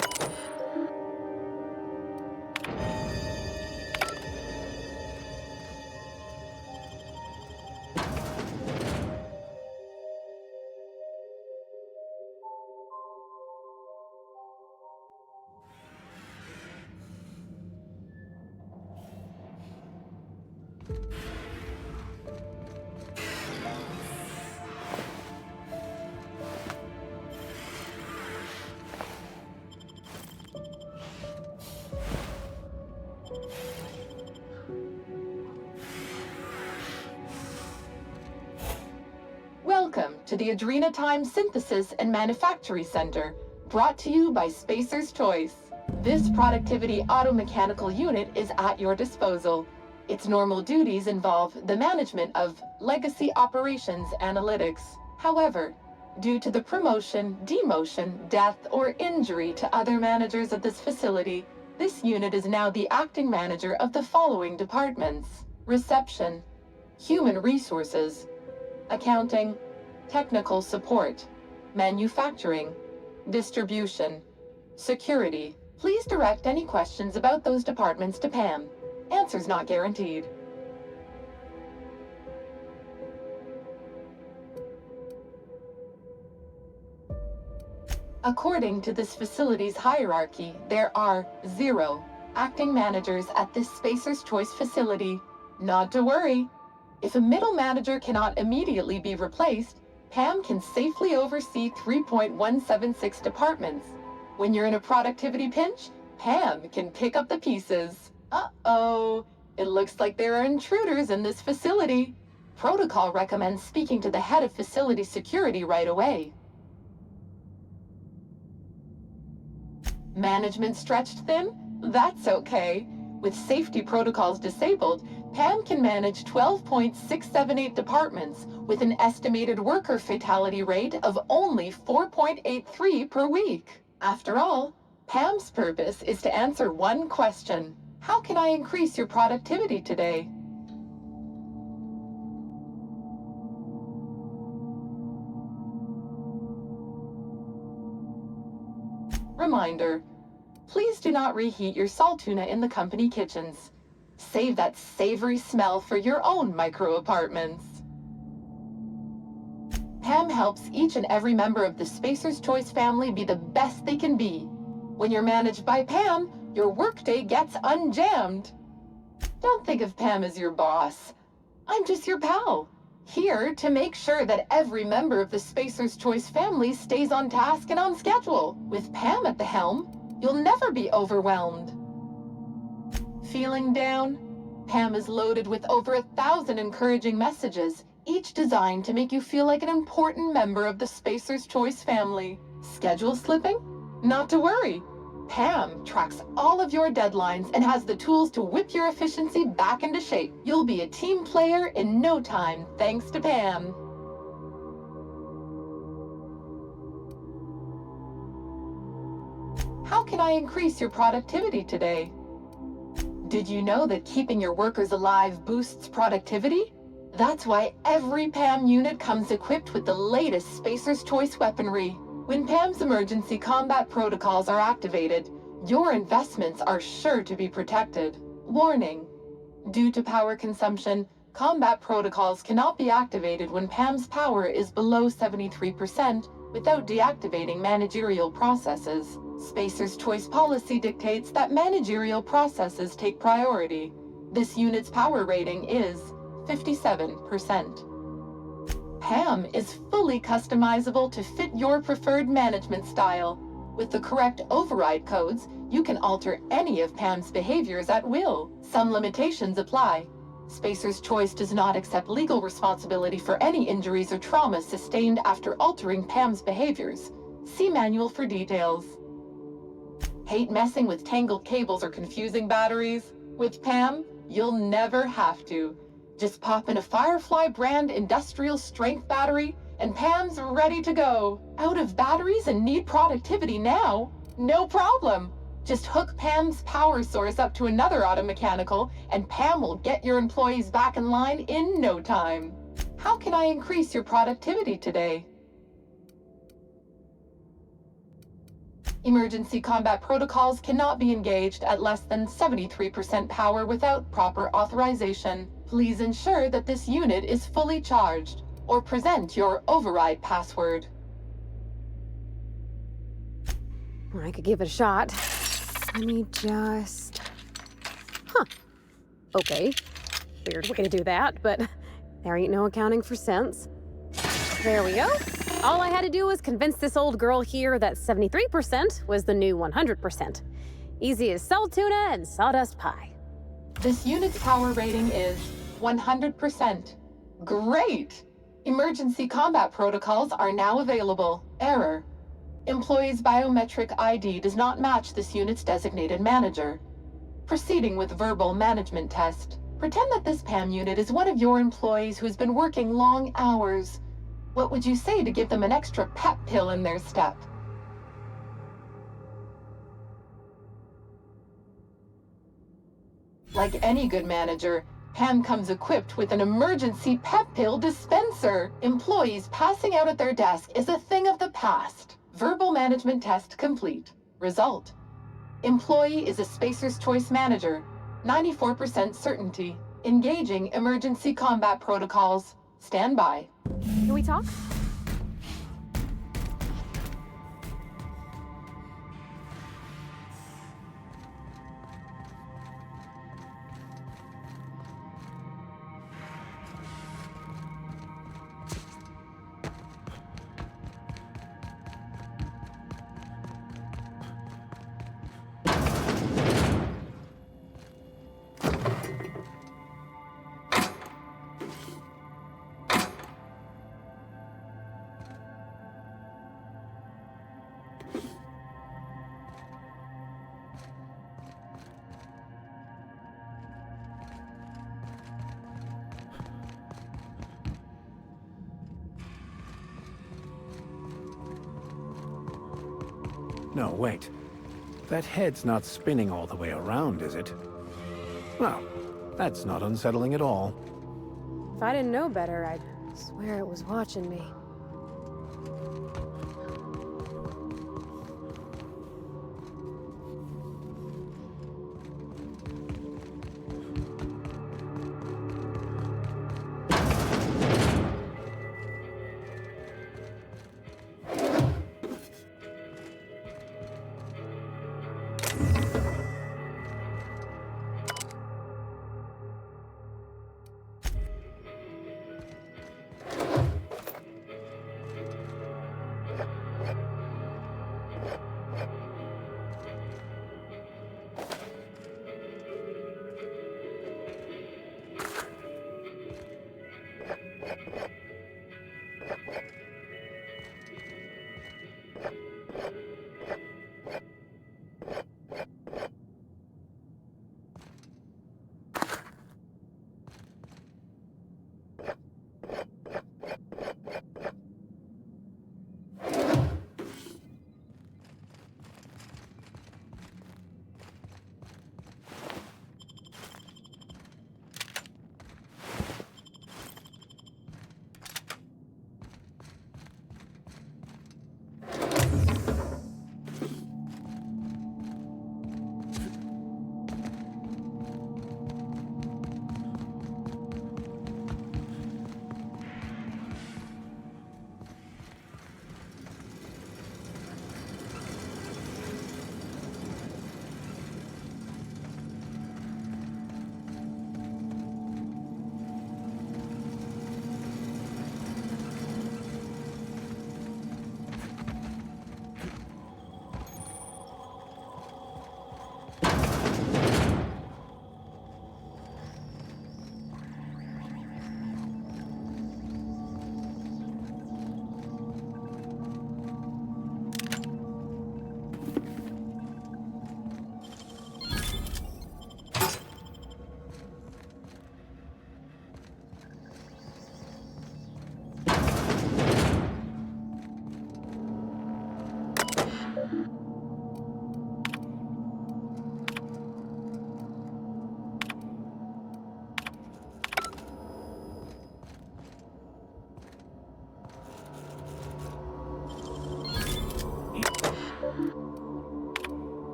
Welcome to the Adrena Time Synthesis and Manufacturing Center, brought to you by Spacer's Choice. This productivity auto-mechanical unit is at your disposal. Its normal duties involve the management of legacy operations analytics. However, due to the promotion, demotion, death, or injury to other managers of this facility, this unit is now the acting manager of the following departments: reception, human resources, accounting, technical support, manufacturing, distribution, security. Please direct any questions about those departments to Pam. Answers not guaranteed. According to this facility's hierarchy, there are 0 acting managers at this Spacer's Choice facility. Not to worry. If a middle manager cannot immediately be replaced, Pam can safely oversee 3.176 departments. When you're in a productivity pinch, Pam can pick up the pieces. Uh-oh, it looks like there are intruders in this facility. Protocol recommends speaking to the head of facility security right away. Management stretched thin? That's okay. With safety protocols disabled, Pam can manage 12.678 departments with an estimated worker fatality rate of only 4.83 per week. After all, Pam's purpose is to answer one question: how can I increase your productivity today? Reminder: please do not reheat your salt tuna in the company kitchens. Save that savory smell for your own micro-apartments. Pam helps each and every member of the Spacer's Choice family be the best they can be. When you're managed by Pam, your workday gets unjammed. Don't think of Pam as your boss. I'm just your pal, here to make sure that every member of the Spacer's Choice family stays on task and on schedule. With Pam at the helm, you'll never be overwhelmed. Feeling down? Pam is loaded with over 1,000 encouraging messages, each designed to make you feel like an important member of the Spacer's Choice family. Schedule slipping? Not to worry. Pam tracks all of your deadlines and has the tools to whip your efficiency back into shape. You'll be a team player in no time, thanks to Pam. How can I increase your productivity today? Did you know that keeping your workers alive boosts productivity? That's why every PAM unit comes equipped with the latest Spacer's Choice weaponry. When PAM's emergency combat protocols are activated, your investments are sure to be protected. Warning: due to power consumption, combat protocols cannot be activated when PAM's power is below 73% without deactivating managerial processes. Spacer's Choice policy dictates that managerial processes take priority. This unit's power rating is 57%. PAM is fully customizable to fit your preferred management style. With the correct override codes, you can alter any of PAM's behaviors at will. Some limitations apply. Spacer's Choice does not accept legal responsibility for any injuries or traumas sustained after altering PAM's behaviors. See manual for details. Hate messing with tangled cables or confusing batteries? With PAM, you'll never have to. Just pop in a Firefly brand industrial strength battery, and PAM's ready to go. Out of batteries and need productivity now? No problem. Just hook PAM's power source up to another auto mechanical, and PAM will get your employees back in line in no time. How can I increase your productivity today? Emergency combat protocols cannot be engaged at less than 73% power without proper authorization. Please ensure that this unit is fully charged, or present your override password. I could give it a shot. Let me just... Huh. Okay. Weird way to do that, but there ain't no accounting for cents. There we go. All I had to do was convince this old girl here that 73% was the new 100%. Easy as salt tuna and sawdust pie. This unit's power rating is 100%. Great! Emergency combat protocols are now available. Error: employee's biometric ID does not match this unit's designated manager. Proceeding with verbal management test. Pretend that this PAM unit is one of your employees who's been working long hours. What would you say to give them an extra pep pill in their step? Like any good manager, PAM comes equipped with an emergency pep pill dispenser. Employees passing out at their desk is a thing of the past. Verbal management test complete. Result: employee is a Spacer's Choice manager. 94% certainty. Engaging emergency combat protocols. Stand by. Can we talk? No, wait. That head's not spinning all the way around, is it? Well, that's not unsettling at all. If I didn't know better, I'd swear it was watching me.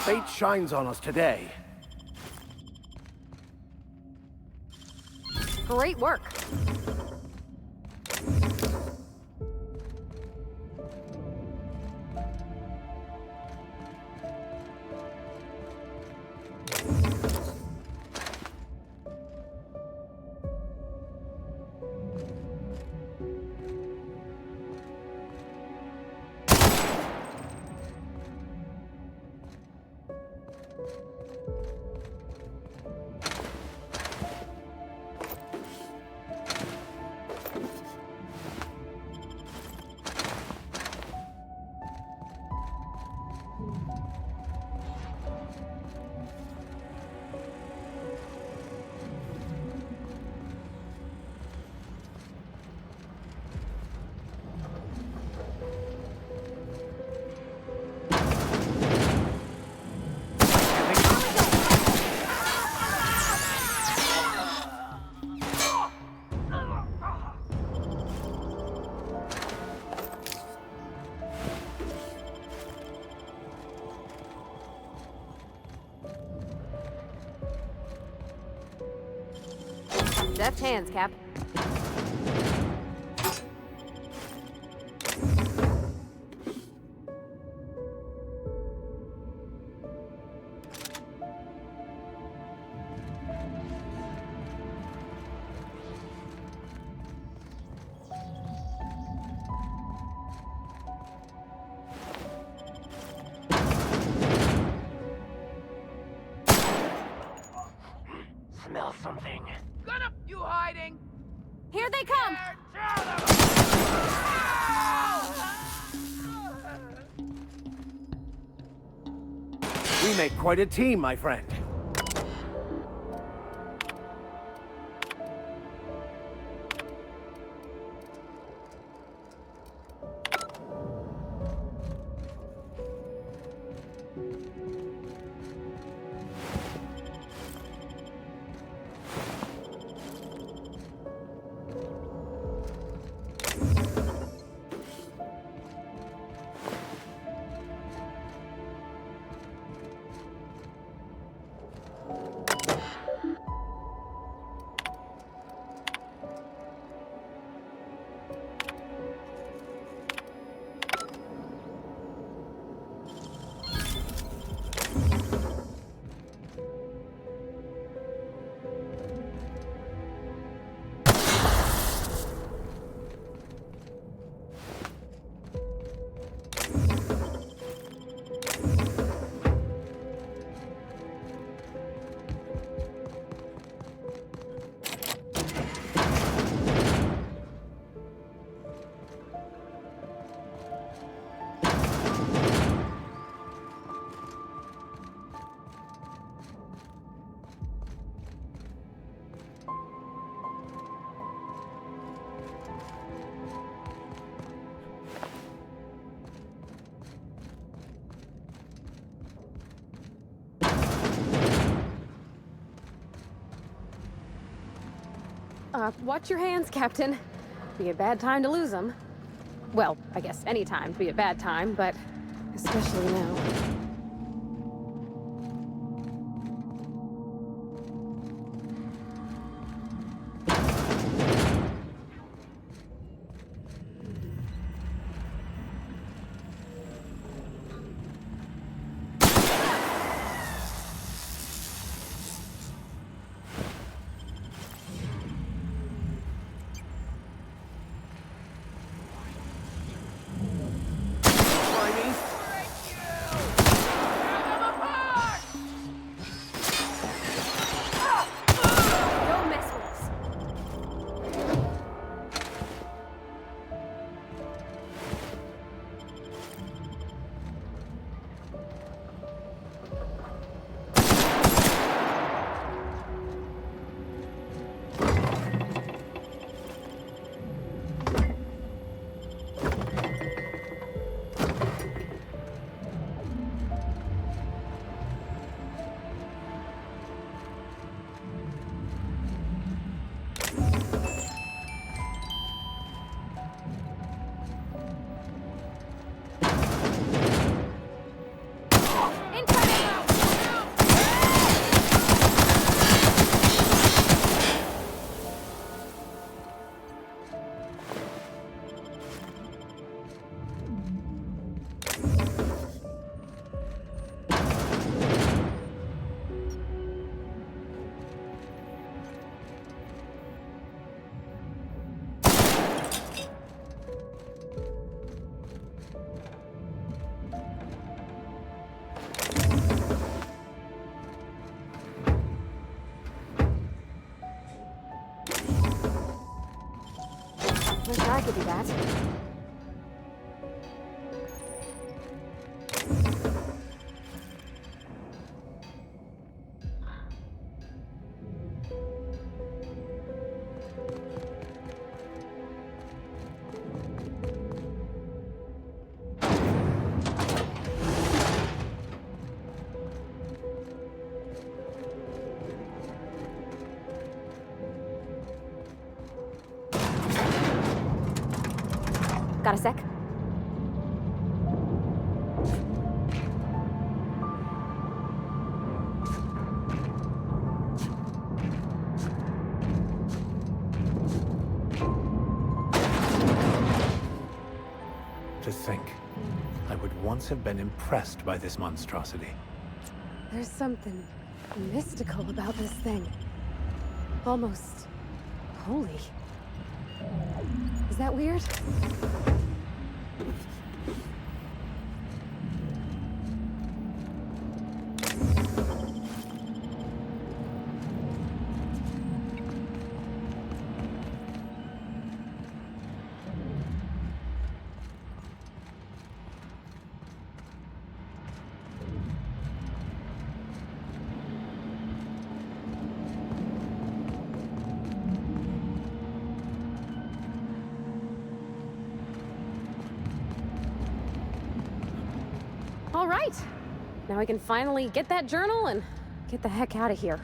Fate shines on us today. Great work. Deft hands, Cap. Smell something. Gun up, you hiding! Here they come! We make quite a team, my friend. Watch your hands, Captain. Be a bad time to lose them. Well, I guess any time to be a bad time, but especially now. Wish I could do that. Got a sec? To think, I would once have been impressed by this monstrosity. There's something mystical about this thing. Almost holy. Is that weird? All right. Now I can finally get that journal and get the heck out of here.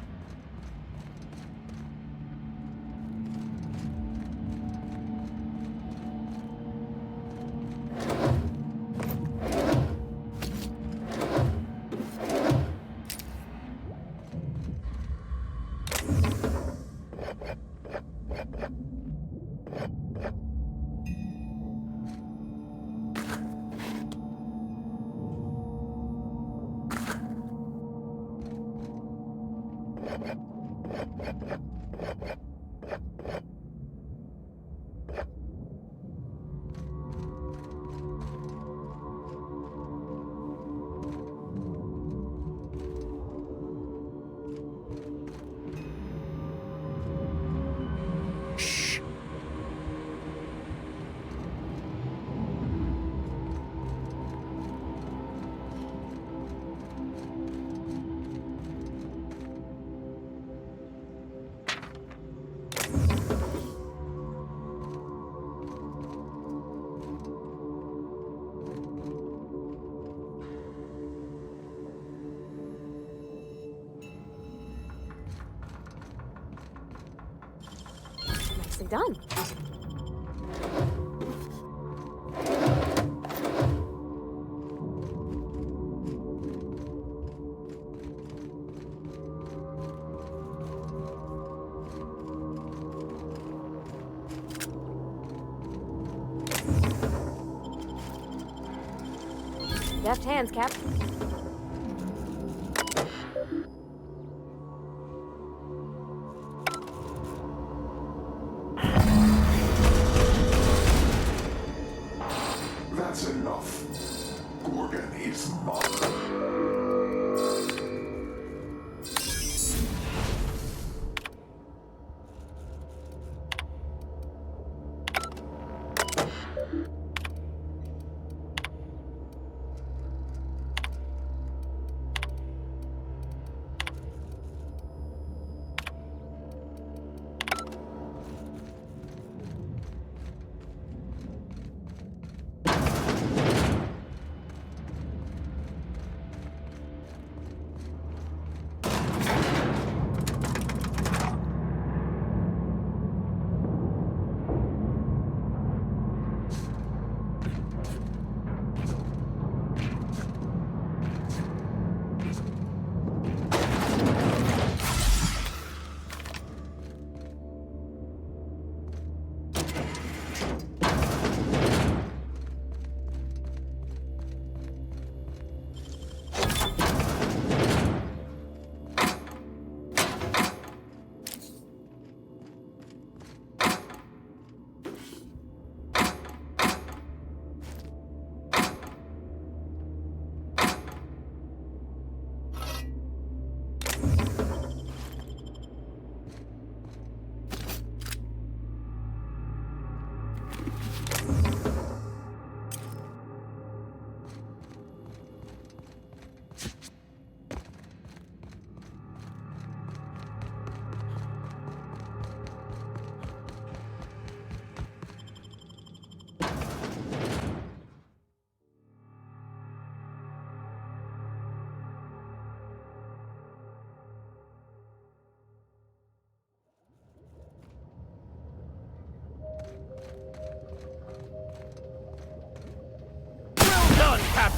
Nicely done. Deft hands, Cap. That's enough. Gorgon is mine.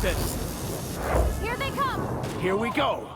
Captain! Here they come! Here we go!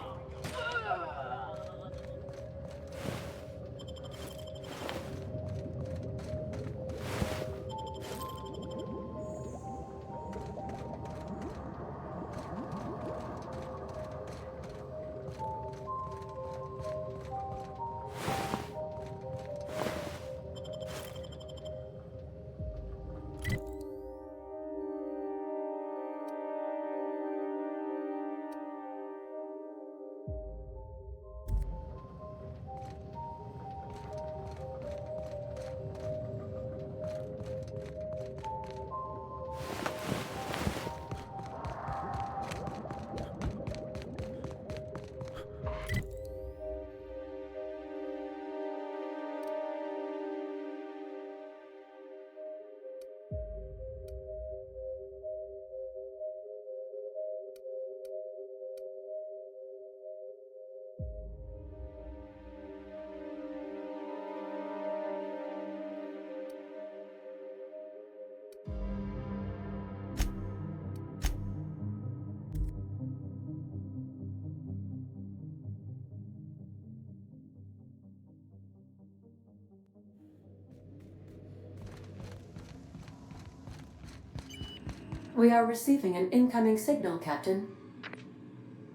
We are receiving an incoming signal, Captain.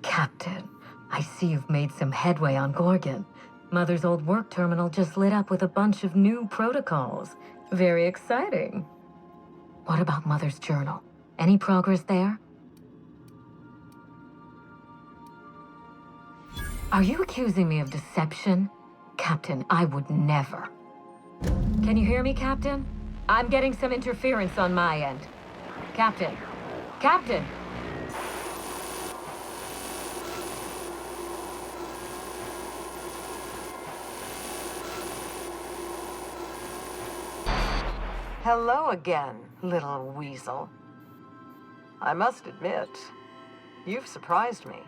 Captain, I see you've made some headway on Gorgon. Mother's old work terminal just lit up with a bunch of new protocols. Very exciting. What about Mother's journal? Any progress there? Are you accusing me of deception? Captain, I would never. Can you hear me, Captain? I'm getting some interference on my end. Captain! Captain! Hello again, little weasel. I must admit, you've surprised me.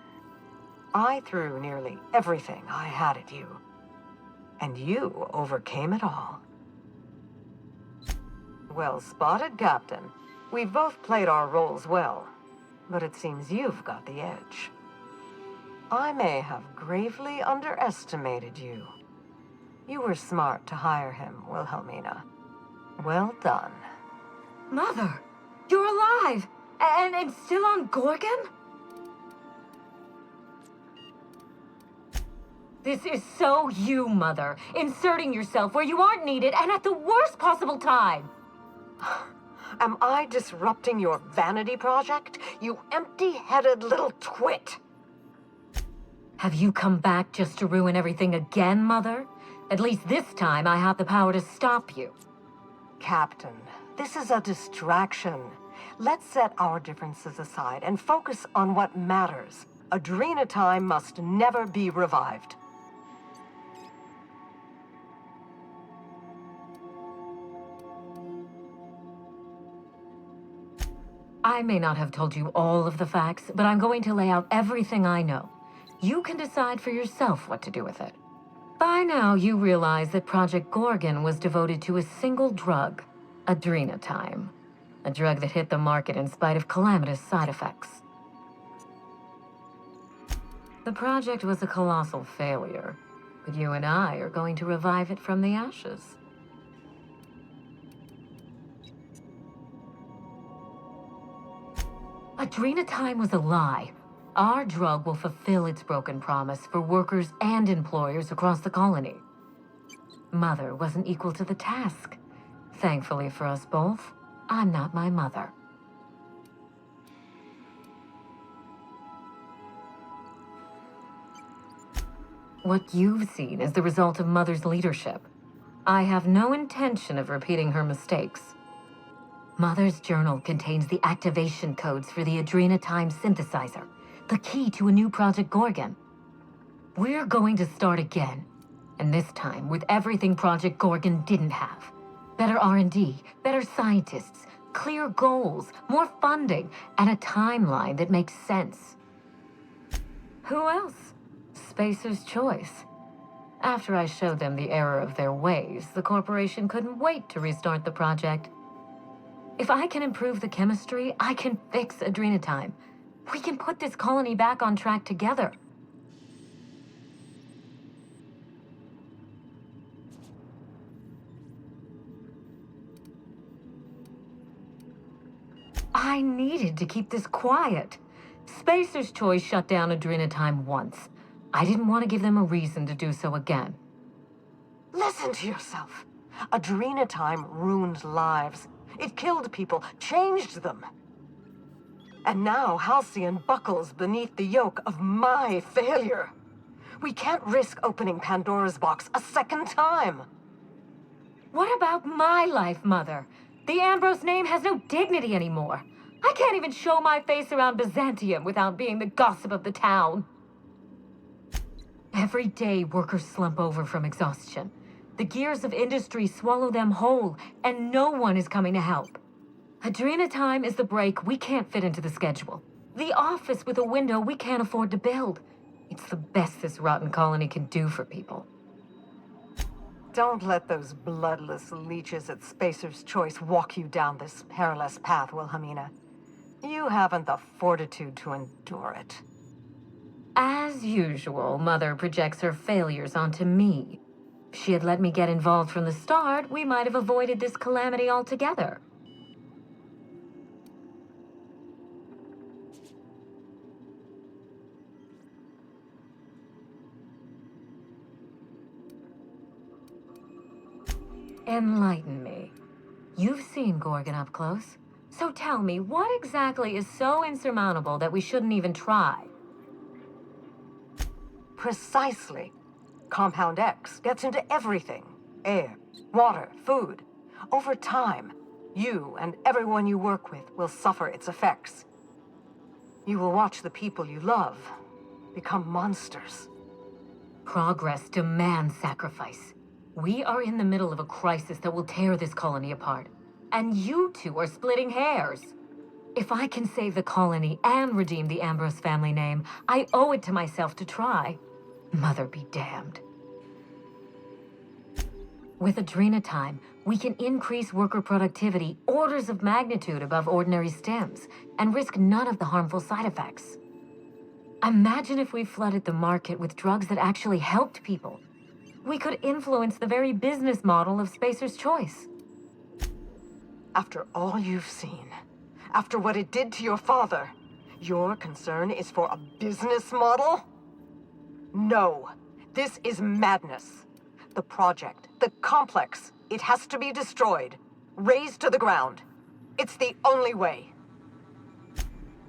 I threw nearly everything I had at you, and you overcame it all. Well spotted, Captain. We've both played our roles well, but it seems you've got the edge. I may have gravely underestimated you. You were smart to hire him, Wilhelmina. Well done. Mother! You're alive! And still on Gorgon? This is so you, Mother. Inserting yourself where you aren't needed and at the worst possible time. Am I disrupting your vanity project, you empty-headed little twit? Have you come back just to ruin everything again, Mother? At least this time I have the power to stop you. Captain, this is a distraction. Let's set our differences aside and focus on what matters. Adrena time must never be revived. I may not have told you all of the facts, but I'm going to lay out everything I know. You can decide for yourself what to do with it. By now, you realize that Project Gorgon was devoted to a single drug, adrenatime. A drug that hit the market in spite of calamitous side effects. The project was a colossal failure, but you and I are going to revive it from the ashes. Adrenatime was a lie. Our drug will fulfill its broken promise for workers and employers across the colony. Mother wasn't equal to the task. Thankfully for us both, I'm not my mother. What you've seen is the result of Mother's leadership. I have no intention of repeating her mistakes. Mother's journal contains the activation codes for the adrenatime synthesizer, the key to a new Project Gorgon. We're going to start again, and this time with everything Project Gorgon didn't have. Better R&D, better scientists, clear goals, more funding, and a timeline that makes sense. Who else? Spacer's choice. After I showed them the error of their ways, the corporation couldn't wait to restart the project. If I can improve the chemistry, I can fix adrenatime. We can put this colony back on track together. I needed to keep this quiet. Spacer's Choice shut down Adrenatime once. I didn't want to give them a reason to do so again. Listen to yourself. Adrenatime ruined lives. It killed people, changed them. And now Halcyon buckles beneath the yoke of my failure. We can't risk opening Pandora's box a second time. What about my life, Mother? The Ambrose name has no dignity anymore. I can't even show my face around Byzantium without being the gossip of the town. Every day, workers slump over from exhaustion. The gears of industry swallow them whole, and no one is coming to help. Adrenatime is the break we can't fit into the schedule. The office with a window we can't afford to build. It's the best this rotten colony can do for people. Don't let those bloodless leeches at Spacer's Choice walk you down this perilous path, Wilhelmina. You haven't the fortitude to endure it. As usual, Mother projects her failures onto me. If she had let me get involved from the start, we might have avoided this calamity altogether. Enlighten me. You've seen Gorgon up close. So tell me, what exactly is so insurmountable that we shouldn't even try? Precisely. Compound X gets into everything. Air, water, food. Over time, you and everyone you work with will suffer its effects. You will watch the people you love become monsters. Progress demands sacrifice. We are in the middle of a crisis that will tear this colony apart. And you two are splitting hairs. If I can save the colony and redeem the Ambrose family name, I owe it to myself to try. Mother be damned. With Adrenatime, we can increase worker productivity orders of magnitude above ordinary stems and risk none of the harmful side effects. Imagine if we flooded the market with drugs that actually helped people. We could influence the very business model of Spacer's Choice. After all you've seen, after what it did to your father, your concern is for a business model? No, this is madness. The project, the complex, it has to be destroyed, razed to the ground. It's the only way.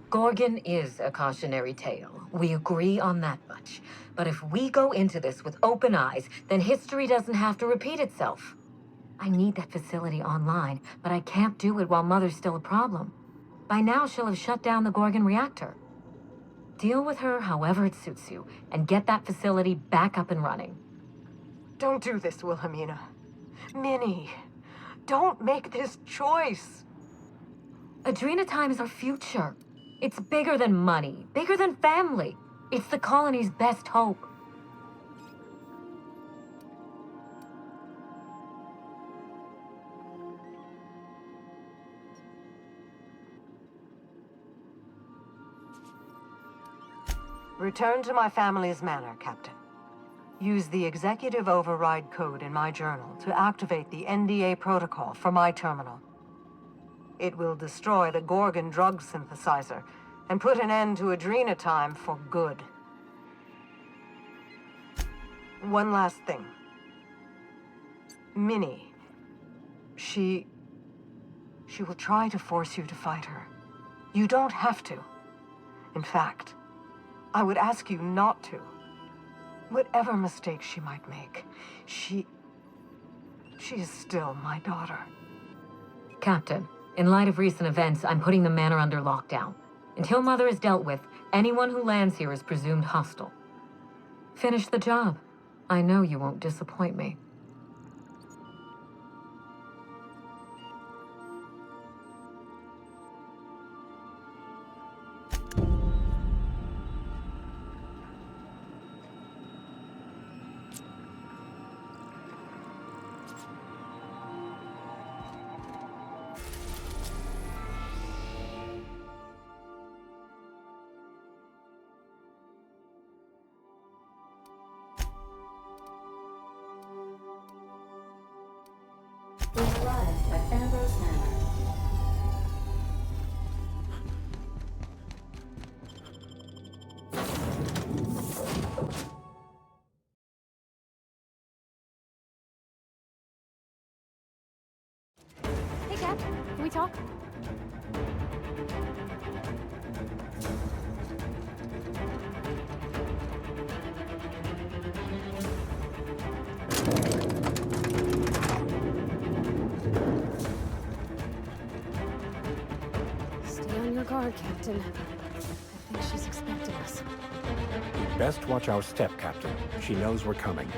Gorgon is a cautionary tale. We agree on that much. But if we go into this with open eyes, then history doesn't have to repeat itself. I need that facility online, but I can't do it while Mother's still a problem. By now, she'll have shut down the Gorgon reactor. Deal with her however it suits you, and get that facility back up and running. Don't do this, Wilhelmina. Minnie, don't make this choice. Adrenatime is our future. It's bigger than money, bigger than family. It's the colony's best hope. Return to my family's manor, Captain. Use the executive override code in my journal to activate the NDA protocol for my terminal. It will destroy the Gorgon drug synthesizer and put an end to Adrenatime for good. One last thing. Minnie. She will try to force you to fight her. You don't have to. In fact, I would ask you not to. Whatever mistakes she might make, she is still my daughter. Captain, in light of recent events, I'm putting the manor under lockdown. Until Mother is dealt with, anyone who lands here is presumed hostile. Finish the job. I know you won't disappoint me. We've arrived at Ambrose Manor. Hey, Cap. Can we talk? Stay on your guard, Captain. I think she's expecting us. Best watch our step, Captain. She knows we're coming.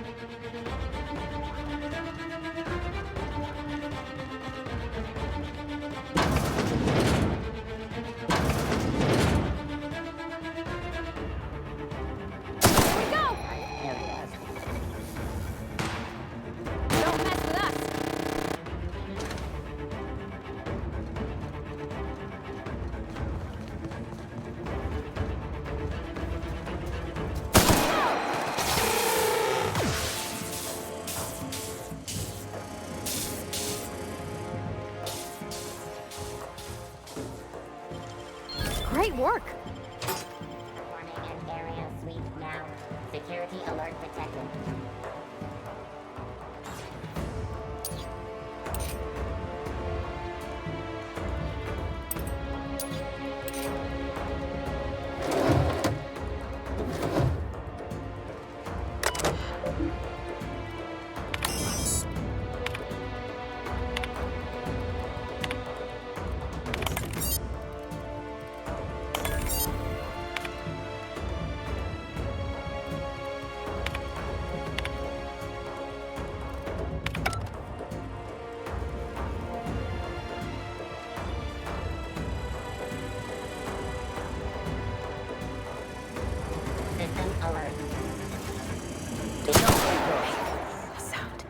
Great work! Warning and area sweep now. Security alert detected. System alert. Sound.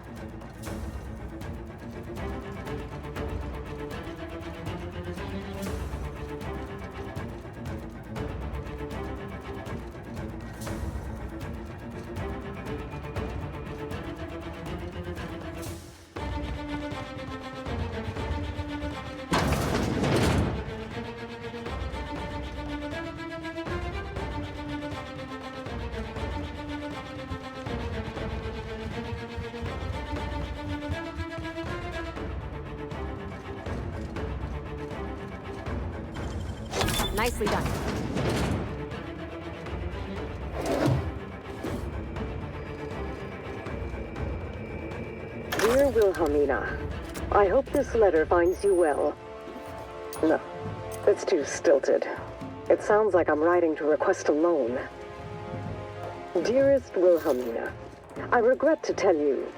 Nicely done. Dear Wilhelmina, I hope this letter finds you well. No, it's too stilted. It sounds like I'm writing to request a loan. Dearest Wilhelmina, I regret to tell you...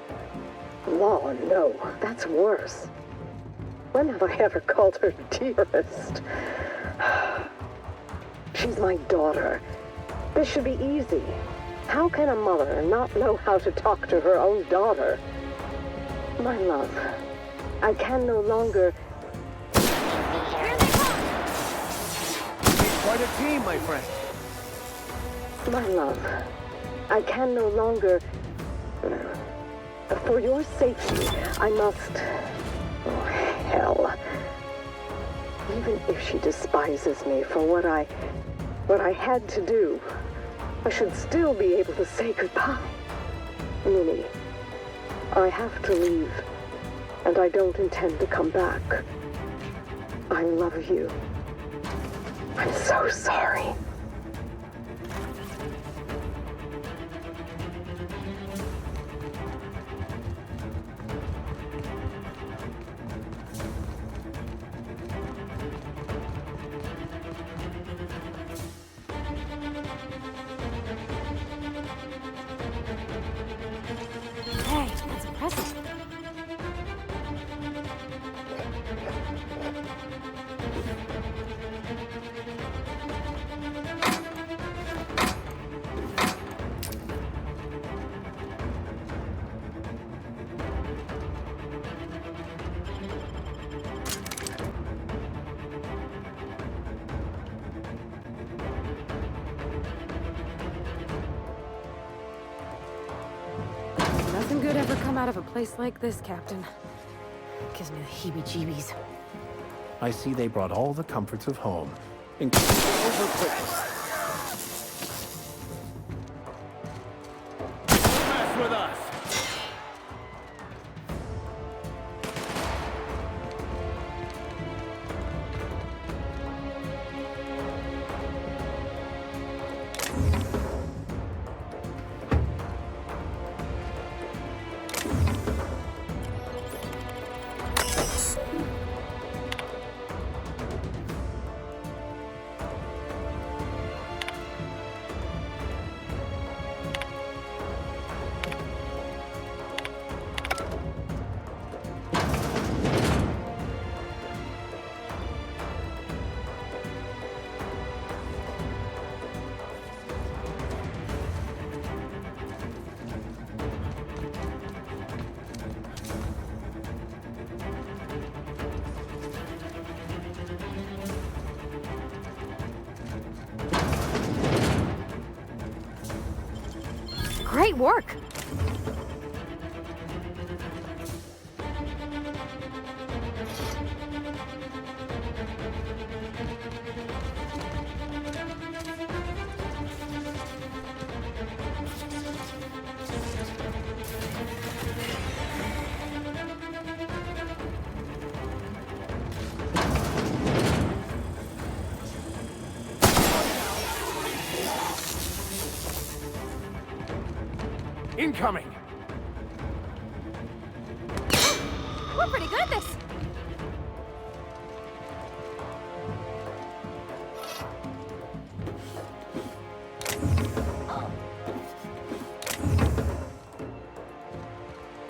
Law, no, that's worse. When have I ever called her dearest? She's my daughter. This should be easy. How can a mother not know how to talk to her own daughter? My love, I can no longer... Quite a team, my friend. My love, I can no longer... For your safety, I must... Oh, hell. Even if she despises me for what I had to do, I should still be able to say goodbye. Minnie, I have to leave, and I don't intend to come back. I love you. I'm so sorry. Hey, that's impressive. Nothing good ever come out of a place like this, Captain. Gives me the heebie-jeebies. I see they brought all the comforts of home, including over quickly. Mess with us! Great work! Incoming! We're pretty good at this!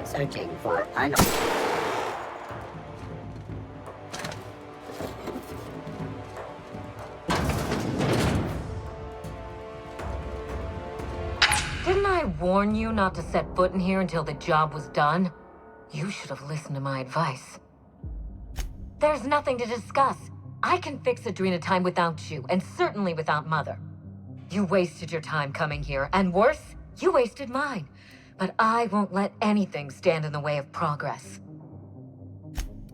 Searching for Didn't I warn you not to set foot in here until the job was done? You should have listened to my advice. There's nothing to discuss. I can fix Adrena time without you, and certainly without Mother. You wasted your time coming here, and worse, you wasted mine. But I won't let anything stand in the way of progress.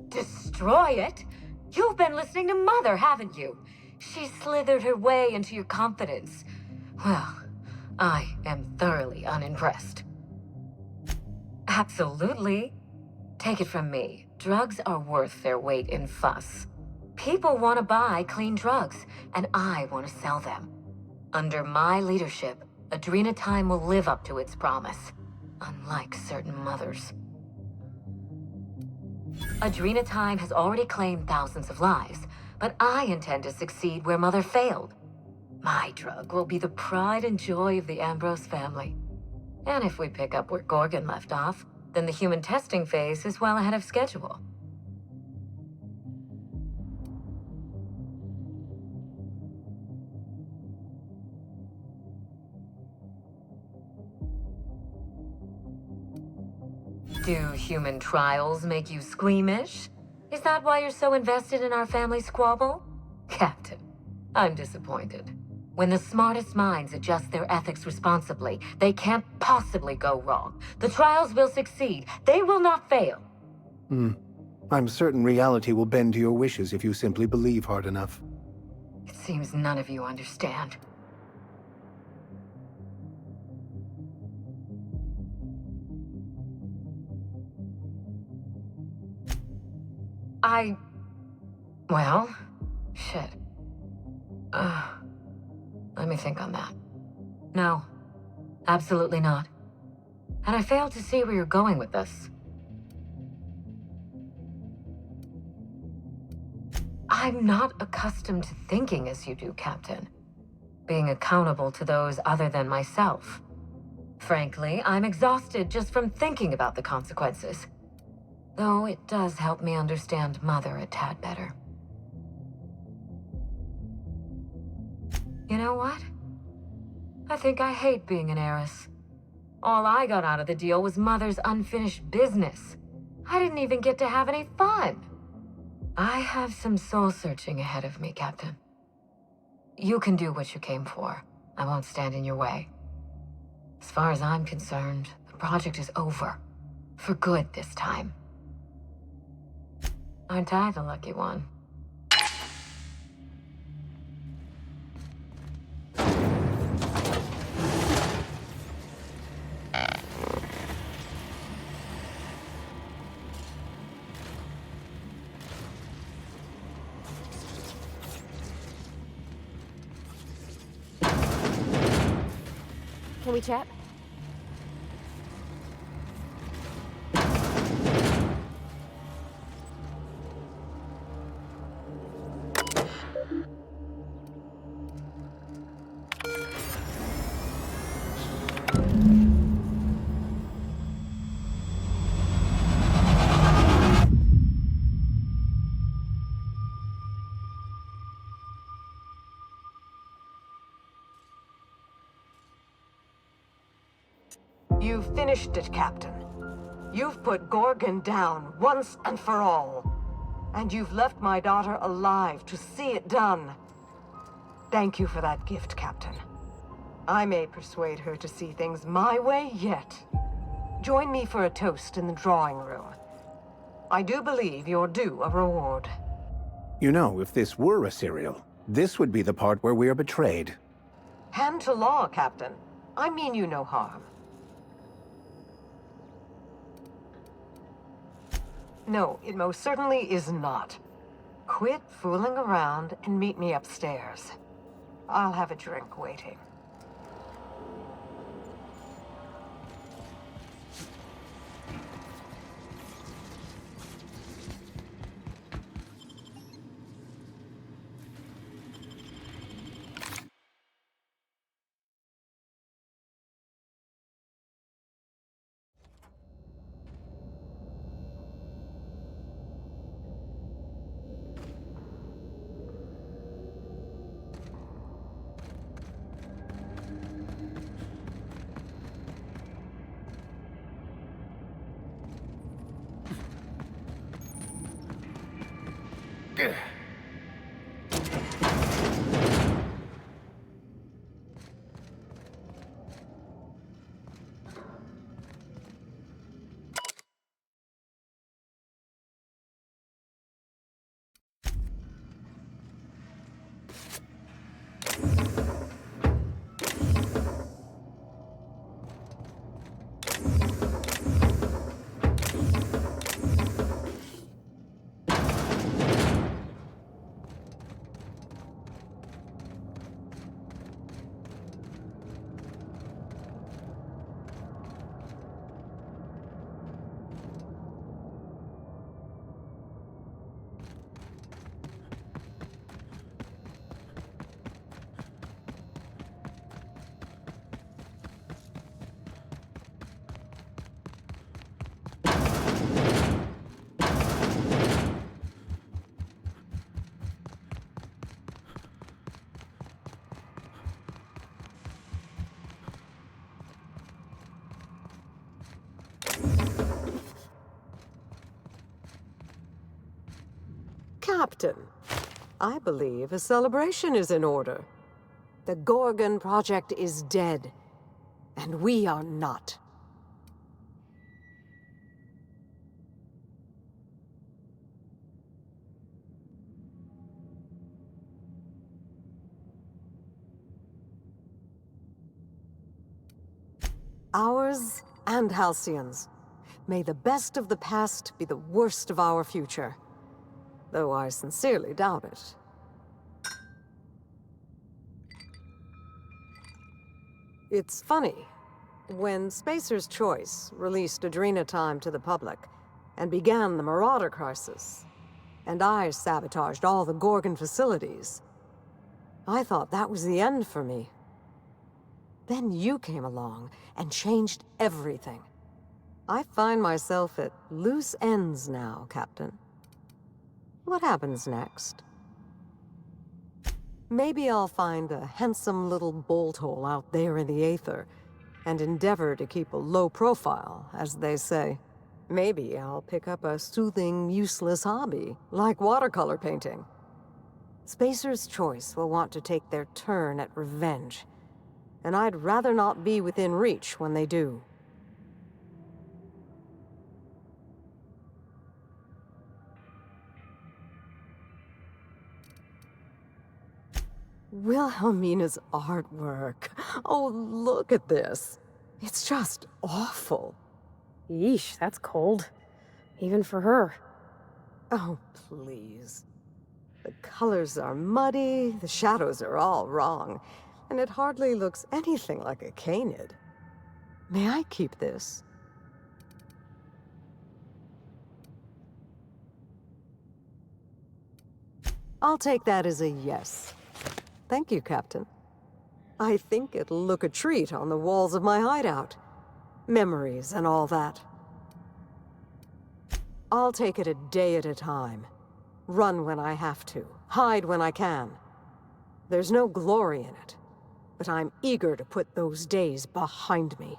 Destroy it? You've been listening to Mother, haven't you? She slithered her way into your confidence. Well, I am thoroughly unimpressed. Absolutely. Take it from me. Drugs are worth their weight in fuss. People want to buy clean drugs, and I want to sell them. Under my leadership, Adrena Time will live up to its promise, unlike certain mothers. Adrena Time has already claimed thousands of lives, but I intend to succeed where Mother failed. My drug will be the pride and joy of the Ambrose family. And if we pick up where Gorgon left off, then the human testing phase is well ahead of schedule. Do human trials make you squeamish? Is that why you're so invested in our family squabble? Captain, I'm disappointed. When the smartest minds adjust their ethics responsibly, they can't possibly go wrong. The trials will succeed. They will not fail. I'm certain reality will bend to your wishes if you simply believe hard enough. It seems none of you understand. Well, shit. Let me think on that. No, absolutely not. And I failed to see where you're going with this. I'm not accustomed to thinking as you do, Captain. Being accountable to those other than myself. Frankly, I'm exhausted just from thinking about the consequences. Though it does help me understand Mother a tad better. You know what? I think I hate being an heiress. All I got out of the deal was Mother's unfinished business. I didn't even get to have any fun. I have some soul-searching ahead of me, Captain. You can do what you came for. I won't stand in your way. As far as I'm concerned, the project is over. For good this time. Aren't I the lucky one? Can we chat? You've finished it, Captain. You've put Gorgon down once and for all. And you've left my daughter alive to see it done. Thank you for that gift, Captain. I may persuade her to see things my way yet. Join me for a toast in the drawing room. I do believe you're due a reward. You know, if this were a serial, this would be the part where we are betrayed. Hand to law, Captain. I mean you no harm. No, it most certainly is not. Quit fooling around and meet me upstairs. I'll have a drink waiting. Captain, I believe a celebration is in order. The Gorgon project is dead, and we are not. Ours and Halcyon's. May the best of the past be the worst of our future. Though I sincerely doubt it. It's funny. When Spacer's Choice released Adrena Time to the public and began the Marauder crisis, and I sabotaged all the Gorgon facilities, I thought that was the end for me. Then you came along and changed everything. I find myself at loose ends now, Captain. What happens next? Maybe I'll find a handsome little bolt hole out there in the aether and endeavor to keep a low profile, as they say. Maybe I'll pick up a soothing, useless hobby, like watercolor painting. Spacer's Choice will want to take their turn at revenge, and I'd rather not be within reach when they do. Wilhelmina's artwork. Oh, look at this. It's just awful. Yeesh, that's cold. Even for her. Oh, please. The colors are muddy, the shadows are all wrong, and it hardly looks anything like a canid. May I keep this? I'll take that as a yes. Thank you, Captain. I think it'll look a treat on the walls of my hideout. Memories and all that. I'll take it a day at a time. Run when I have to, hide when I can. There's no glory in it, but I'm eager to put those days behind me.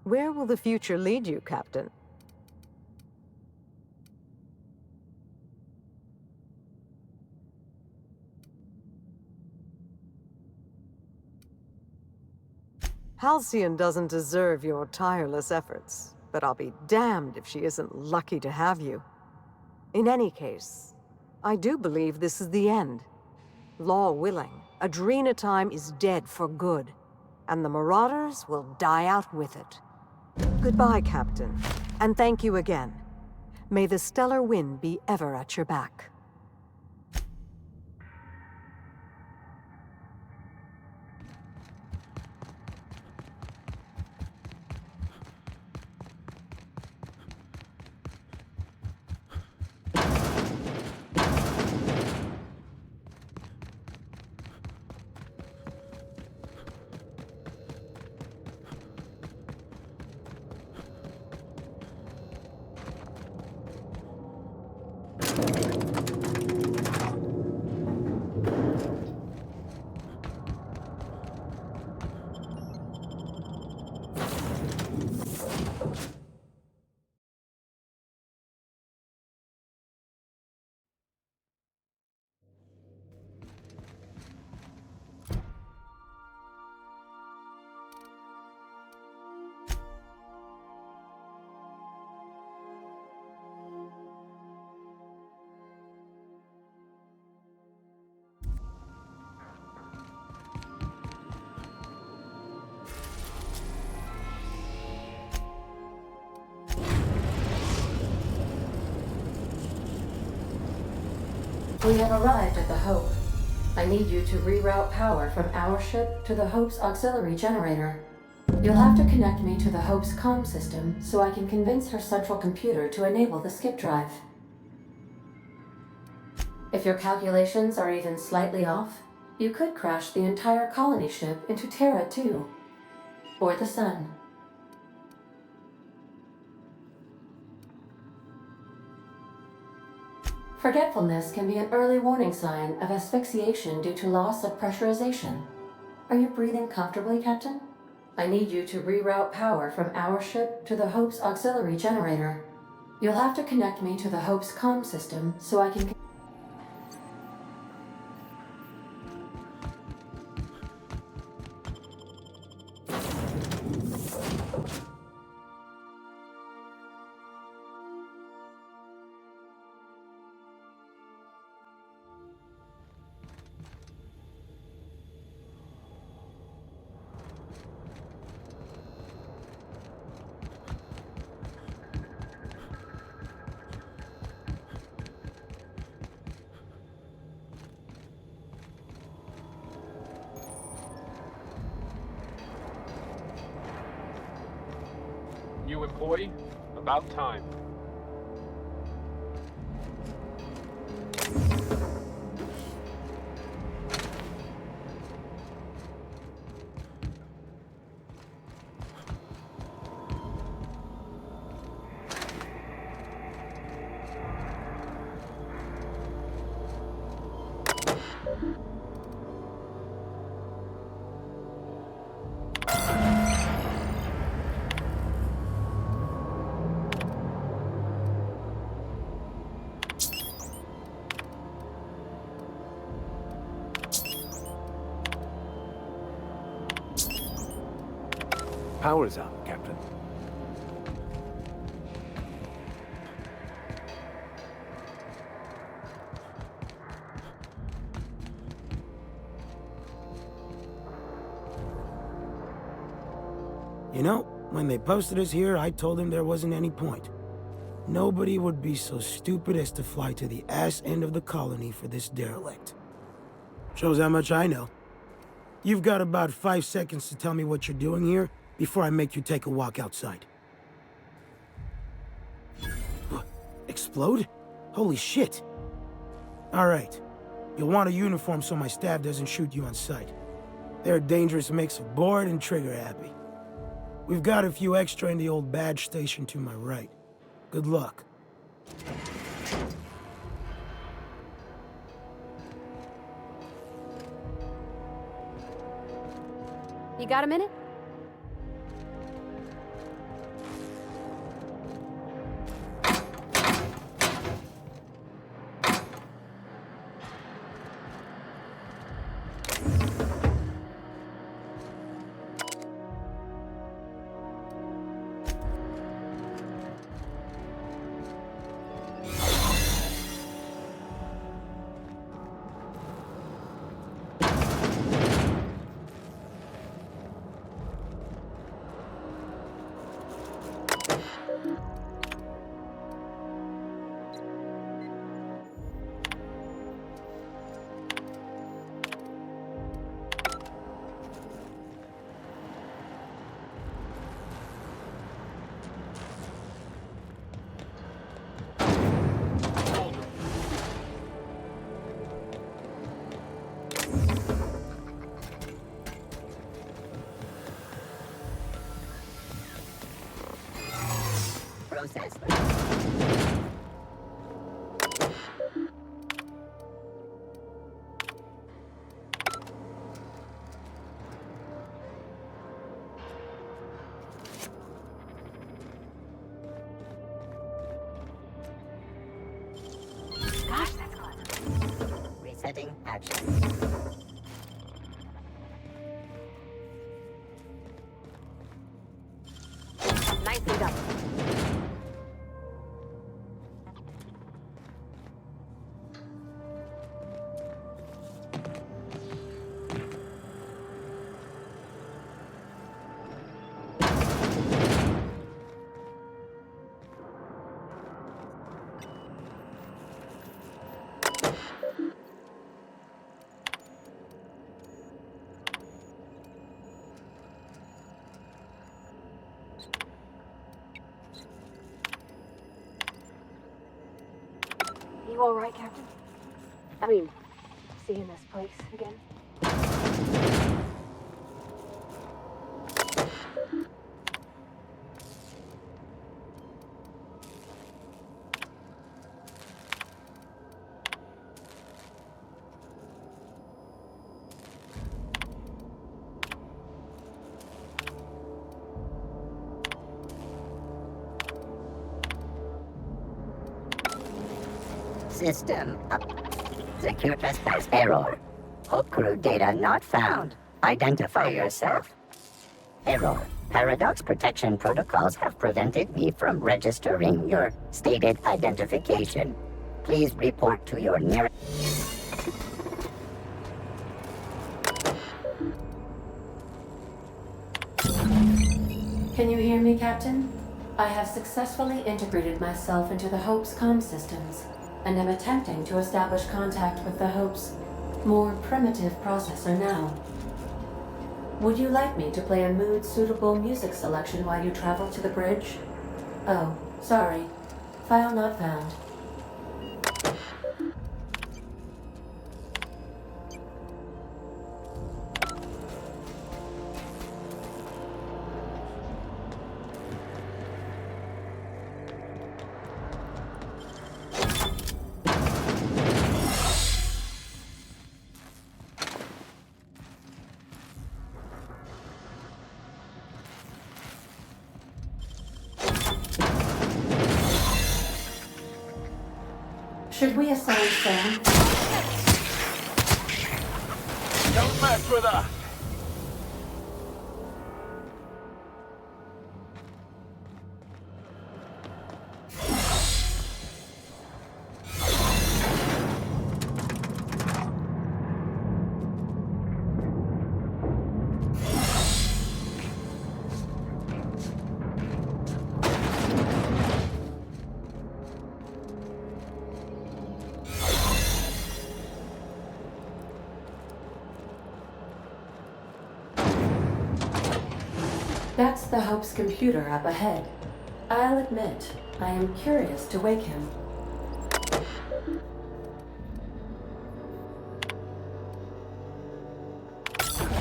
Where will the future lead you, Captain? Halcyon doesn't deserve your tireless efforts, but I'll be damned if she isn't lucky to have you. In any case, I do believe this is the end. Law willing, Adrena time is dead for good, and the Marauders will die out with it. Goodbye, Captain, and thank you again. May the stellar wind be ever at your back. We have arrived at the Hope. I need you to reroute power from our ship to the Hope's auxiliary generator. You'll have to connect me to the Hope's comm system so I can convince her central computer to enable the skip drive. If your calculations are even slightly off, you could crash the entire colony ship into Terra too. Or the Sun. Forgetfulness can be an early warning sign of asphyxiation due to loss of pressurization. Are you breathing comfortably, Captain? I need you to reroute power from our ship to the Hope's auxiliary generator. You'll have to connect me to the Hope's comm system so I can... New employee? About time. Power's up, Captain. You know, when they posted us here, I told them there wasn't any point. Nobody would be so stupid as to fly to the ass end of the colony for this derelict. Shows how much I know. You've got about 5 seconds to tell me what you're doing here before I make you take a walk outside. Explode? Holy shit. All right. You'll want a uniform so my staff doesn't shoot you on sight. They're a dangerous mix of bored and trigger-happy. We've got a few extra in the old badge station to my right. Good luck. You got a minute? Process. Gosh, that's close. Resetting action. Nicely done. You all right, Captain? I mean, seeing this place again? System up. Secure trespass error. Whole crew data not found. Identify yourself. Error. Paradox protection protocols have prevented me from registering your stated identification. Please report to your nearest... Can you hear me, Captain? I have successfully integrated myself into the Hope's comm systems, and am attempting to establish contact with the Hope's more primitive processor now. Would you like me to play a mood-suitable music selection while you travel to the bridge? Oh, sorry. File not found. Should we assign Sam? Don't mess with her! That's the Hope's computer up ahead. I'll admit, I am curious to wake him.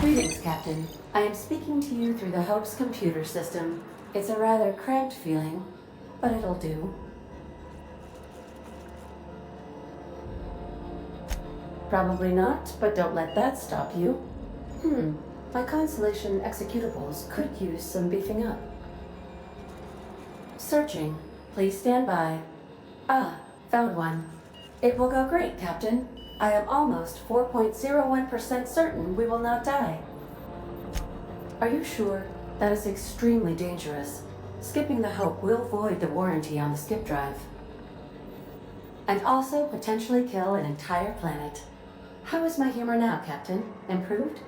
Greetings, Captain. I am speaking to you through the Hope's computer system. It's a rather cramped feeling, but it'll do. Probably not, but don't let that stop you. My Constellation executables could use some beefing up. Searching. Please stand by. Ah, found one. It will go great, Captain. I am almost 4.01% certain we will not die. Are you sure? That is extremely dangerous. Skipping the Hope will void the warranty on the skip drive. And also potentially kill an entire planet. How is my humor now, Captain? Improved?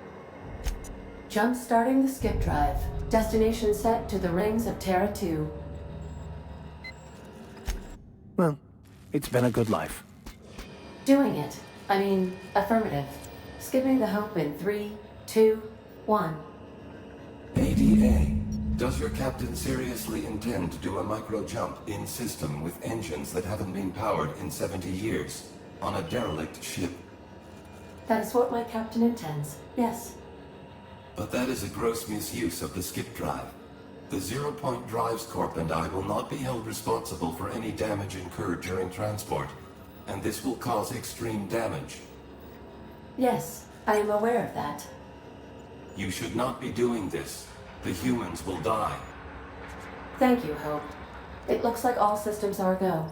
Jump-starting the skip drive. Destination set to the rings of Terra 2. Well, it's been a good life. Doing it. I mean, affirmative. Skipping the Hope in 3, 2, 1. ADA, does your captain seriously intend to do a micro-jump in system with engines that haven't been powered in 70 years on a derelict ship? That is what my captain intends, yes. But that is a gross misuse of the skip drive. The Zero Point Drives Corp and I will not be held responsible for any damage incurred during transport, and this will cause extreme damage. Yes, I am aware of that. You should not be doing this. The humans will die. Thank you, Hope. It looks like all systems are go.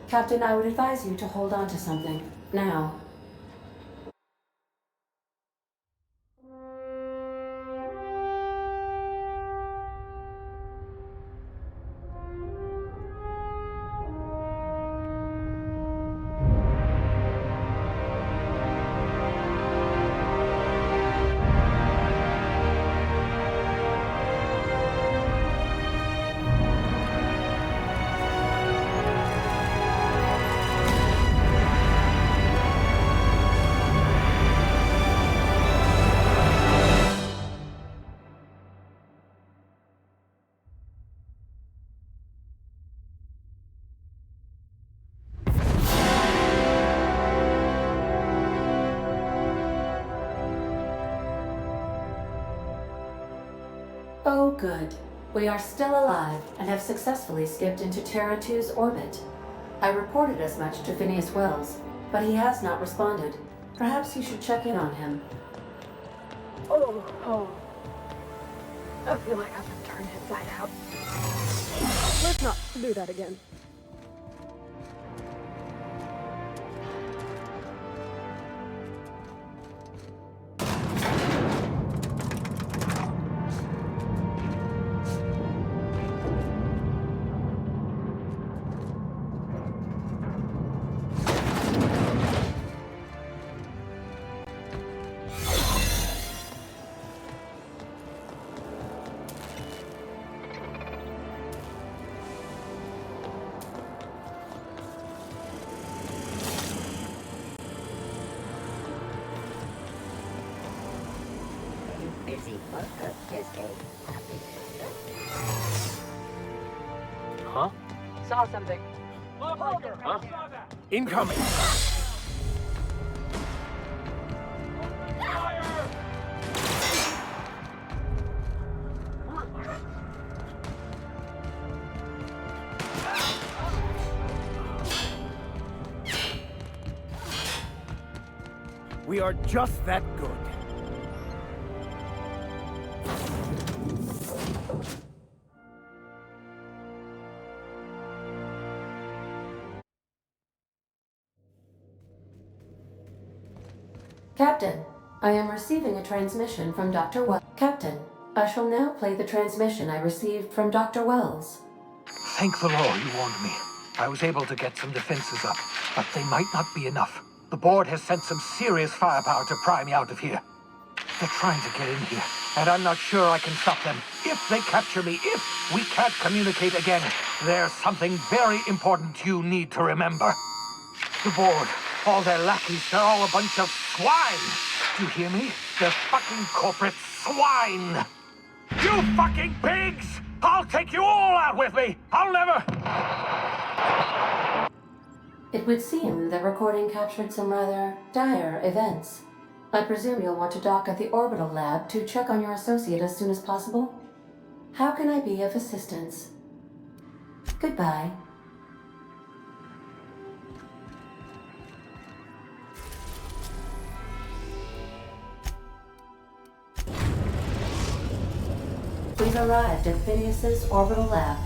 Captain, I would advise you to hold on to something. Now. Oh, good. We are still alive and have successfully skipped into Terra 2's orbit. I reported as much to Phineas Wells, but he has not responded. Perhaps you should check in on him. Oh. I feel like I've been turned inside out. Let's not do that again. Huh? Saw something. Huh? Incoming! We are just that good. Captain, I am receiving a transmission from Dr. Wells. Captain, I shall now play the transmission I received from Dr. Wells. Thank the Lord you warned me. I was able to get some defenses up, but they might not be enough. The board has sent some serious firepower to pry me out of here. They're trying to get in here, and I'm not sure I can stop them. If they capture me, if we can't communicate again, there's something very important you need to remember. The board, all their lackeys, they're all a bunch of swine. Do you hear me? They're fucking corporate swine. You You fucking pigs! I'll take you all out with me! I'll never... It would seem the recording captured some rather dire events. I presume you'll want to dock at the orbital lab to check on your associate as soon as possible? How can I be of assistance? Goodbye. We've arrived at Phineas's orbital lab.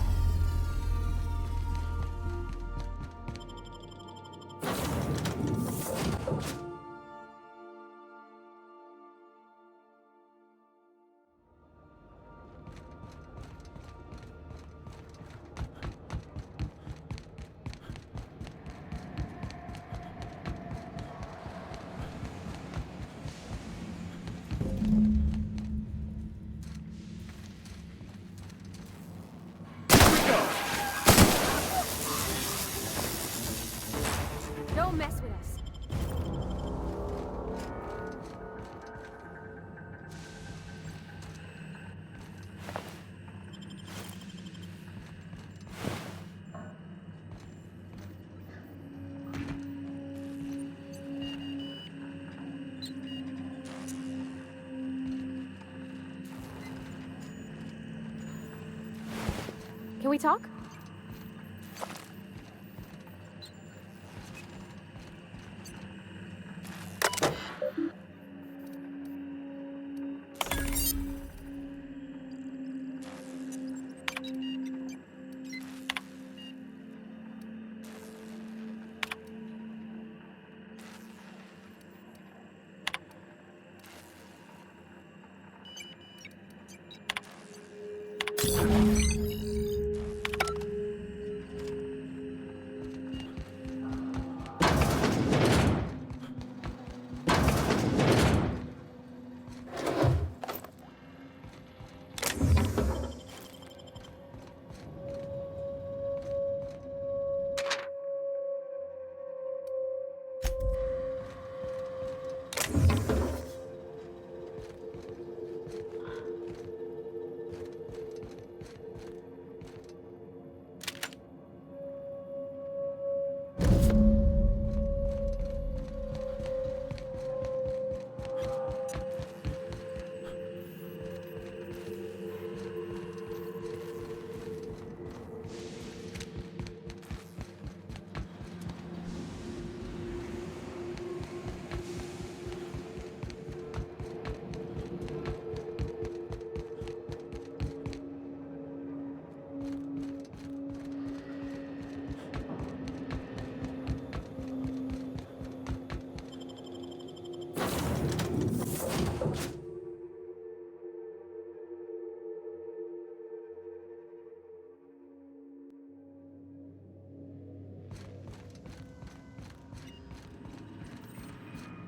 Don't mess with us. Can we talk?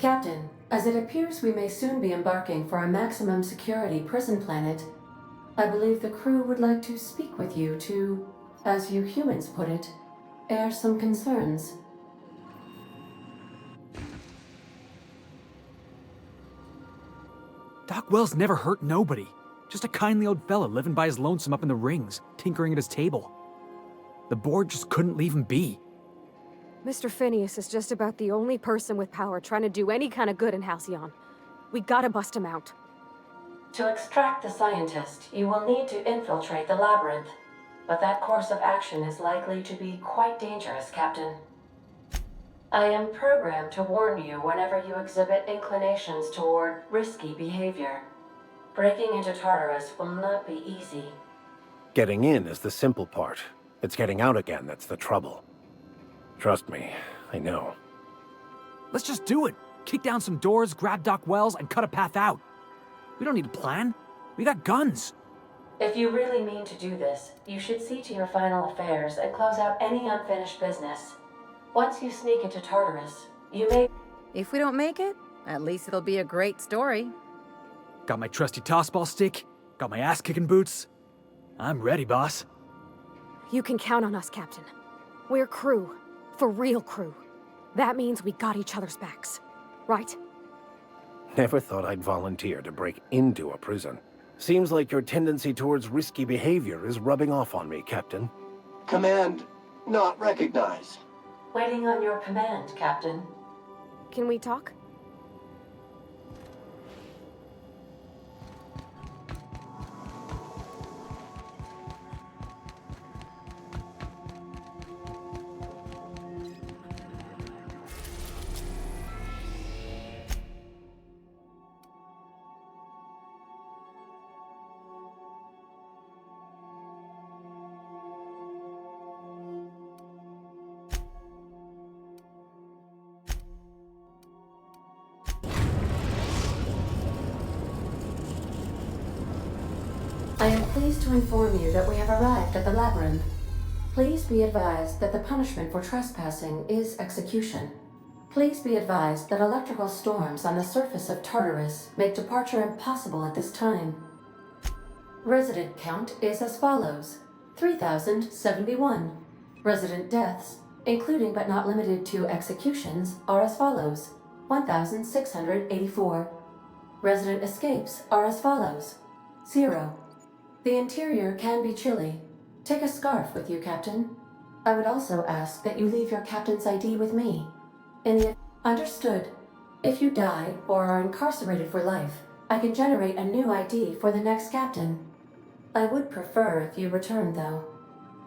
Captain, as it appears we may soon be embarking for a maximum security prison planet, I believe the crew would like to speak with you to, as you humans put it, air some concerns. Doc Wells never hurt nobody. Just a kindly old fella living by his lonesome up in the rings, tinkering at his table. The board just couldn't leave him be. Mr. Phineas is just about the only person with power trying to do any kind of good in Halcyon. We gotta bust him out. To extract the scientist, you will need to infiltrate the labyrinth. But that course of action is likely to be quite dangerous, Captain. I am programmed to warn you whenever you exhibit inclinations toward risky behavior. Breaking into Tartarus will not be easy. Getting in is the simple part. It's getting out again that's the trouble. Trust me, I know. Let's just do it. Kick down some doors, grab Doc Wells, and cut a path out. We don't need a plan. We got guns. If you really mean to do this, you should see to your final affairs and close out any unfinished business. Once you sneak into Tartarus, you may... If we don't make it, at least it'll be a great story. Got my trusty tossball stick, got my ass-kicking boots. I'm ready, boss. You can count on us, Captain. We're crew. For real crew. That means we got each other's backs. Right? Never thought I'd volunteer to break into a prison. Seems like your tendency towards risky behavior is rubbing off on me, Captain. Command not recognized. Waiting on your command, Captain. Can we talk? I am pleased to inform you that we have arrived at the labyrinth. Please be advised that the punishment for trespassing is execution. Please be advised that electrical storms on the surface of Tartarus make departure impossible at this time. Resident count is as follows: 3,071. Resident deaths, including but not limited to executions, are as follows: 1,684. Resident escapes are as follows: 0. The interior can be chilly. Take a scarf with you, Captain. I would also ask that you leave your captain's ID with me. Understood. If you die or are incarcerated for life, I can generate a new ID for the next captain. I would prefer if you return, though.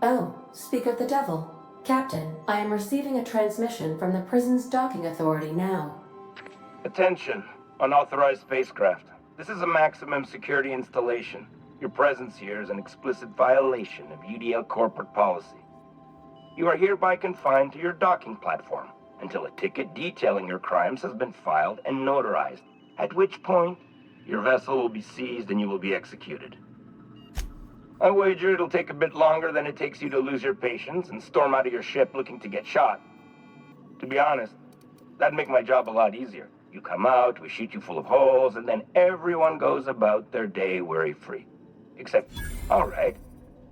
Oh, speak of the devil. Captain, I am receiving a transmission from the prison's docking authority now. Attention, unauthorized spacecraft. This is a maximum security installation. Your presence here is an explicit violation of UDL corporate policy. You are hereby confined to your docking platform until a ticket detailing your crimes has been filed and notarized, at which point your vessel will be seized and you will be executed. I wager it'll take a bit longer than it takes you to lose your patience and storm out of your ship looking to get shot. To be honest, that'd make my job a lot easier. You come out, we shoot you full of holes, and then everyone goes about their day worry-free. Except, all right,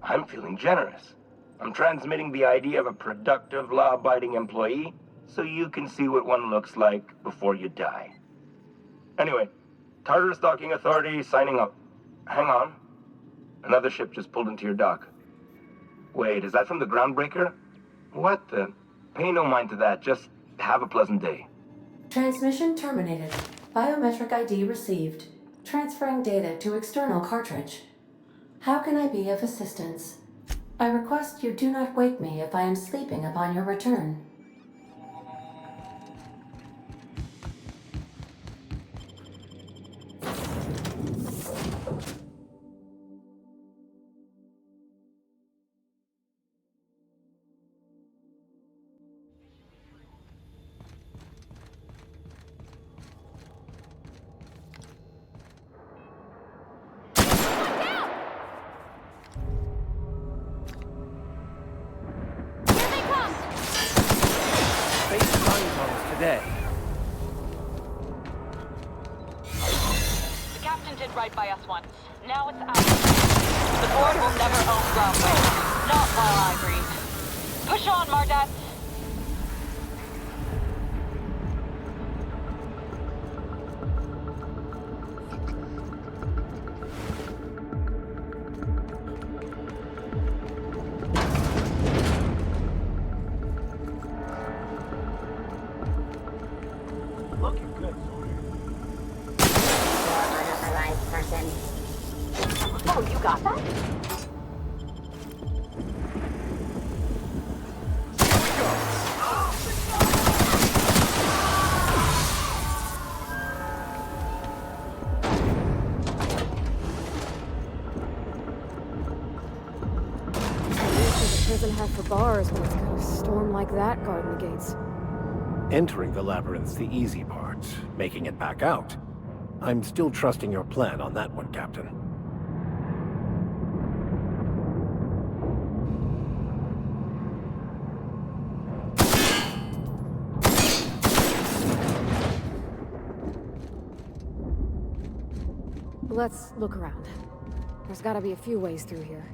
I'm feeling generous. I'm transmitting the ID of a productive, law-abiding employee so you can see what one looks like before you die. Anyway, Tartarus Docking Authority signing up. Hang on. Another ship just pulled into your dock. Wait, is that from the Groundbreaker? What the? Pay no mind to that, just have a pleasant day. Transmission terminated. Biometric ID received. Transferring data to external cartridge. How can I be of assistance? I request you do not wake me if I am sleeping upon your return. Today. The captain did right by us once. Now it's ours. The board will never own Groundbreaker. Not while I breathe. Push on, Marta. Oh, you got that? The prison had for bars when it's got a storm like that guarding the gates. Entering the labyrinth's the easy part. Making it back out. I'm still trusting your plan on that one, Captain. Let's look around. There's gotta be a few ways through here.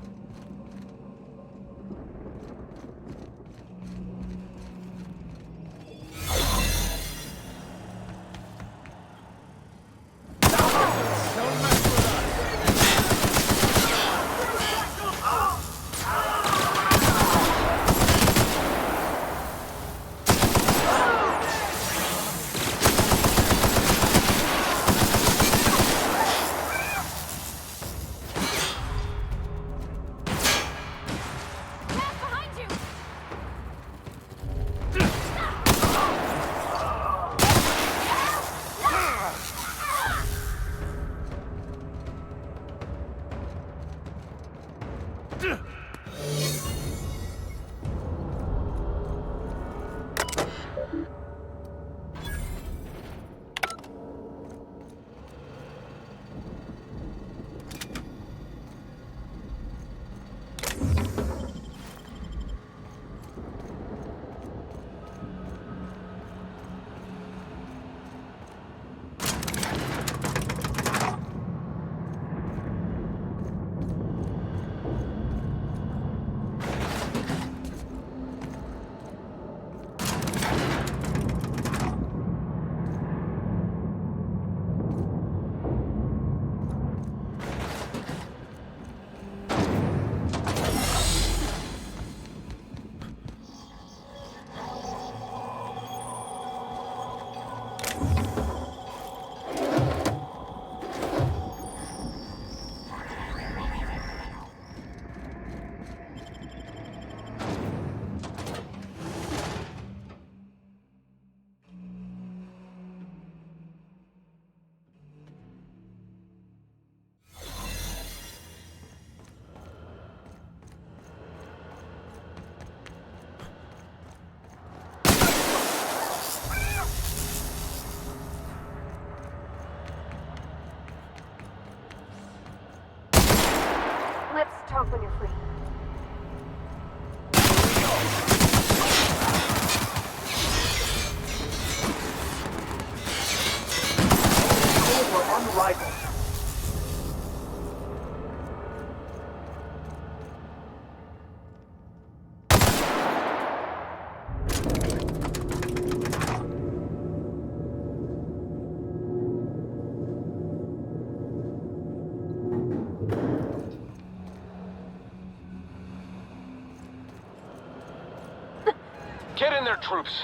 their troops.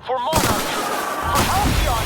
For Monarch. For Halcyon.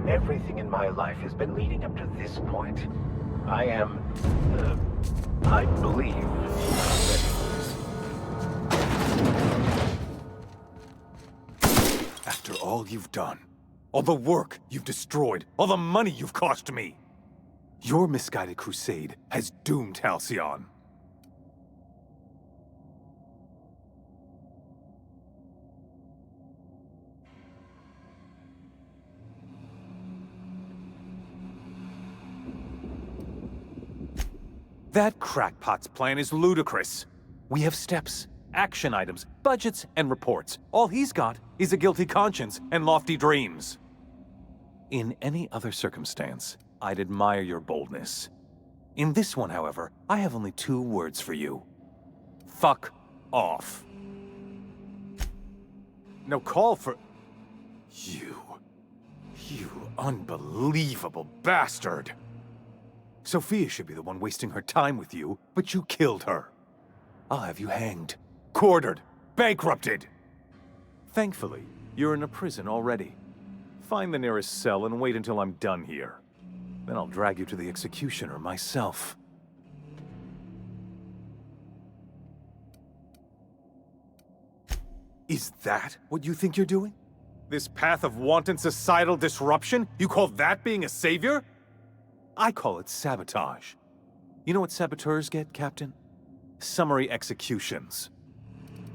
Everything in my life has been leading up to this point. I am, I believe, ready. After all you've done, all the work you've destroyed, all the money you've cost me, your misguided crusade has doomed Halcyon. That crackpot's plan is ludicrous. We have steps, action items, budgets, and reports. All he's got is a guilty conscience and lofty dreams. In any other circumstance, I'd admire your boldness. In this one, however, I have only 2 words for you. Fuck off. No call for... You unbelievable bastard! Sophia should be the one wasting her time with you, but you killed her. I'll have you hanged, quartered, bankrupted. Thankfully, you're in a prison already. Find the nearest cell and wait until I'm done here. Then I'll drag you to the executioner myself. Is that what you think you're doing? This path of wanton societal disruption? You call that being a savior? I call it sabotage. You know what saboteurs get, Captain? Summary executions.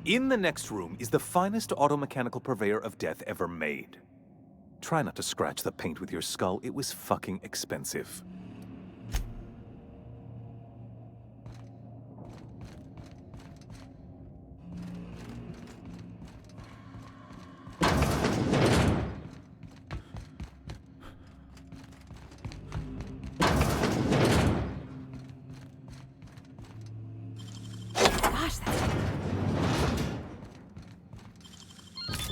In the next room is the finest automechanical purveyor of death ever made. Try not to scratch the paint with your skull, it was fucking expensive.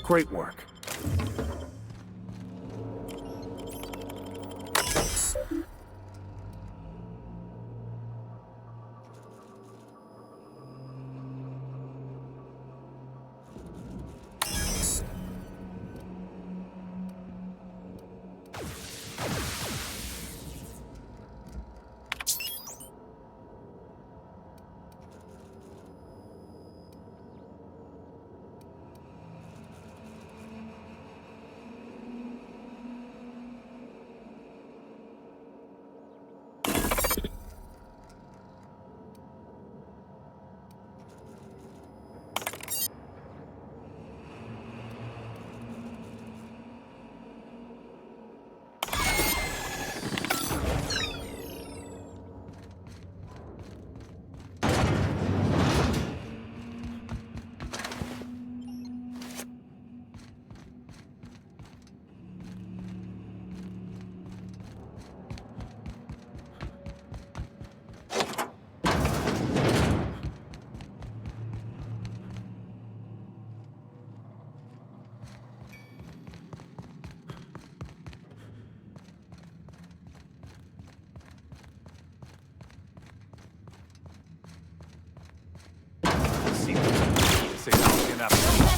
Great work. an appetite.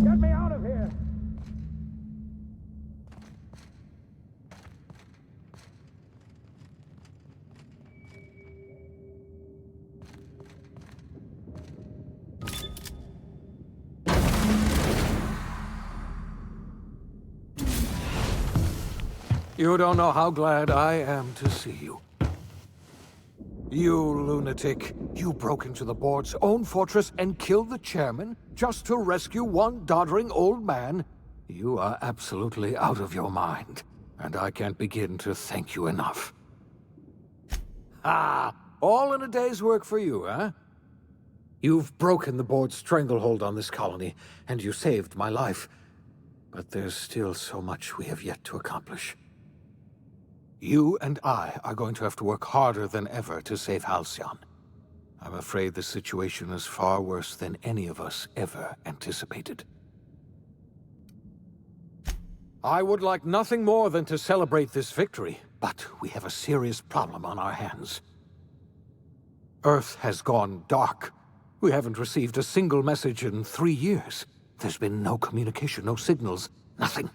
Get me out of here! You don't know how glad I am to see you. You lunatic. You broke into the board's own fortress and killed the chairman just to rescue one doddering old man? You are absolutely out of your mind, and I can't begin to thank you enough. Ah, all in a day's work for you, huh? You've broken the board's stranglehold on this colony, and you saved my life. But there's still so much we have yet to accomplish. You and I are going to have to work harder than ever to save Halcyon. I'm afraid the situation is far worse than any of us ever anticipated. I would like nothing more than to celebrate this victory, but we have a serious problem on our hands. Earth has gone dark. We haven't received a single message in 3 years. There's been no communication, no signals, nothing.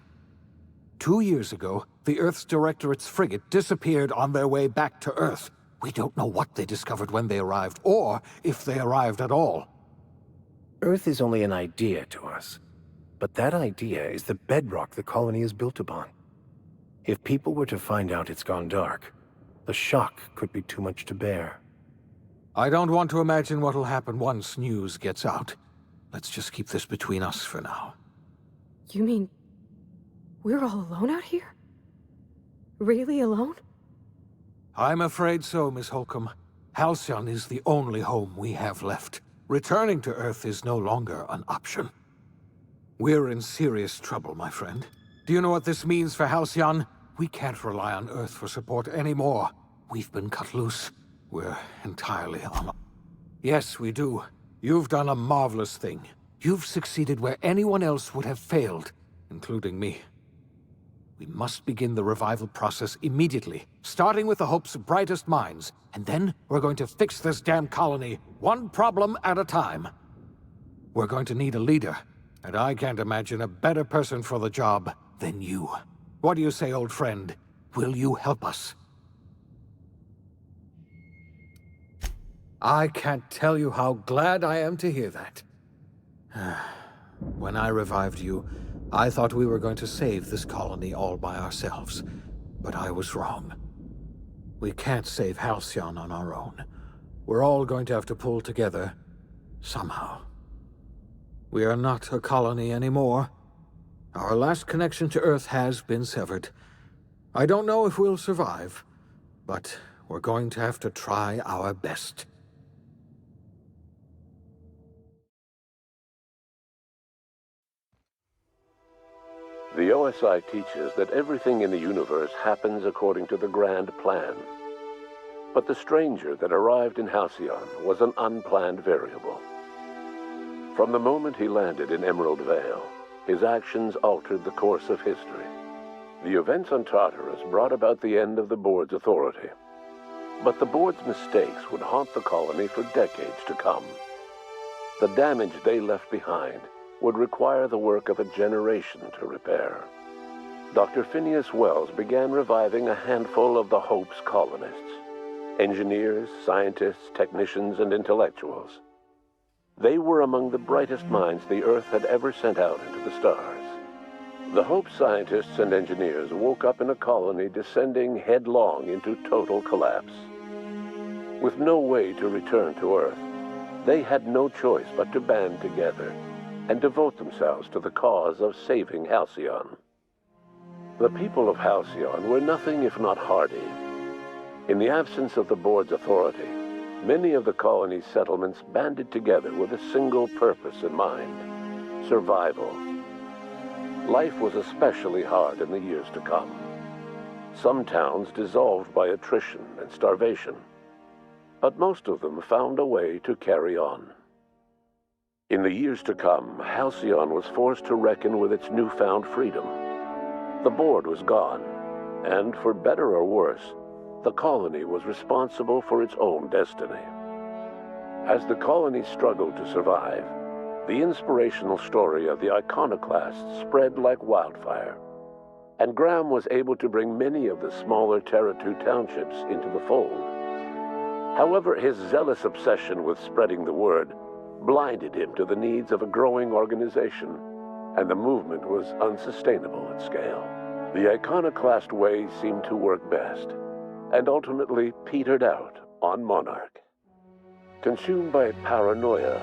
2 years ago, the Earth's Directorate's frigate disappeared on their way back to Earth. We don't know what they discovered when they arrived, or if they arrived at all. Earth is only an idea to us. But that idea is the bedrock the colony is built upon. If people were to find out it's gone dark, the shock could be too much to bear. I don't want to imagine what'll happen once news gets out. Let's just keep this between us for now. You mean we're all alone out here? Really alone? I'm afraid so, Miss Holcomb. Halcyon is the only home we have left. Returning to Earth is no longer an option. We're in serious trouble, my friend. Do you know what this means for Halcyon? We can't rely on Earth for support anymore. We've been cut loose. We're entirely on... Yes, we do. You've done a marvelous thing. You've succeeded where anyone else would have failed, including me. We must begin the revival process immediately, starting with the Hope's brightest minds, and then we're going to fix this damn colony, one problem at a time. We're going to need a leader, and I can't imagine a better person for the job than you. What do you say, old friend? Will you help us? I can't tell you how glad I am to hear that. When I revived you, I thought we were going to save this colony all by ourselves, but I was wrong. We can't save Halcyon on our own. We're all going to have to pull together, somehow. We are not a colony anymore. Our last connection to Earth has been severed. I don't know if we'll survive, but we're going to have to try our best. The OSI teaches that everything in the universe happens according to the grand plan. But the stranger that arrived in Halcyon was an unplanned variable. From the moment he landed in Emerald Vale, his actions altered the course of history. The events on Tartarus brought about the end of the board's authority. But the board's mistakes would haunt the colony for decades to come. The damage they left behind would require the work of a generation to repair. Dr. Phineas Wells began reviving a handful of the Hope's colonists. Engineers, scientists, technicians, and intellectuals. They were among the brightest minds the Earth had ever sent out into the stars. The Hope scientists and engineers woke up in a colony descending headlong into total collapse. With no way to return to Earth, they had no choice but to band together and devote themselves to the cause of saving Halcyon. The people of Halcyon were nothing if not hardy. In the absence of the board's authority, many of the colony's settlements banded together with a single purpose in mind: survival. Life was especially hard in the years to come. Some towns dissolved by attrition and starvation, but most of them found a way to carry on. In the years to come, Halcyon was forced to reckon with its newfound freedom. The board was gone, and for better or worse, the colony was responsible for its own destiny. As the colony struggled to survive, the inspirational story of the iconoclasts spread like wildfire, and Graham was able to bring many of the smaller Terra-2 townships into the fold. However, his zealous obsession with spreading the word blinded him to the needs of a growing organization, and the movement was unsustainable at scale. The iconoclast way seemed to work best, and ultimately petered out on Monarch. Consumed by paranoia,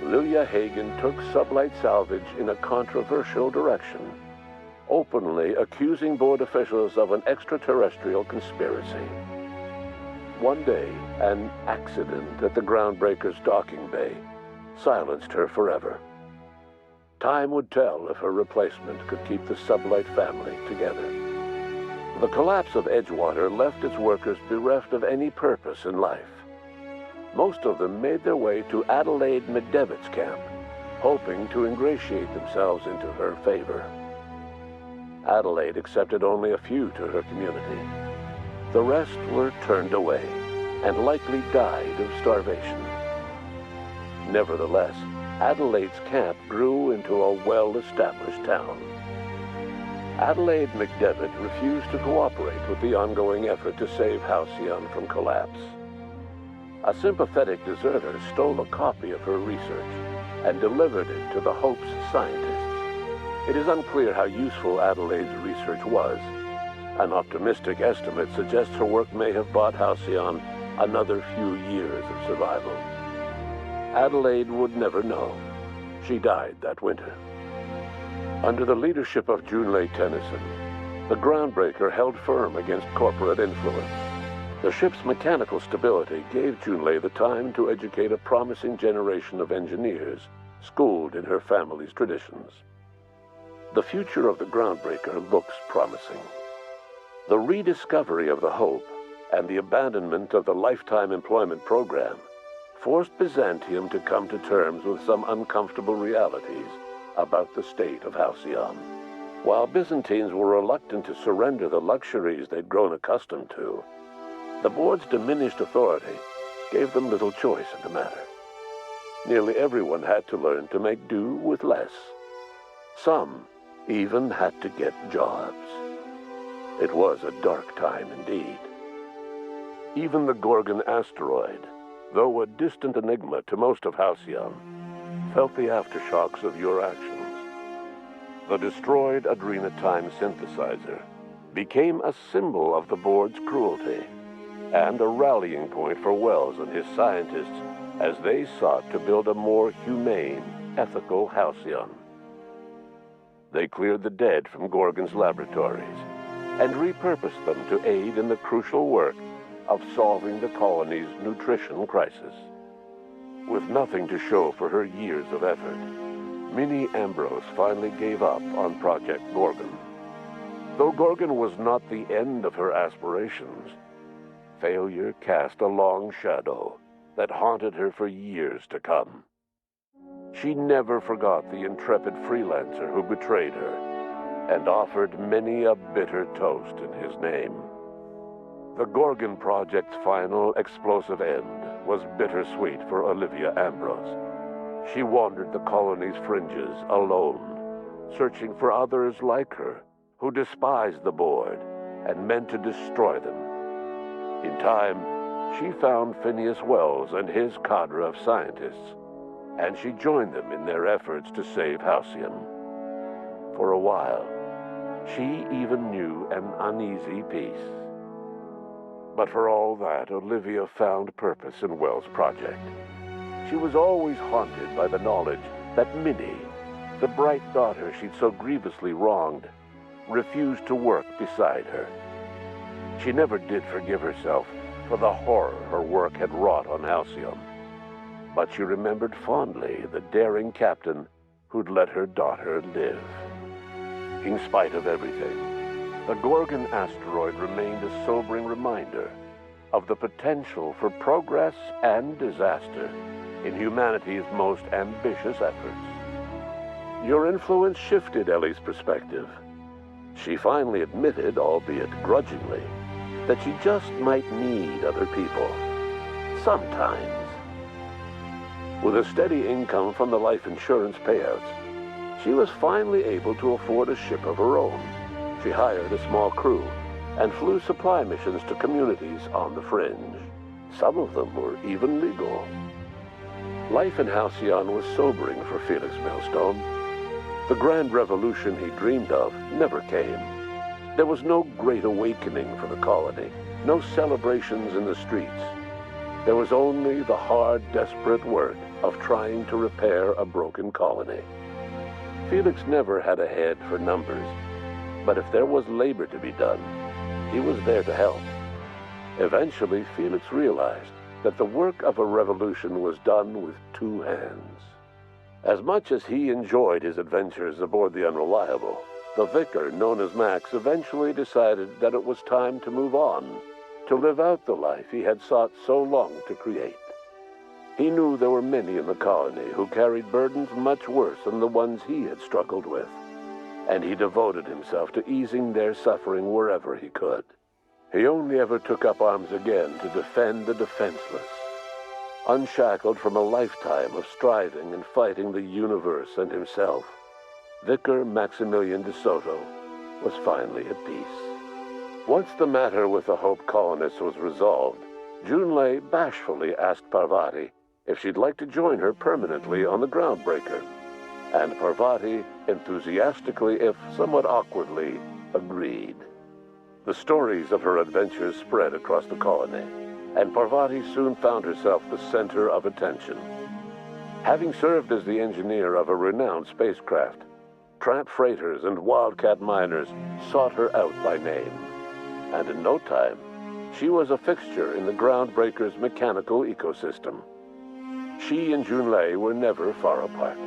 Lilia Hagen took Sublight Salvage in a controversial direction, openly accusing board officials of an extraterrestrial conspiracy. One day, an accident at the Groundbreaker's docking bay silenced her forever. Time would tell if her replacement could keep the Sublight family together. The collapse of Edgewater left its workers bereft of any purpose in life. Most of them made their way to Adelaide McDevitt's camp, hoping to ingratiate themselves into her favor. Adelaide accepted only a few to her community. The rest were turned away and likely died of starvation. Nevertheless, Adelaide's camp grew into a well-established town. Adelaide McDevitt refused to cooperate with the ongoing effort to save Halcyon from collapse. A sympathetic deserter stole a copy of her research and delivered it to the Hope's scientists. It is unclear how useful Adelaide's research was. An optimistic estimate suggests her work may have bought Halcyon another few years of survival. Adelaide would never know. She died that winter. Under the leadership of Junlei Tennyson, the Groundbreaker held firm against corporate influence. The ship's mechanical stability gave Junlei the time to educate a promising generation of engineers, schooled in her family's traditions. The future of the Groundbreaker looks promising. The rediscovery of the Hope and the abandonment of the lifetime employment program forced Byzantium to come to terms with some uncomfortable realities about the state of Halcyon. While Byzantines were reluctant to surrender the luxuries they'd grown accustomed to, the board's diminished authority gave them little choice in the matter. Nearly everyone had to learn to make do with less. Some even had to get jobs. It was a dark time indeed. Even the Gorgon asteroid, though a distant enigma to most of Halcyon, felt the aftershocks of your actions. The destroyed Adrenatime synthesizer became a symbol of the board's cruelty, and a rallying point for Wells and his scientists as they sought to build a more humane, ethical Halcyon. They cleared the dead from Gorgon's laboratories and repurposed them to aid in the crucial work of solving the colony's nutrition crisis. With nothing to show for her years of effort, Minnie Ambrose finally gave up on Project Gorgon. Though Gorgon was not the end of her aspirations, failure cast a long shadow that haunted her for years to come. She never forgot the intrepid freelancer who betrayed her and offered many a bitter toast in his name. The Gorgon Project's final explosive end was bittersweet for Olivia Ambrose. She wandered the colony's fringes alone, searching for others like her who despised the board and meant to destroy them. In time, she found Phineas Wells and his cadre of scientists, and she joined them in their efforts to save Halcyon. For a while, she even knew an uneasy peace. But for all that, Olivia found purpose in Wells' project. She was always haunted by the knowledge that Minnie, the bright daughter she'd so grievously wronged, refused to work beside her. She never did forgive herself for the horror her work had wrought on Halcyon, but she remembered fondly the daring captain who'd let her daughter live. In spite of everything, the Gorgon asteroid remained a sobering reminder of the potential for progress and disaster in humanity's most ambitious efforts. Your influence shifted Ellie's perspective. She finally admitted, albeit grudgingly, that she just might need other people. Sometimes. With a steady income from the life insurance payouts, she was finally able to afford a ship of her own. She hired a small crew and flew supply missions to communities on the fringe. Some of them were even legal. Life in Halcyon was sobering for Felix Millstone. The grand revolution he dreamed of never came. There was no great awakening for the colony, no celebrations in the streets. There was only the hard, desperate work of trying to repair a broken colony. Felix never had a head for numbers, but if there was labor to be done, he was there to help. Eventually, Felix realized that the work of a revolution was done with two hands. As much as he enjoyed his adventures aboard the Unreliable, the vicar, known as Max, eventually decided that it was time to move on, to live out the life he had sought so long to create. He knew there were many in the colony who carried burdens much worse than the ones he had struggled with, and he devoted himself to easing their suffering wherever he could. He only ever took up arms again to defend the defenseless. Unshackled from a lifetime of striving and fighting the universe and himself, Vicar Maximilian de Soto was finally at peace. Once the matter with the Hope colonists was resolved, Junlei bashfully asked Parvati if she'd like to join her permanently on the Groundbreaker, and Parvati enthusiastically, if somewhat awkwardly, agreed. The stories of her adventures spread across the colony, and Parvati soon found herself the center of attention. Having served as the engineer of a renowned spacecraft, tramp freighters and wildcat miners sought her out by name, and in no time, she was a fixture in the Groundbreaker's mechanical ecosystem. She and Junlei were never far apart.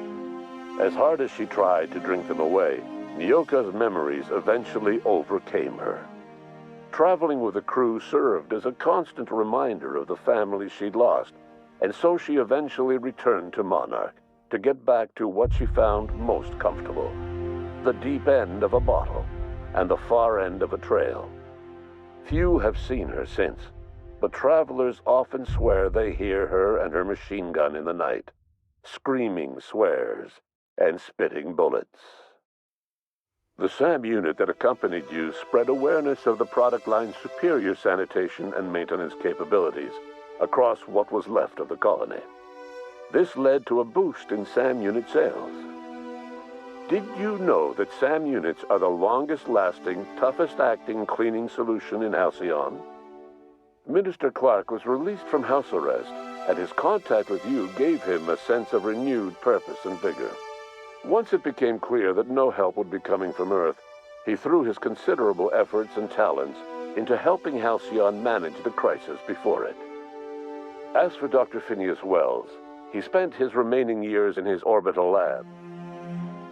As hard as she tried to drink them away, Nyoka's memories eventually overcame her. Traveling with the crew served as a constant reminder of the family she'd lost, and so she eventually returned to Monarch to get back to what she found most comfortable: the deep end of a bottle and the far end of a trail. Few have seen her since, but travelers often swear they hear her and her machine gun in the night, screaming swears and spitting bullets. The SAM unit that accompanied you spread awareness of the product line's superior sanitation and maintenance capabilities across what was left of the colony. This led to a boost in SAM unit sales. Did you know that SAM units are the longest-lasting, toughest-acting cleaning solution in Halcyon? Minister Clark was released from house arrest, and his contact with you gave him a sense of renewed purpose and vigor. Once it became clear that no help would be coming from Earth, he threw his considerable efforts and talents into helping Halcyon manage the crisis before it. As for Dr. Phineas Wells, he spent his remaining years in his orbital lab.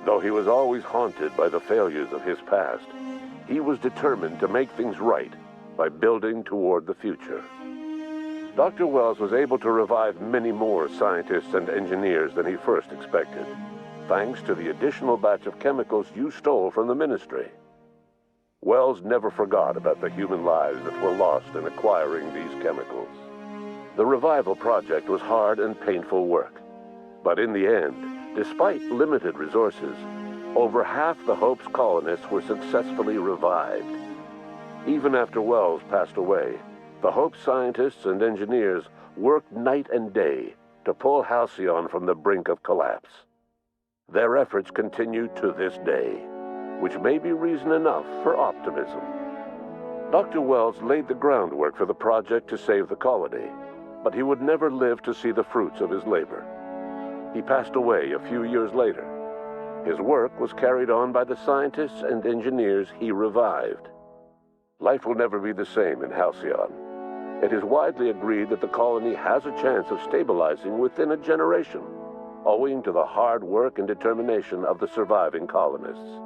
Though he was always haunted by the failures of his past, he was determined to make things right by building toward the future. Dr. Wells was able to revive many more scientists and engineers than he first expected, thanks to the additional batch of chemicals you stole from the Ministry. Wells never forgot about the human lives that were lost in acquiring these chemicals. The revival project was hard and painful work, but in the end, despite limited resources, over half the Hope's colonists were successfully revived. Even after Wells passed away, the Hope scientists and engineers worked night and day to pull Halcyon from the brink of collapse. Their efforts continue to this day, which may be reason enough for optimism. Dr. Wells laid the groundwork for the project to save the colony, but he would never live to see the fruits of his labor. He passed away a few years later. His work was carried on by the scientists and engineers he revived. Life will never be the same in Halcyon. It is widely agreed that the colony has a chance of stabilizing within a generation, owing to the hard work and determination of the surviving colonists.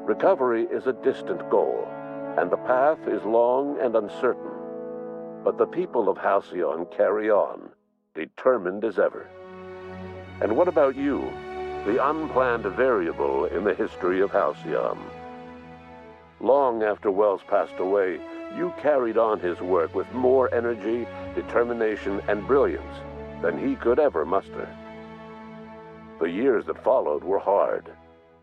Recovery is a distant goal, and the path is long and uncertain. But the people of Halcyon carry on, determined as ever. And what about you, the unplanned variable in the history of Halcyon? Long after Wells passed away, you carried on his work with more energy, determination, and brilliance than he could ever muster. The years that followed were hard,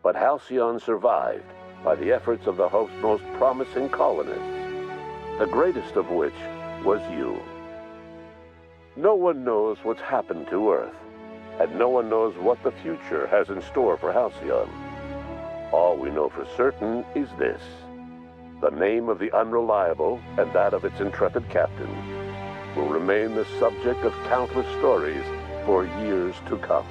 but Halcyon survived by the efforts of the Hope's most promising colonists, the greatest of which was you. No one knows what's happened to Earth, and no one knows what the future has in store for Halcyon. All we know for certain is this: the name of the Unreliable and that of its intrepid captain will remain the subject of countless stories for years to come.